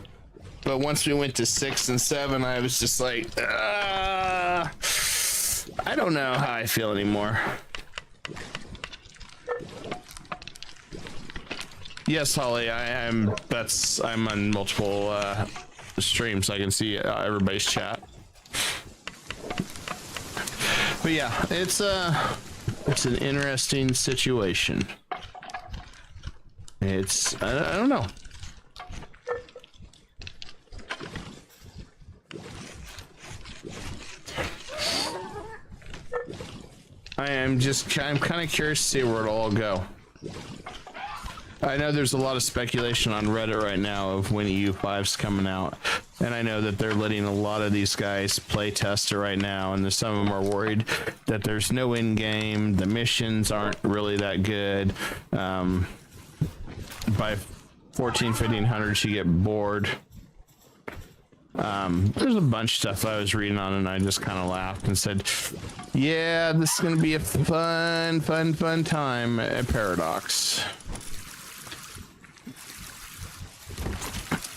but once we went to 6 and 7, I was just like, I don't know how I feel anymore. Yes, Holly, I'm on multiple streams. I can see everybody's chat. But yeah, it's an interesting situation. It's I don't know. I'm kind of curious to see where it'll all go. I know there's a lot of speculation on Reddit right now of when EU5's coming out, and I know that they're letting a lot of these guys play test it right now, and some of them are worried that there's no in-game, the missions aren't really that good. By 1500 you get bored. There's a bunch of stuff I was reading on, and I just kind of laughed and said, yeah, this is gonna be a fun time at Paradox.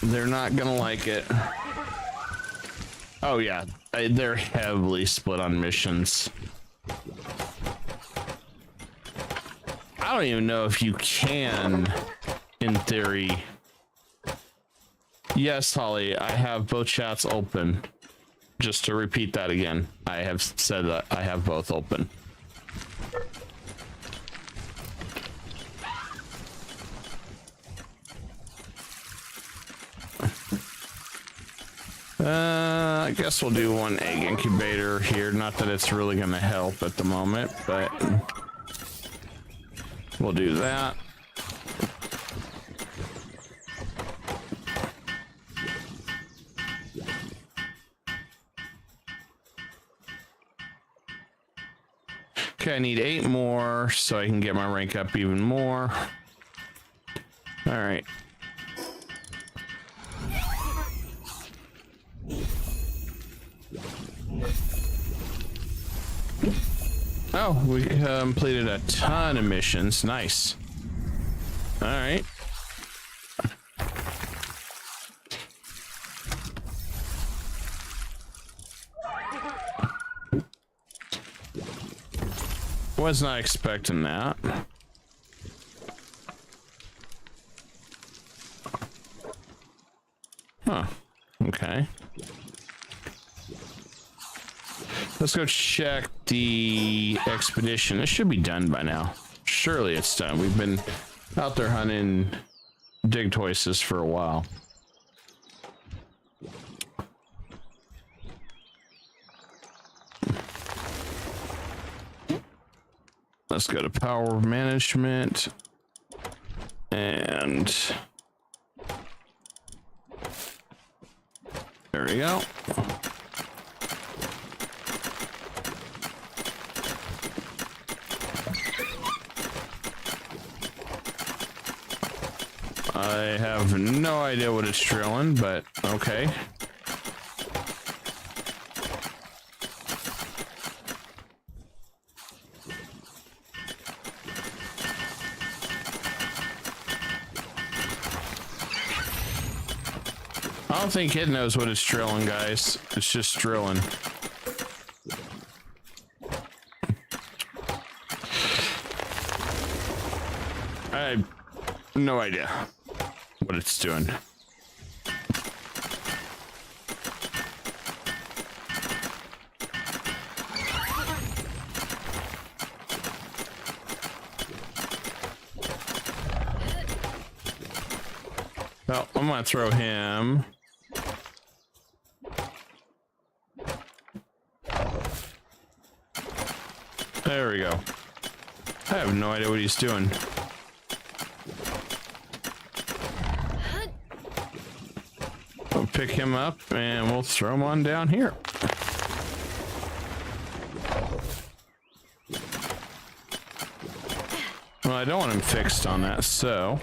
They're not gonna like it. Oh yeah, they're heavily split on missions. I don't even know if you can, in theory. Yes, Holly, I have both chats open. Just to repeat that again, I have said that I have both open. I guess we'll do one egg incubator here. Not that it's really going to help at the moment, but we'll do that. Okay, I need 8 more so I can get my rank up even more. All right. Oh, we completed a ton of missions. Nice. All right. Was not expecting that. Huh. Okay. Let's go check the expedition. This should be done by now. Surely it's done. We've been out there hunting Digtoises for a while. Let's go to power management and there we go. I have no idea what it's drilling, but okay. I don't think it knows what it's drilling, guys. It's just drilling. I have no idea what it's doing. Well, I'm gonna throw him. There we go. I have no idea what he's doing. We'll pick him up and we'll throw him on down here. Well, I don't want him fixed on that, so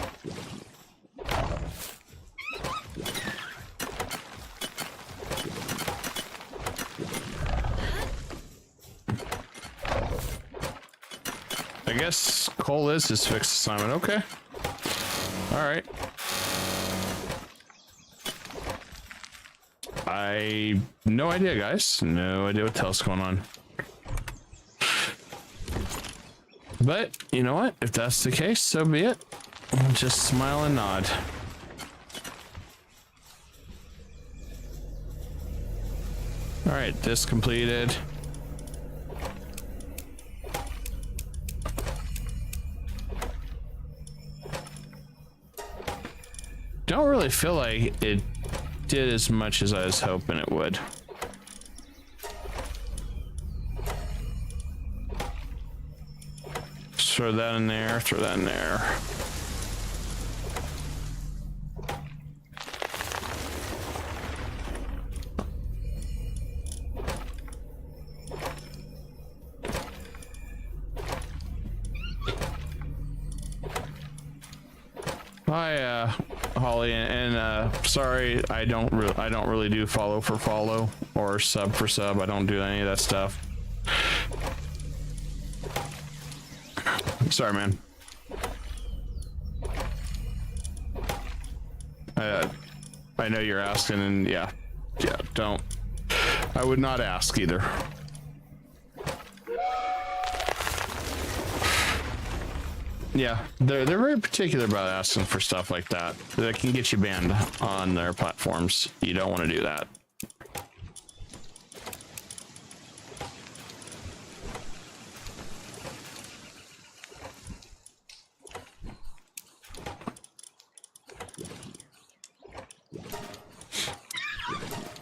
I guess Cole is his fixed assignment. Okay. All right. No idea, guys. No idea what the hell's going on. But you know what? If that's the case, so be it. I'll just smile and nod. All right, this completed. Don't really feel like it did as much as I was hoping it would. Throw that in there, throw that in there. Hi, Holly, and sorry, I don't really do follow for follow or sub for sub. I don't do any of that stuff. Sorry, man. I know you're asking, and yeah, don't. I would not ask either. Yeah, they're very particular about asking for stuff like that. That can get you banned on their platforms. You don't want to do that.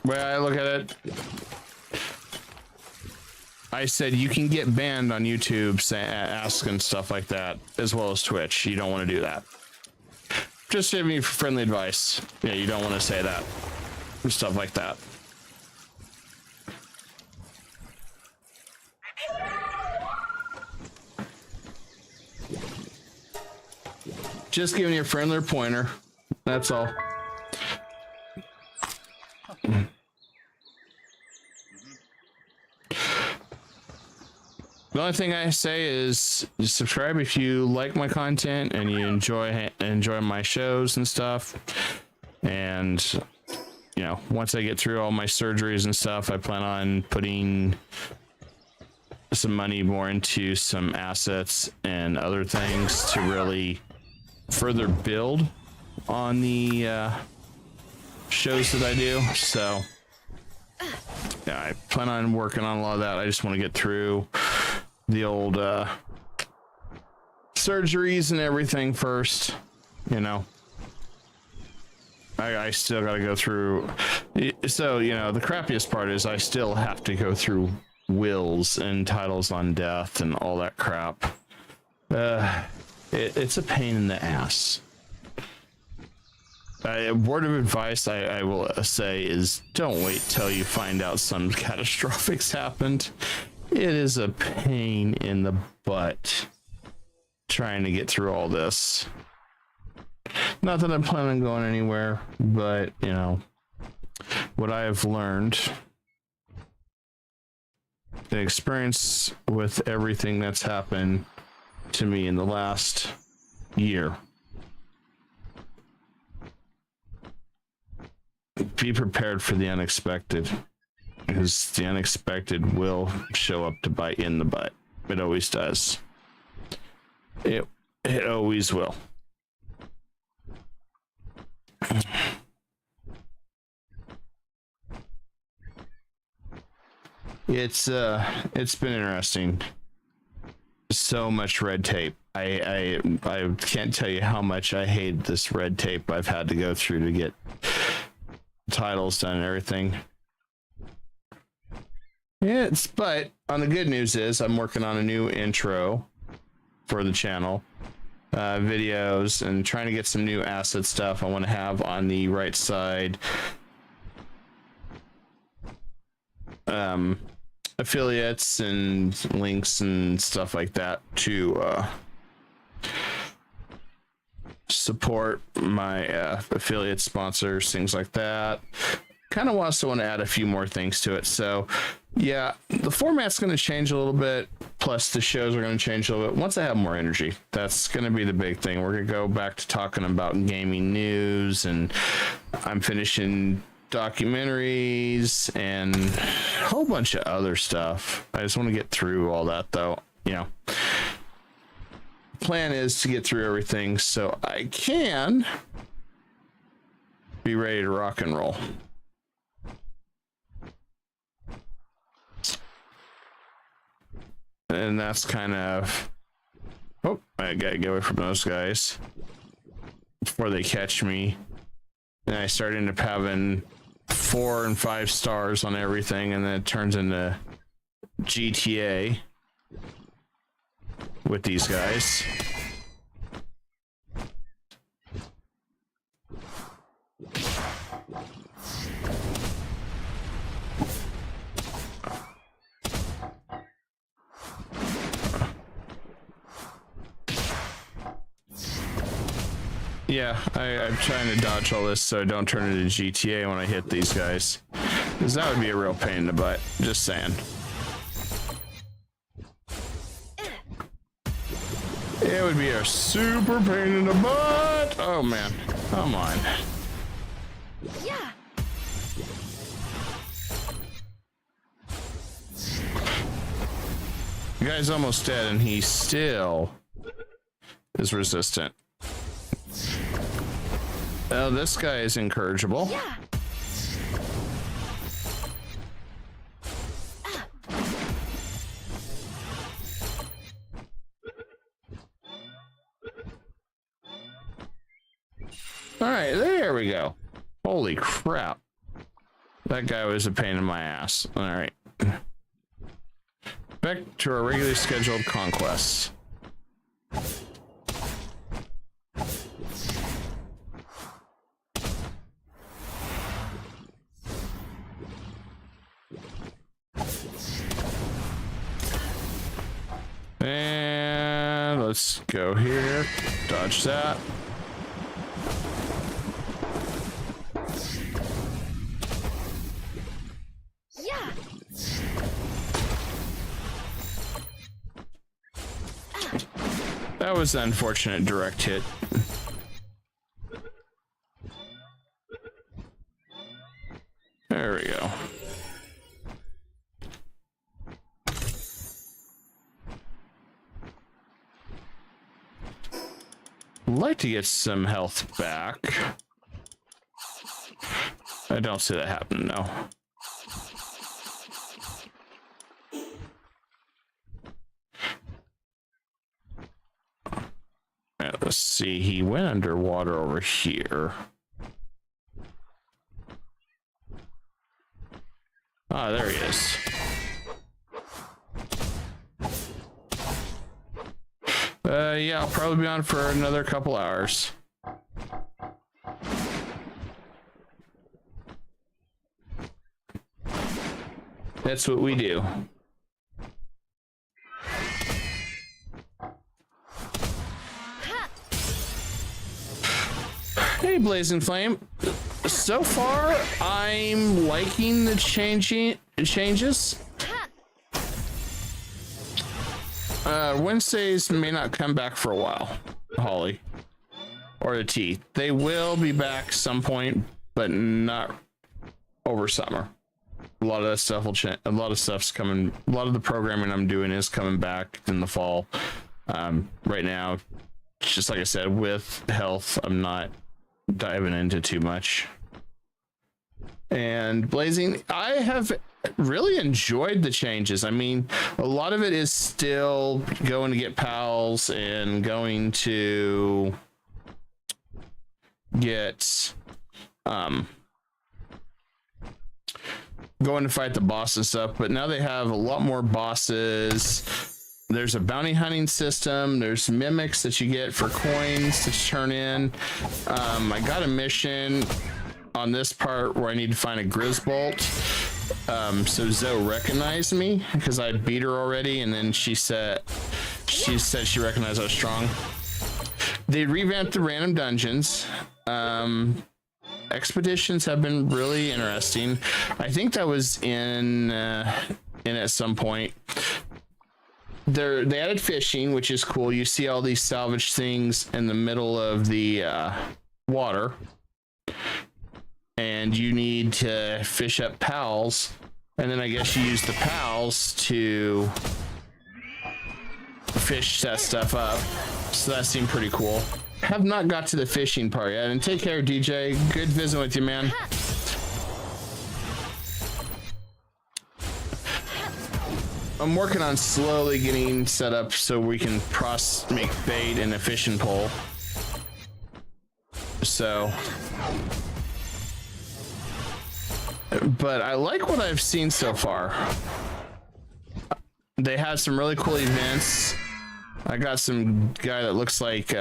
Way I look at it, I said you can get banned on YouTube asking stuff like that, as well as Twitch. You don't want to do that. Just give me friendly advice. Yeah, you don't want to say that. Stuff like that. Just giving you a friendly pointer. That's all. The only thing I say is subscribe if you like my content and you enjoy my shows and stuff. And you know, once I get through all my surgeries and stuff, I plan on putting some money more into some assets and other things to really further build on the shows that I do. So yeah, I plan on working on a lot of that. I just want to get through the old surgeries and everything first, you know. I still got to go through. So, you know, the crappiest part is I still have to go through wills and titles on death and all that crap. It's a pain in the ass. A word of advice I will say is don't wait till you find out some catastrophics happened. It is a pain in the butt trying to get through all this. Not that I'm planning on going anywhere, but you know, what I have learned, the experience with everything that's happened to me in the last year. Be prepared for the unexpected, because the unexpected will show up to bite you in the butt. It always does. It always will. It's been interesting. So much red tape. I can't tell you how much I hate this red tape I've had to go through to get titles done and everything. But on the good news is I'm working on a new intro for the channel, videos, and trying to get some new asset stuff I want to have on the right side. Affiliates and links and stuff like that to support my affiliate sponsors, things like that. Kind of also want to add a few more things to it. So yeah, the format's going to change a little bit, plus the shows are going to change a little bit once I have more energy. That's going to be the big thing. We're going to go back to talking about gaming news, and I'm finishing documentaries and a whole bunch of other stuff. I just want to get through all that, though. You know, plan is to get through everything so I can be ready to rock and roll. And that's kind of, oh, I gotta get away from those guys before they catch me. And I start into having 4 and 5 stars on everything, and then it turns into GTA with these guys. Yeah, I'm trying to dodge all this so I don't turn into GTA when I hit these guys, because that would be a real pain in the butt. Just saying. It would be a super pain in the butt. Oh man, come on. Yeah. The guy's almost dead and he still is resistant. Oh, this guy is incorrigible. Yeah. All right, there we go. Holy crap. That guy was a pain in my ass. All right. Back to our regularly scheduled conquests. And let's go here. Dodge that. Yeah. That was an unfortunate direct hit. There we go. I'd like to get some health back. I don't see that happening, no. Let's see, he went underwater over here. Ah, there he is. Yeah, I'll probably be on for another couple hours. That's what we do. Hey, Blazing Flame. So far, I'm liking the changes. Wednesdays may not come back for a while, Holly. Or the T. They will be back some point, but not over summer. A lot of that stuff will change. A lot of stuff's coming. A lot of the programming I'm doing is coming back in the fall. Right now, just like I said, with health, I'm not diving into too much. And Blazing, I have really enjoyed the changes. I mean, a lot of it is still going to get pals and going to get going to fight the boss and stuff, but now they have a lot more bosses. There's a bounty hunting system. There's mimics that you get for coins to turn in. I got a mission on this part where I need to find a Grisbolt. So Zoe recognized me because I beat her already, and then she said she recognized I was strong. They revamped the random dungeons. Expeditions have been really interesting. I think that was in at some point. They added fishing, which is cool. You see all these salvage things in the middle of the water, and you need to fish up pals, and then I guess you use the pals to fish that stuff up. So that seemed pretty cool. Have not got to the fishing part yet. And take care, DJ. Good visiting with you, man. I'm working on slowly getting set up so we can make bait and a fishing pole. So, but I like what I've seen so far. They have some really cool events. I got some guy that looks like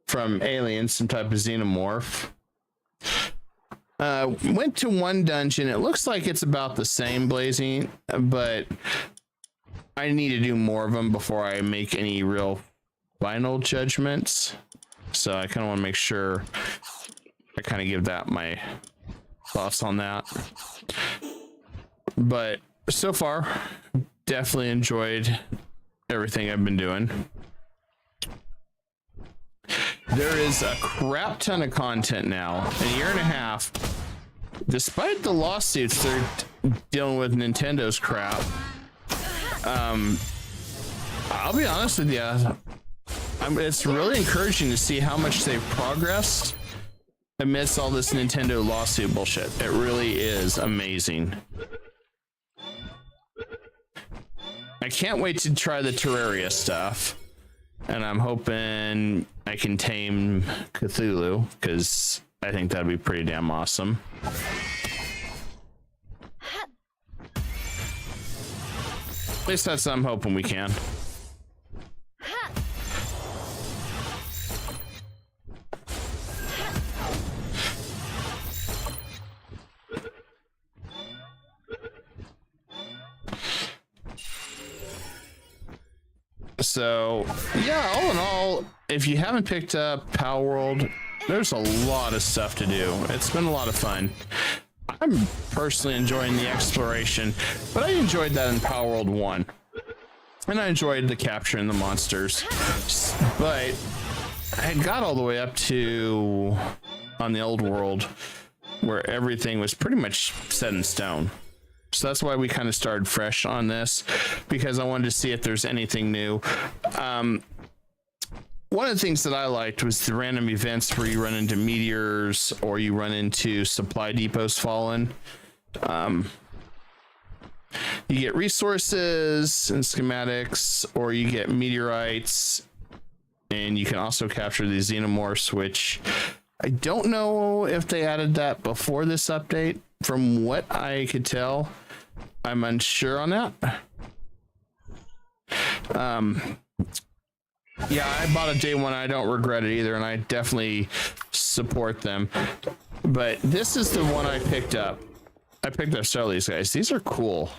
from Alien, some type of xenomorph. Went to one dungeon. It looks like it's about the same, Blazing, but I need to do more of them before I make any real final judgments. So I kind of want to make sure I kind of give that my thoughts on that. But so far, definitely enjoyed everything I've been doing. There is a crap ton of content now. In a year and a half, despite the lawsuits they're dealing with Nintendo's crap, I'll be honest with you, it's really encouraging to see how much they've progressed amidst all this Nintendo lawsuit bullshit. It really is amazing. I can't wait to try the Terraria stuff, and I'm hoping I can tame Cthulhu, because I think that'd be pretty damn awesome. At least that's what I'm hoping we can. So yeah, all in all, if you haven't picked up Palworld, there's a lot of stuff to do. It's been a lot of fun. I'm personally enjoying the exploration, but I enjoyed that in Palworld 1. and I enjoyed the capturing the monsters, but I had got all the way up to on the old world where everything was pretty much set in stone. So that's why we kind of started fresh on this, because I wanted to see if there's anything new. One of the things that I liked was the random events where you run into meteors or you run into supply depots fallen. You get resources and schematics, or you get meteorites, and you can also capture the xenomorphs, which I don't know if they added that before this update. From what I could tell, I'm unsure on that. Yeah, I bought a day one. I don't regret it either, and I definitely support them. But this is the one I picked up. I picked up several of these guys. These are cool.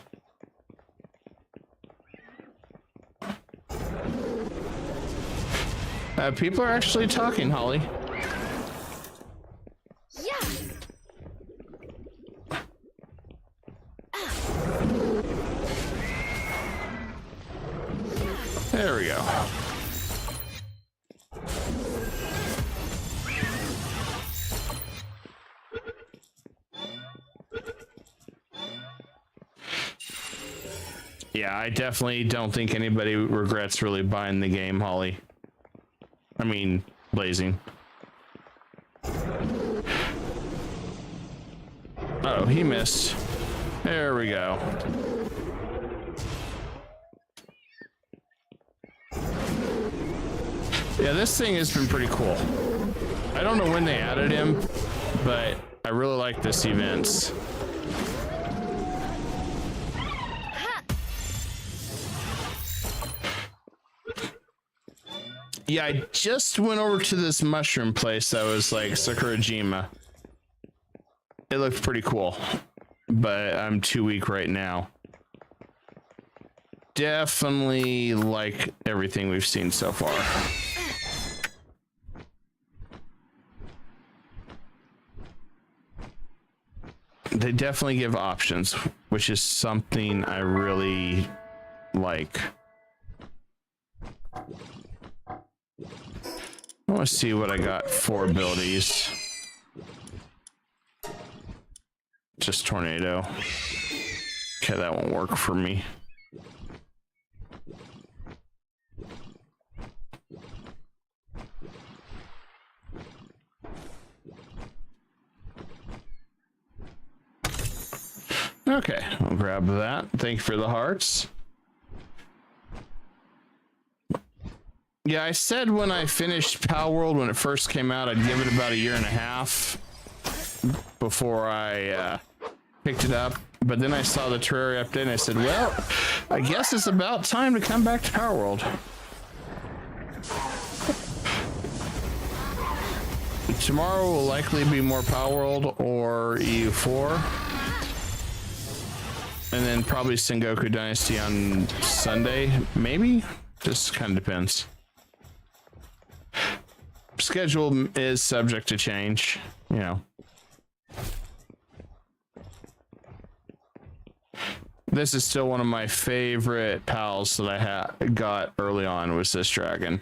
People are actually talking, Holly. Yeah. There we go. Yeah, I definitely don't think anybody regrets really buying the game, Holly. I mean, Blazing. Oh, he missed. There we go. Yeah, this thing has been pretty cool. I don't know when they added him, but I really like this events. Yeah, I just went over to this mushroom place that was like Sakurajima. It looked pretty cool, but I'm too weak right now. Definitely like everything we've seen so far. They definitely give options, which is something I really like. I want to see what I got for abilities. Just tornado. Okay, that won't work for me. Okay, I'll grab that. Thank you for the hearts. Yeah, I said when I finished Palworld, when it first came out, I'd give it about 1.5 years before I picked it up. But then I saw the Terraria update and I said, well, I guess it's about time to come back to Palworld. Tomorrow will likely be more Palworld or EU4. And then probably Sengoku Dynasty on Sunday, maybe? Just kind of depends. Schedule is subject to change, you know. This is still one of my favorite pals that I got early on, was this dragon.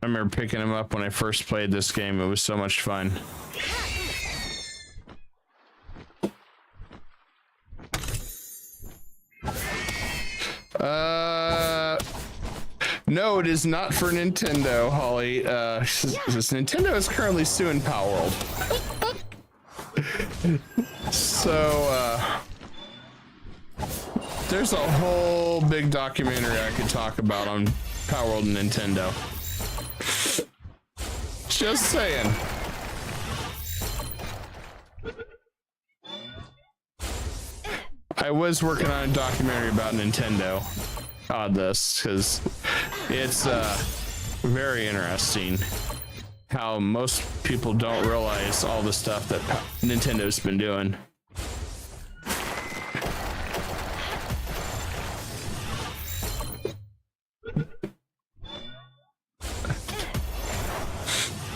I remember picking him up when I first played this game. It was so much fun. No, it is not for Nintendo, Holly. This Nintendo is currently suing Palworld. So, there's a whole big documentary I could talk about on Palworld and Nintendo. Just saying. I was working on a documentary about Nintendo on this, because it's very interesting how most people don't realize all the stuff that Nintendo's been doing.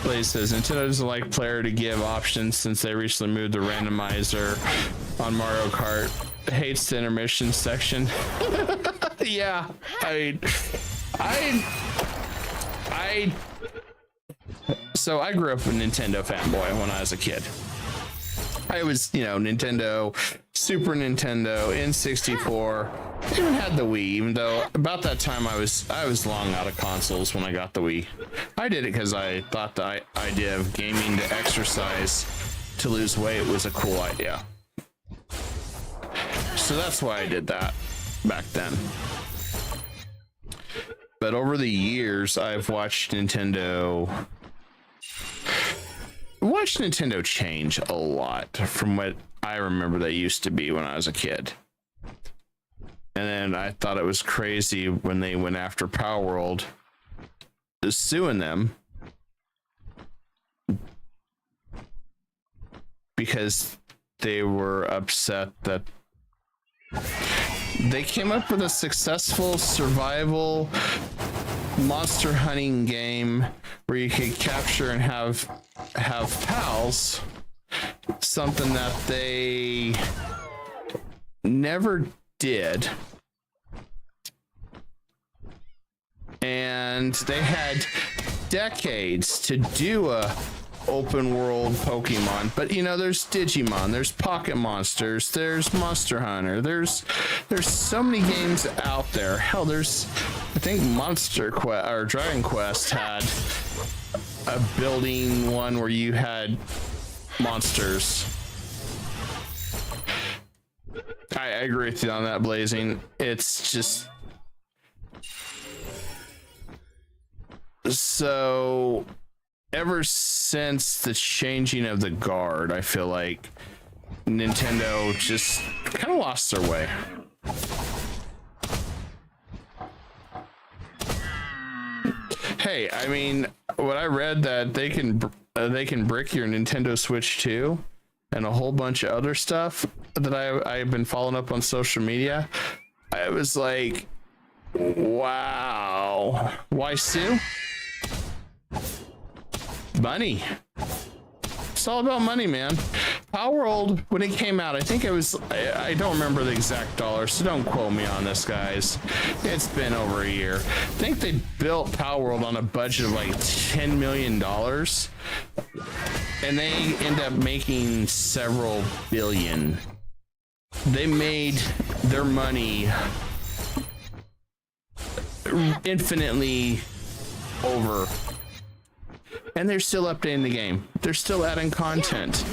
Blaze says Nintendo doesn't like player to give options since they recently moved the randomizer on Mario Kart. Hates the intermission section. Yeah, I so I grew up a Nintendo fanboy when I was a kid. I was, Nintendo, Super Nintendo, N64, even had the Wii, even though about that time I was long out of consoles when I got the Wii. I did it because I thought the idea of gaming to exercise to lose weight was a cool idea. So that's why I did that back then. But over the years, I've watched Nintendo change a lot from what I remember they used to be when I was a kid. And then I thought it was crazy when they went after Palworld, suing them because they were upset that they came up with a successful survival monster hunting game where you could capture and have pals, something that they never did. And they had decades to do a open world Pokemon, but there's Digimon, there's Pocket Monsters, there's Monster Hunter, there's so many games out there. Hell, I think Monster Quest or Dragon Quest had a building one where you had monsters. I agree with you on that, Blazing. It's just so ever since the changing of the guard, I feel like Nintendo just kind of lost their way. Hey, I mean, what I read that they can brick your Nintendo Switch 2 and a whole bunch of other stuff that I've been following up on social media. I was like, wow. Why sue? Money. It's all about money, man. Palworld, when it came out, I think it was, I don't remember the exact dollar, so don't quote me on this, guys. It's been over a year. I think they built Palworld on a budget of like $10 million, and they end up making several billion. They made their money infinitely over. And they're still updating the game. They're still adding content.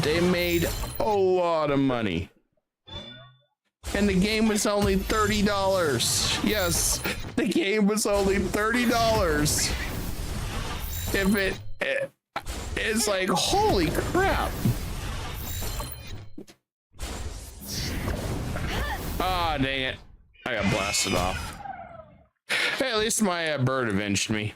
They made a lot of money. And the game was only $30. Yes, the game was only $30. It's like, holy crap. Ah, dang it. I got blasted off. Hey, at least my bird avenged me.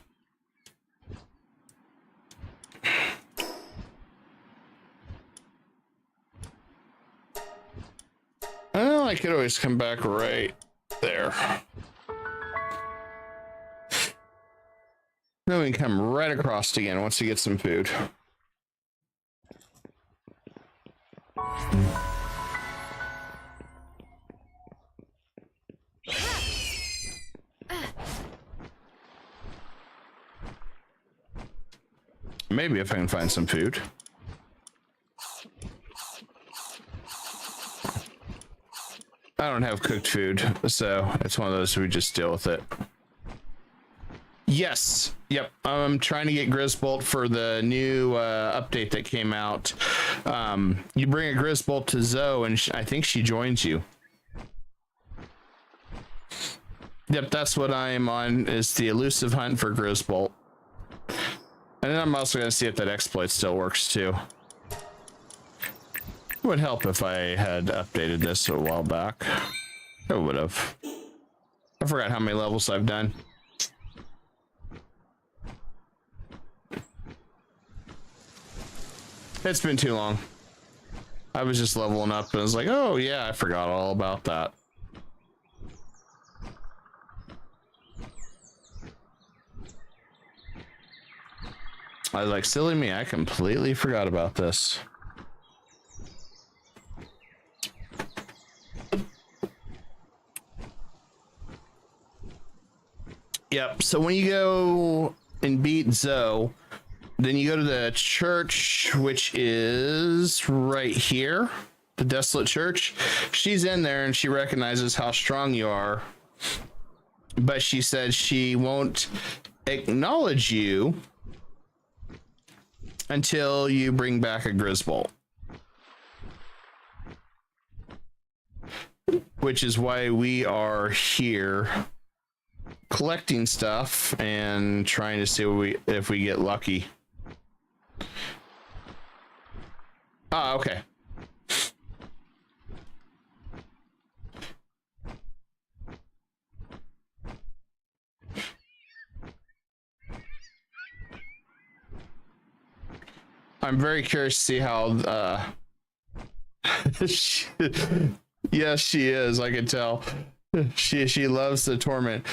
Well, I could always come back right there. Then we can come right across again once we get some food. Maybe if I can find some food. I don't have cooked food, so it's one of those we just deal with it. Yes, yep. I'm trying to get Grisbolt for the new update that came out. You bring a Grisbolt to Zoe, and I think she joins you. Yep, that's what I'm on, is the elusive hunt for Grisbolt. And then I'm also going to see if that exploit still works too. It would help if I had updated this a while back. It would have. I forgot how many levels I've done. It's been too long. I was just leveling up and I was like, oh yeah, I forgot all about that. I was like, silly me, I completely forgot about this. Yep. So when you go and beat Zoe, then you go to the church, which is right here, the Desolate Church. She's in there and she recognizes how strong you are, but she said she won't acknowledge you until you bring back a Grisbolt. Which is why we are here collecting stuff and trying to see if we get lucky. Ah, okay. I'm very curious to see how yes, she is. I can tell. She loves the torment.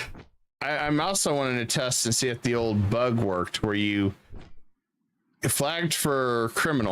I'm also wanting to test and see if the old bug worked where you flagged for criminal